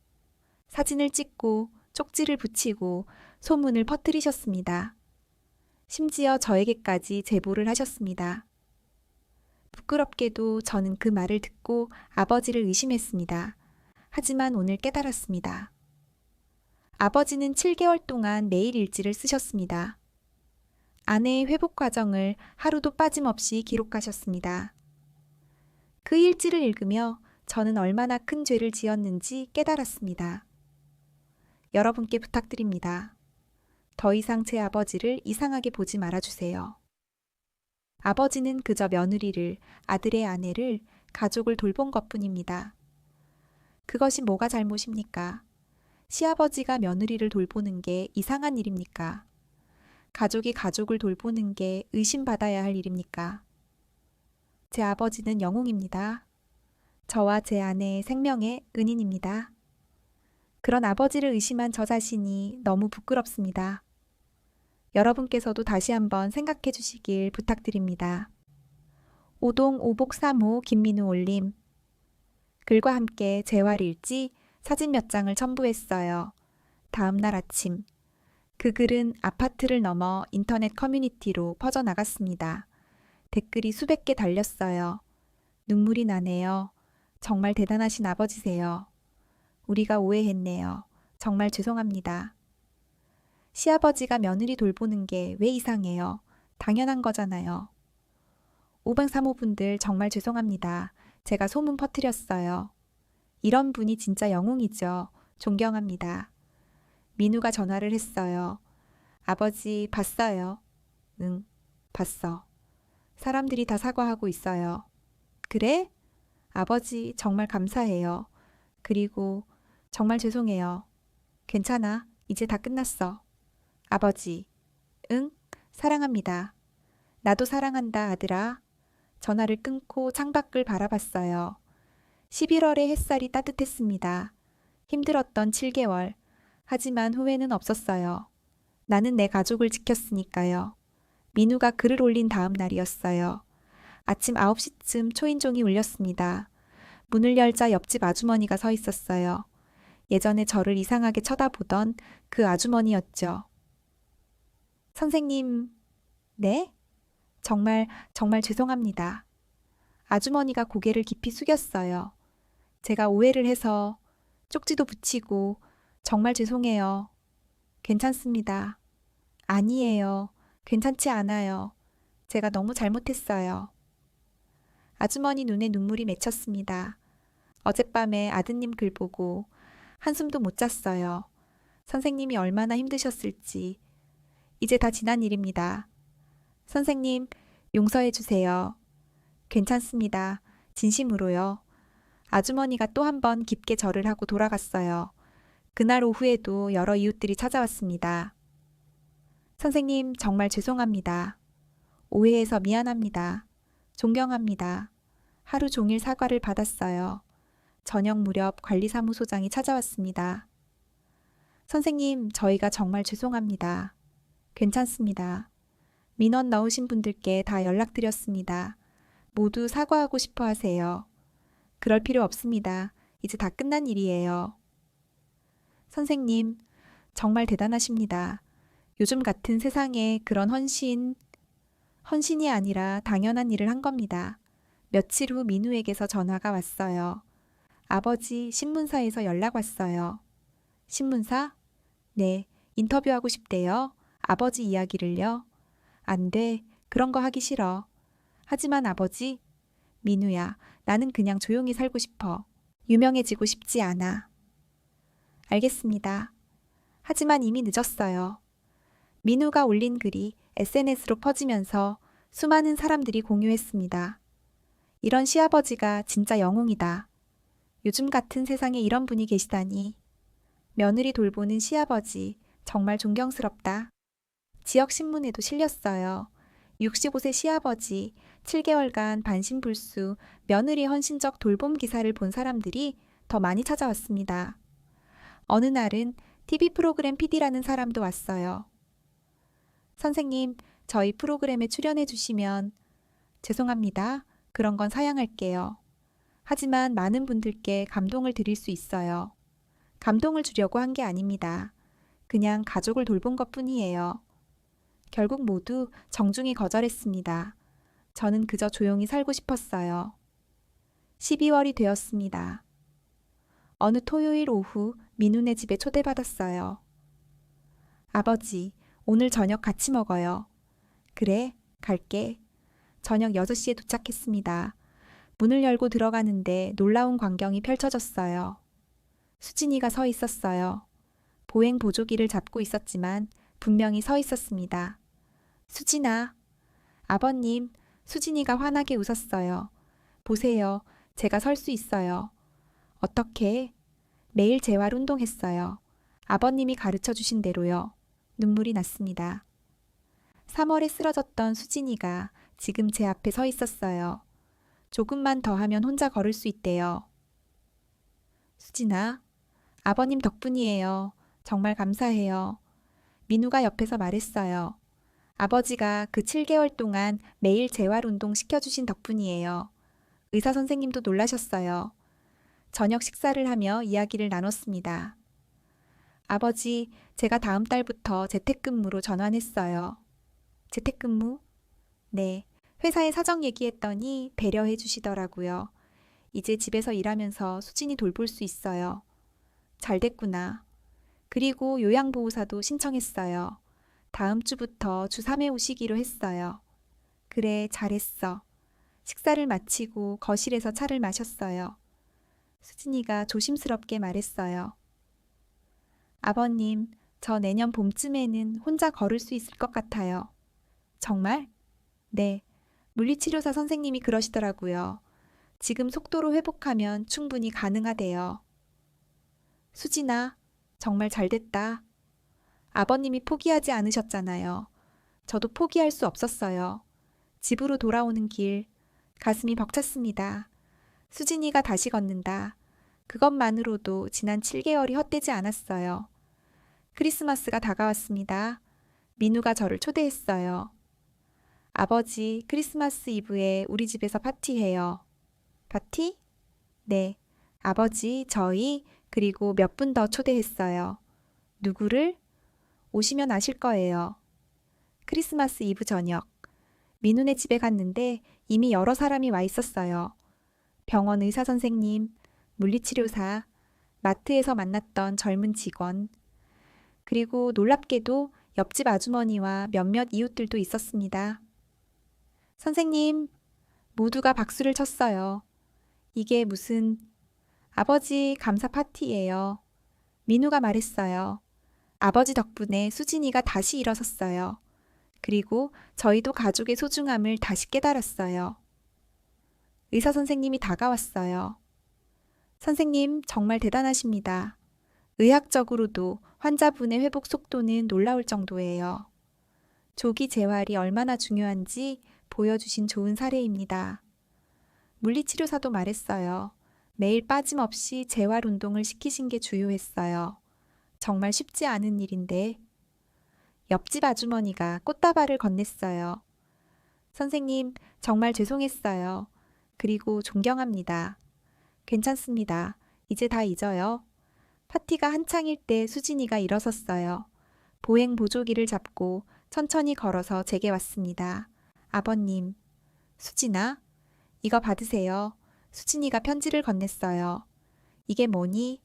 사진을 찍고 쪽지를 붙이고 소문을 퍼뜨리셨습니다. 심지어 저에게까지 제보를 하셨습니다. 부끄럽게도 저는 그 말을 듣고 아버지를 의심했습니다. 하지만 오늘 깨달았습니다. 아버지는 7개월 동안 매일 일지를 쓰셨습니다. 아내의 회복 과정을 하루도 빠짐없이 기록하셨습니다. 그 일지를 읽으며 저는 얼마나 큰 죄를 지었는지 깨달았습니다. 여러분께 부탁드립니다. 더 이상 제 아버지를 이상하게 보지 말아주세요. 아버지는 그저 며느리를, 아들의 아내를, 가족을 돌본 것뿐입니다. 그것이 뭐가 잘못입니까? 시아버지가 며느리를 돌보는 게 이상한 일입니까? 가족이 가족을 돌보는 게 의심받아야 할 일입니까? 제 아버지는 영웅입니다. 저와 제 아내의 생명의 은인입니다. 그런 아버지를 의심한 저 자신이 너무 부끄럽습니다. 여러분께서도 다시 한번 생각해 주시길 부탁드립니다. 오동 오복 3호 김민우 올림. 글과 함께 재활일지 사진 몇 장을 첨부했어요. 다음 날 아침. 그 글은 아파트를 넘어 인터넷 커뮤니티로 퍼져나갔습니다. 댓글이 수백 개 달렸어요. 눈물이 나네요. 정말 대단하신 아버지세요. 우리가 오해했네요. 정말 죄송합니다. 시아버지가 며느리 돌보는 게 왜 이상해요? 당연한 거잖아요. 503호분들 정말 죄송합니다. 제가 소문 퍼뜨렸어요. 이런 분이 진짜 영웅이죠. 존경합니다. 민우가 전화를 했어요. 아버지 봤어요. 응, 봤어. 사람들이 다 사과하고 있어요. 그래? 아버지 정말 감사해요. 그리고 정말 죄송해요. 괜찮아. 이제 다 끝났어. 아버지. 응? 사랑합니다. 나도 사랑한다, 아들아. 전화를 끊고 창밖을 바라봤어요. 11월의 햇살이 따뜻했습니다. 힘들었던 7개월. 하지만 후회는 없었어요. 나는 내 가족을 지켰으니까요. 민우가 글을 올린 다음 날이었어요. 아침 9시쯤 초인종이 울렸습니다. 문을 열자 옆집 아주머니가 서 있었어요. 예전에 저를 이상하게 쳐다보던 그 아주머니였죠. 선생님, 네? 정말 죄송합니다. 아주머니가 고개를 깊이 숙였어요. 제가 오해를 해서 쪽지도 붙이고 정말 죄송해요. 괜찮습니다. 아니에요. 괜찮지 않아요. 제가 너무 잘못했어요. 아주머니 눈에 눈물이 맺혔습니다. 어젯밤에 아드님 글 보고 한숨도 못 잤어요. 선생님이 얼마나 힘드셨을지. 이제 다 지난 일입니다. 선생님, 용서해 주세요. 괜찮습니다. 진심으로요. 아주머니가 또 한 번 깊게 절을 하고 돌아갔어요. 그날 오후에도 여러 이웃들이 찾아왔습니다. 선생님, 정말 죄송합니다. 오해해서 미안합니다. 존경합니다. 하루 종일 사과를 받았어요. 저녁 무렵 관리사무소장이 찾아왔습니다. 선생님, 저희가 정말 죄송합니다. 괜찮습니다. 민원 넣으신 분들께 다 연락드렸습니다. 모두 사과하고 싶어 하세요. 그럴 필요 없습니다. 이제 다 끝난 일이에요. 선생님, 정말 대단하십니다. 요즘 같은 세상에 그런 헌신이 아니라 당연한 일을 한 겁니다. 며칠 후 민우에게서 전화가 왔어요. 아버지, 신문사에서 연락 왔어요. 신문사? 네, 인터뷰하고 싶대요. 아버지 이야기를요. 안 돼, 그런 거 하기 싫어. 하지만 아버지, 민우야, 나는 그냥 조용히 살고 싶어. 유명해지고 싶지 않아. 알겠습니다. 하지만 이미 늦었어요. 민우가 올린 글이 SNS로 퍼지면서 수많은 사람들이 공유했습니다. 이런 시아버지가 진짜 영웅이다. 요즘 같은 세상에 이런 분이 계시다니. 며느리 돌보는 시아버지, 정말 존경스럽다. 지역 신문에도 실렸어요. 65세 시아버지, 7개월간 반신불수 며느리 헌신적 돌봄 기사를 본 사람들이 더 많이 찾아왔습니다. 어느 날은 TV 프로그램 PD라는 사람도 왔어요. 선생님, 저희 프로그램에 출연해 주시면 죄송합니다. 그런 건 사양할게요. 하지만 많은 분들께 감동을 드릴 수 있어요. 감동을 주려고 한 게 아닙니다. 그냥 가족을 돌본 것뿐이에요. 결국 모두 정중히 거절했습니다. 저는 그저 조용히 살고 싶었어요. 12월이 되었습니다. 어느 토요일 오후 민우네 집에 초대받았어요. 아버지, 오늘 저녁 같이 먹어요. 그래, 갈게. 저녁 6시에 도착했습니다. 문을 열고 들어가는데 놀라운 광경이 펼쳐졌어요. 수진이가 서 있었어요. 보행 보조기를 잡고 있었지만 분명히 서 있었습니다. 수진아. 아버님, 수진이가 환하게 웃었어요. 보세요. 제가 설 수 있어요. 어떻게? 매일 재활 운동했어요. 아버님이 가르쳐 주신 대로요. 눈물이 났습니다. 3월에 쓰러졌던 수진이가 지금 제 앞에 서 있었어요. 조금만 더 하면 혼자 걸을 수 있대요. 수진아, 아버님 덕분이에요. 정말 감사해요. 민우가 옆에서 말했어요. 아버지가 그 7개월 동안 매일 재활 운동 시켜주신 덕분이에요. 의사 선생님도 놀라셨어요. 저녁 식사를 하며 이야기를 나눴습니다. 아버지, 제가 다음 달부터 재택근무로 전환했어요. 재택근무? 네, 회사에 사정 얘기했더니 배려해 주시더라고요. 이제 집에서 일하면서 수진이 돌볼 수 있어요. 잘 됐구나. 그리고 요양보호사도 신청했어요. 다음 주부터 주 3회 오시기로 했어요. 그래, 잘했어. 식사를 마치고 거실에서 차를 마셨어요. 수진이가 조심스럽게 말했어요. 아버님, 저 내년 봄쯤에는 혼자 걸을 수 있을 것 같아요. 정말? 네, 물리치료사 선생님이 그러시더라고요. 지금 속도로 회복하면 충분히 가능하대요. 수진아, 정말 잘 됐다. 아버님이 포기하지 않으셨잖아요. 저도 포기할 수 없었어요. 집으로 돌아오는 길, 가슴이 벅찼습니다. 수진이가 다시 걷는다. 그것만으로도 지난 7개월이 헛되지 않았어요. 크리스마스가 다가왔습니다. 민우가 저를 초대했어요. 아버지, 크리스마스 이브에 우리 집에서 파티해요. 파티? 네. 아버지, 저희, 그리고 몇 분 더 초대했어요. 누구를? 오시면 아실 거예요. 크리스마스 이브 저녁. 민우네 집에 갔는데 이미 여러 사람이 와 있었어요. 병원 의사 선생님, 물리치료사, 마트에서 만났던 젊은 직원, 그리고 놀랍게도 옆집 아주머니와 몇몇 이웃들도 있었습니다. 선생님, 모두가 박수를 쳤어요. 이게 무슨 아버지 감사 파티예요. 민우가 말했어요. 아버지 덕분에 수진이가 다시 일어섰어요. 그리고 저희도 가족의 소중함을 다시 깨달았어요. 의사 선생님이 다가왔어요. 선생님, 정말 대단하십니다. 의학적으로도 환자분의 회복 속도는 놀라울 정도예요. 조기 재활이 얼마나 중요한지 보여주신 좋은 사례입니다. 물리치료사도 말했어요. 매일 빠짐없이 재활 운동을 시키신 게 주요했어요. 정말 쉽지 않은 일인데. 옆집 아주머니가 꽃다발을 건넸어요. 선생님, 정말 죄송했어요. 그리고 존경합니다. 괜찮습니다. 이제 다 잊어요. 파티가 한창일 때 수진이가 일어섰어요. 보행 보조기를 잡고 천천히 걸어서 제게 왔습니다. 아버님, 수진아, 이거 받으세요. 수진이가 편지를 건넸어요. 이게 뭐니?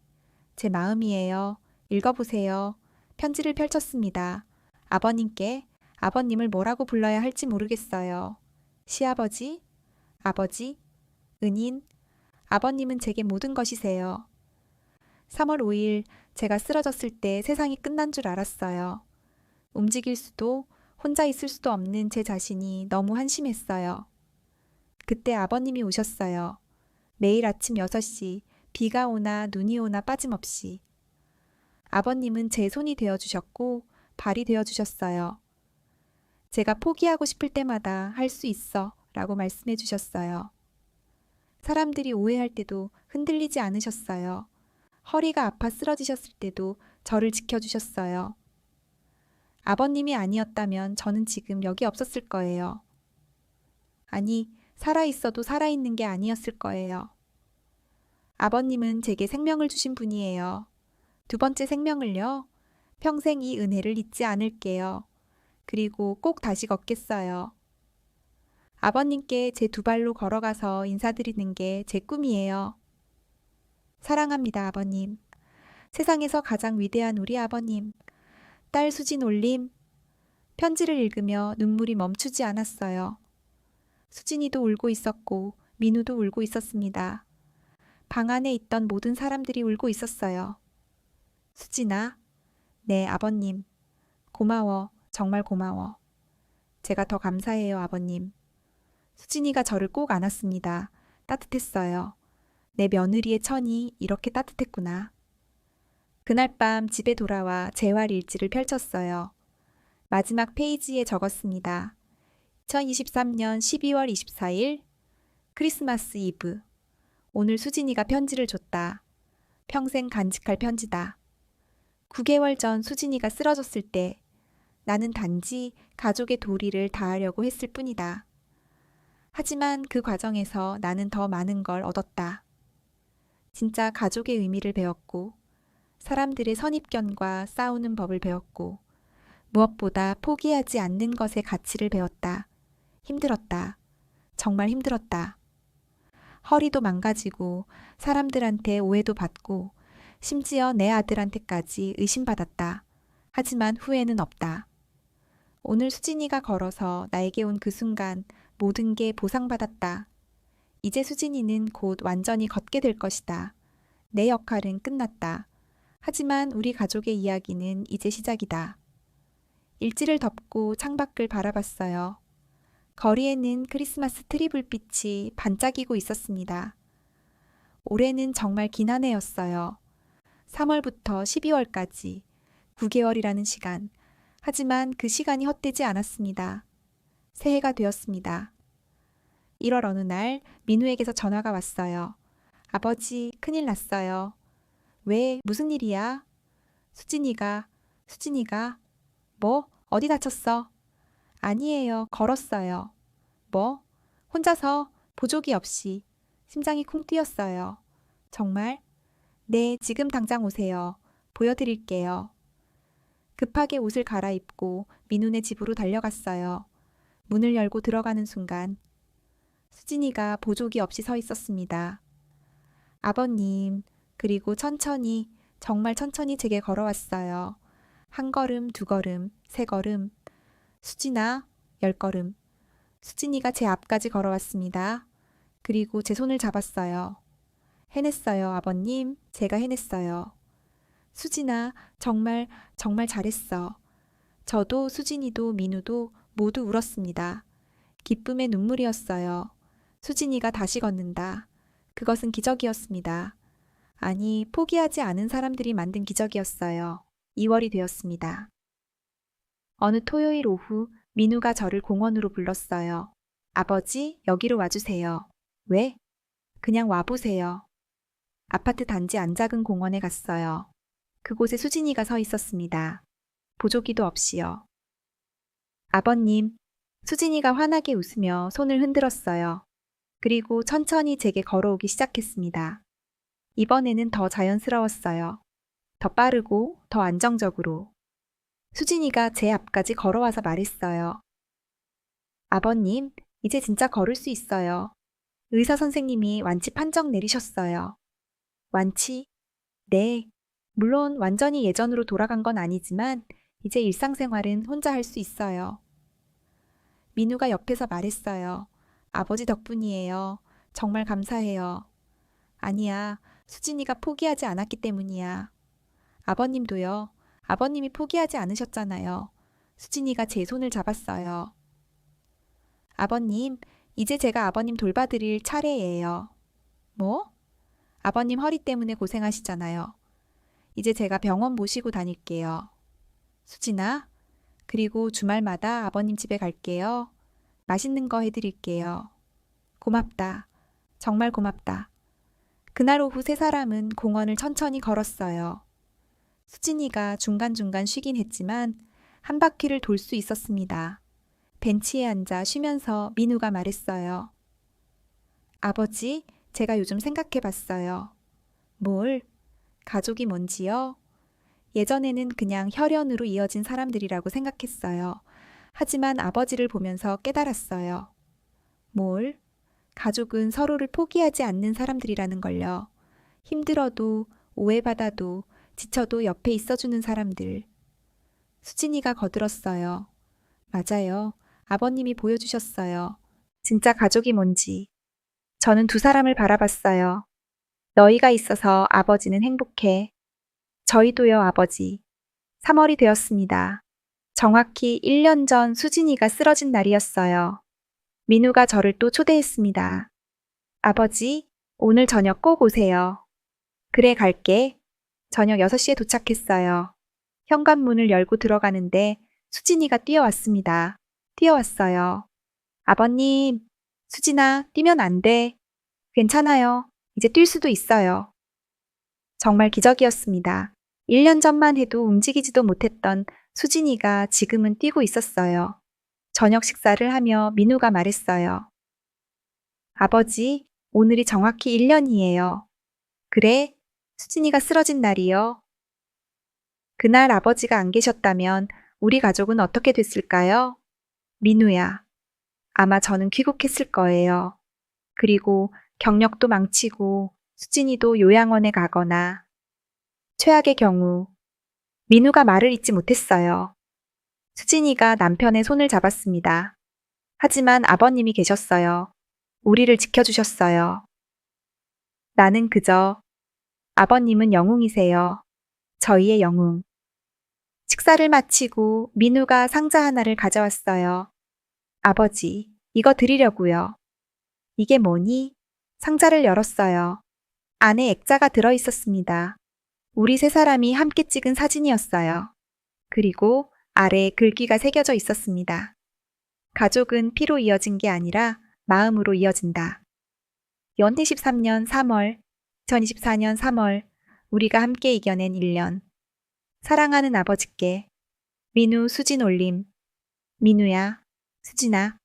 제 마음이에요. 읽어보세요. 편지를 펼쳤습니다. 아버님께 아버님을 뭐라고 불러야 할지 모르겠어요. 시아버지, 아버지, 은인, 아버님은 제게 모든 것이세요. 3월 5일 제가 쓰러졌을 때 세상이 끝난 줄 알았어요. 움직일 수도 혼자 있을 수도 없는 제 자신이 너무 한심했어요. 그때 아버님이 오셨어요. 매일 아침 6시 비가 오나 눈이 오나 빠짐없이. 아버님은 제 손이 되어주셨고 발이 되어주셨어요. 제가 포기하고 싶을 때마다 할 수 있어 라고 말씀해 주셨어요. 사람들이 오해할 때도 흔들리지 않으셨어요. 허리가 아파 쓰러지셨을 때도 저를 지켜주셨어요. 아버님이 아니었다면 저는 지금 여기 없었을 거예요. 아니, 살아있어도 살아있는 게 아니었을 거예요. 아버님은 제게 생명을 주신 분이에요. 두 번째 생명을요. 평생 이 은혜를 잊지 않을게요. 그리고 꼭 다시 걷겠어요. 아버님께 제 두 발로 걸어가서 인사드리는 게 제 꿈이에요. 사랑합니다, 아버님. 세상에서 가장 위대한 우리 아버님. 딸 수진 올림. 편지를 읽으며 눈물이 멈추지 않았어요. 수진이도 울고 있었고 민우도 울고 있었습니다. 방 안에 있던 모든 사람들이 울고 있었어요. 수진아, 네, 아버님. 고마워. 정말 고마워. 제가 더 감사해요, 아버님. 수진이가 저를 꼭 안았습니다. 따뜻했어요. 내 며느리의 천이 이렇게 따뜻했구나. 그날 밤 집에 돌아와 재활 일지를 펼쳤어요. 마지막 페이지에 적었습니다. 2023년 12월 24일 크리스마스 이브. 오늘 수진이가 편지를 줬다. 평생 간직할 편지다. 9개월 전 수진이가 쓰러졌을 때 나는 단지 가족의 도리를 다하려고 했을 뿐이다. 하지만 그 과정에서 나는 더 많은 걸 얻었다. 진짜 가족의 의미를 배웠고, 사람들의 선입견과 싸우는 법을 배웠고, 무엇보다 포기하지 않는 것의 가치를 배웠다. 힘들었다. 정말 힘들었다. 허리도 망가지고, 사람들한테 오해도 받고, 심지어 내 아들한테까지 의심받았다. 하지만 후회는 없다. 오늘 수진이가 걸어서 나에게 온 그 순간 모든 게 보상받았다. 이제 수진이는 곧 완전히 걷게 될 것이다. 내 역할은 끝났다. 하지만 우리 가족의 이야기는 이제 시작이다. 일지를 덮고 창밖을 바라봤어요. 거리에는 크리스마스 트리 불빛이 반짝이고 있었습니다. 올해는 정말 긴 한 해였어요. 3월부터 12월까지 9개월이라는 시간. 하지만 그 시간이 헛되지 않았습니다. 새해가 되었습니다. 1월 어느 날 민우에게서 전화가 왔어요. 아버지, 큰일 났어요. 왜? 무슨 일이야? 수진이가, 뭐? 어디 다쳤어? 아니에요. 걸었어요. 뭐? 혼자서 보조기 없이 심장이 쿵 뛰었어요. 정말? 네, 지금 당장 오세요. 보여드릴게요. 급하게 옷을 갈아입고 민우네 집으로 달려갔어요. 문을 열고 들어가는 순간 수진이가 보조기 없이 서 있었습니다. 아버님, 그리고 천천히, 정말 천천히 제게 걸어왔어요. 한 걸음, 두 걸음, 세 걸음. 수진아, 10걸음. 수진이가 제 앞까지 걸어왔습니다. 그리고 제 손을 잡았어요. 해냈어요, 아버님. 제가 해냈어요. 수진아, 정말, 정말 잘했어. 저도 수진이도 민우도 모두 울었습니다. 기쁨의 눈물이었어요. 수진이가 다시 걷는다. 그것은 기적이었습니다. 아니, 포기하지 않은 사람들이 만든 기적이었어요. 2월이 되었습니다. 어느 토요일 오후 민우가 저를 공원으로 불렀어요. 아버지, 여기로 와주세요. 왜? 그냥 와보세요. 아파트 단지 안 작은 공원에 갔어요. 그곳에 수진이가 서 있었습니다. 보조기도 없이요. 아버님, 수진이가 환하게 웃으며 손을 흔들었어요. 그리고 천천히 제게 걸어오기 시작했습니다. 이번에는 더 자연스러웠어요. 더 빠르고 더 안정적으로. 수진이가 제 앞까지 걸어와서 말했어요. 아버님, 이제 진짜 걸을 수 있어요. 의사 선생님이 완치 판정 내리셨어요. 완치? 네. 물론 완전히 예전으로 돌아간 건 아니지만 이제 일상생활은 혼자 할 수 있어요. 민우가 옆에서 말했어요. 아버지 덕분이에요. 정말 감사해요. 아니야, 수진이가 포기하지 않았기 때문이야. 아버님도요. 아버님이 포기하지 않으셨잖아요. 수진이가 제 손을 잡았어요. 아버님, 이제 제가 아버님 돌봐드릴 차례예요. 뭐? 아버님 허리 때문에 고생하시잖아요. 이제 제가 병원 모시고 다닐게요. 수진아, 그리고 주말마다 아버님 집에 갈게요. 맛있는 거 해드릴게요. 고맙다. 정말 고맙다. 그날 오후 세 사람은 공원을 천천히 걸었어요. 수진이가 중간중간 쉬긴 했지만 한 바퀴를 돌 수 있었습니다. 벤치에 앉아 쉬면서 민우가 말했어요. 아버지, 제가 요즘 생각해 봤어요. 뭘? 가족이 뭔지요? 예전에는 그냥 혈연으로 이어진 사람들이라고 생각했어요. 하지만 아버지를 보면서 깨달았어요. 뭘? 가족은 서로를 포기하지 않는 사람들이라는 걸요. 힘들어도, 오해받아도, 지쳐도 옆에 있어주는 사람들. 수진이가 거들었어요. 맞아요. 아버님이 보여주셨어요. 진짜 가족이 뭔지. 저는 두 사람을 바라봤어요. 너희가 있어서 아버지는 행복해. 저희도요, 아버지. 3월이 되었습니다. 정확히 1년 전 수진이가 쓰러진 날이었어요. 민우가 저를 또 초대했습니다. 아버지, 오늘 저녁 꼭 오세요. 그래, 갈게. 저녁 6시에 도착했어요. 현관문을 열고 들어가는데 수진이가 뛰어왔습니다. 뛰어왔어요. 아버님, 수진아, 뛰면 안 돼. 괜찮아요. 이제 뛸 수도 있어요. 정말 기적이었습니다. 1년 전만 해도 움직이지도 못했던 수진이가 지금은 뛰고 있었어요. 저녁 식사를 하며 민우가 말했어요. 아버지, 오늘이 정확히 1년이에요. 그래? 수진이가 쓰러진 날이요. 그날 아버지가 안 계셨다면 우리 가족은 어떻게 됐을까요? 민우야, 아마 저는 귀국했을 거예요. 그리고 경력도 망치고 수진이도 요양원에 가거나 최악의 경우 민우가 말을 잇지 못했어요. 수진이가 남편의 손을 잡았습니다. 하지만 아버님이 계셨어요. 우리를 지켜주셨어요. 나는 그저 아버님은 영웅이세요. 저희의 영웅. 식사를 마치고 민우가 상자 하나를 가져왔어요. 아버지, 이거 드리려고요. 이게 뭐니? 상자를 열었어요. 안에 액자가 들어 있었습니다. 우리 세 사람이 함께 찍은 사진이었어요. 그리고 아래에 글귀가 새겨져 있었습니다. 가족은 피로 이어진 게 아니라 마음으로 이어진다. 연태 13년 3월, 2024년 3월, 우리가 함께 이겨낸 1년. 사랑하는 아버지께, 민우, 수진 올림. 민우야, 수진아,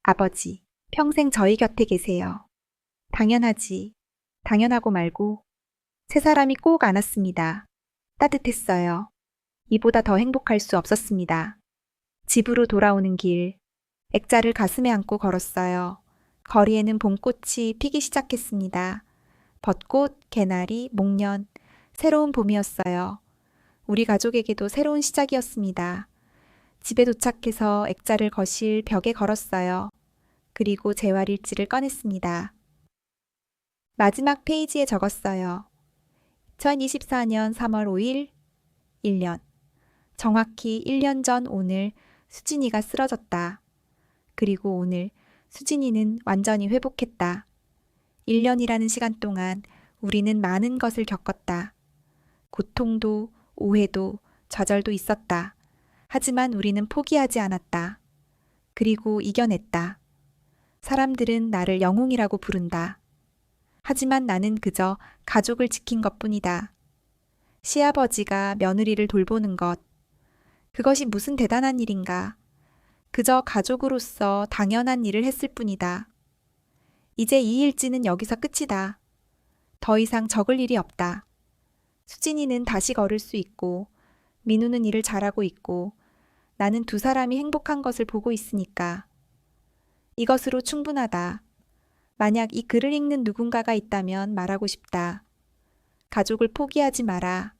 아버지, 평생 저희 곁에 계세요. 당연하지. 당연하고 말고. 세 사람이 꼭 안았습니다. 따뜻했어요. 이보다 더 행복할 수 없었습니다. 집으로 돌아오는 길, 액자를 가슴에 안고 걸었어요. 거리에는 봄꽃이 피기 시작했습니다. 벚꽃, 개나리, 목련, 새로운 봄이었어요. 우리 가족에게도 새로운 시작이었습니다. 집에 도착해서 액자를 거실 벽에 걸었어요. 그리고 재활일지를 꺼냈습니다. 마지막 페이지에 적었어요. 2024년 3월 5일, 1년. 정확히 1년 전 오늘 수진이가 쓰러졌다. 그리고 오늘 수진이는 완전히 회복했다. 1년이라는 시간 동안 우리는 많은 것을 겪었다. 고통도, 오해도, 좌절도 있었다. 하지만 우리는 포기하지 않았다. 그리고 이겨냈다. 사람들은 나를 영웅이라고 부른다. 하지만 나는 그저 가족을 지킨 것뿐이다. 시아버지가 며느리를 돌보는 것. 그것이 무슨 대단한 일인가. 그저 가족으로서 당연한 일을 했을 뿐이다. 이제 이 일지는 여기서 끝이다. 더 이상 적을 일이 없다. 수진이는 다시 걸을 수 있고, 민우는 일을 잘하고 있고, 나는 두 사람이 행복한 것을 보고 있으니까. 이것으로 충분하다. 만약 이 글을 읽는 누군가가 있다면 말하고 싶다. 가족을 포기하지 마라.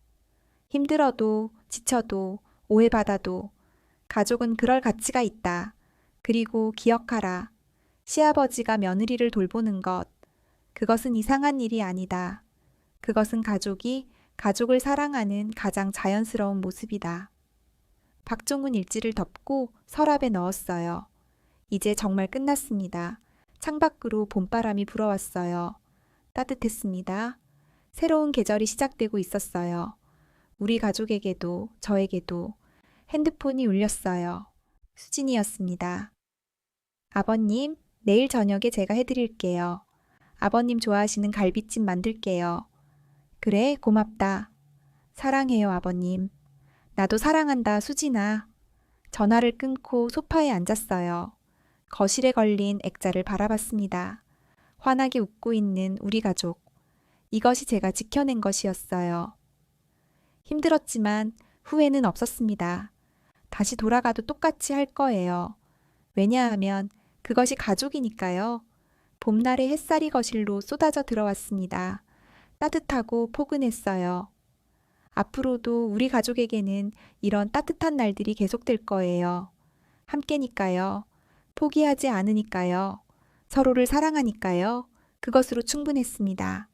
힘들어도, 지쳐도, 오해받아도, 가족은 그럴 가치가 있다. 그리고 기억하라. 시아버지가 며느리를 돌보는 것. 그것은 이상한 일이 아니다. 그것은 가족이 가족을 사랑하는 가장 자연스러운 모습이다. 박종훈 일지를 덮고 서랍에 넣었어요. 이제 정말 끝났습니다. 창밖으로 봄바람이 불어왔어요. 따뜻했습니다. 새로운 계절이 시작되고 있었어요. 우리 가족에게도 저에게도 핸드폰이 울렸어요. 수진이었습니다. 아버님, 내일 저녁에 제가 해드릴게요. 아버님 좋아하시는 갈비찜 만들게요. 그래, 고맙다. 사랑해요, 아버님. 나도 사랑한다, 수진아. 전화를 끊고 소파에 앉았어요. 거실에 걸린 액자를 바라봤습니다. 환하게 웃고 있는 우리 가족. 이것이 제가 지켜낸 것이었어요. 힘들었지만 후회는 없었습니다. 다시 돌아가도 똑같이 할 거예요. 왜냐하면 그것이 가족이니까요. 봄날의 햇살이 거실로 쏟아져 들어왔습니다. 따뜻하고 포근했어요. 앞으로도 우리 가족에게는 이런 따뜻한 날들이 계속될 거예요. 함께니까요. 포기하지 않으니까요. 서로를 사랑하니까요. 그것으로 충분했습니다.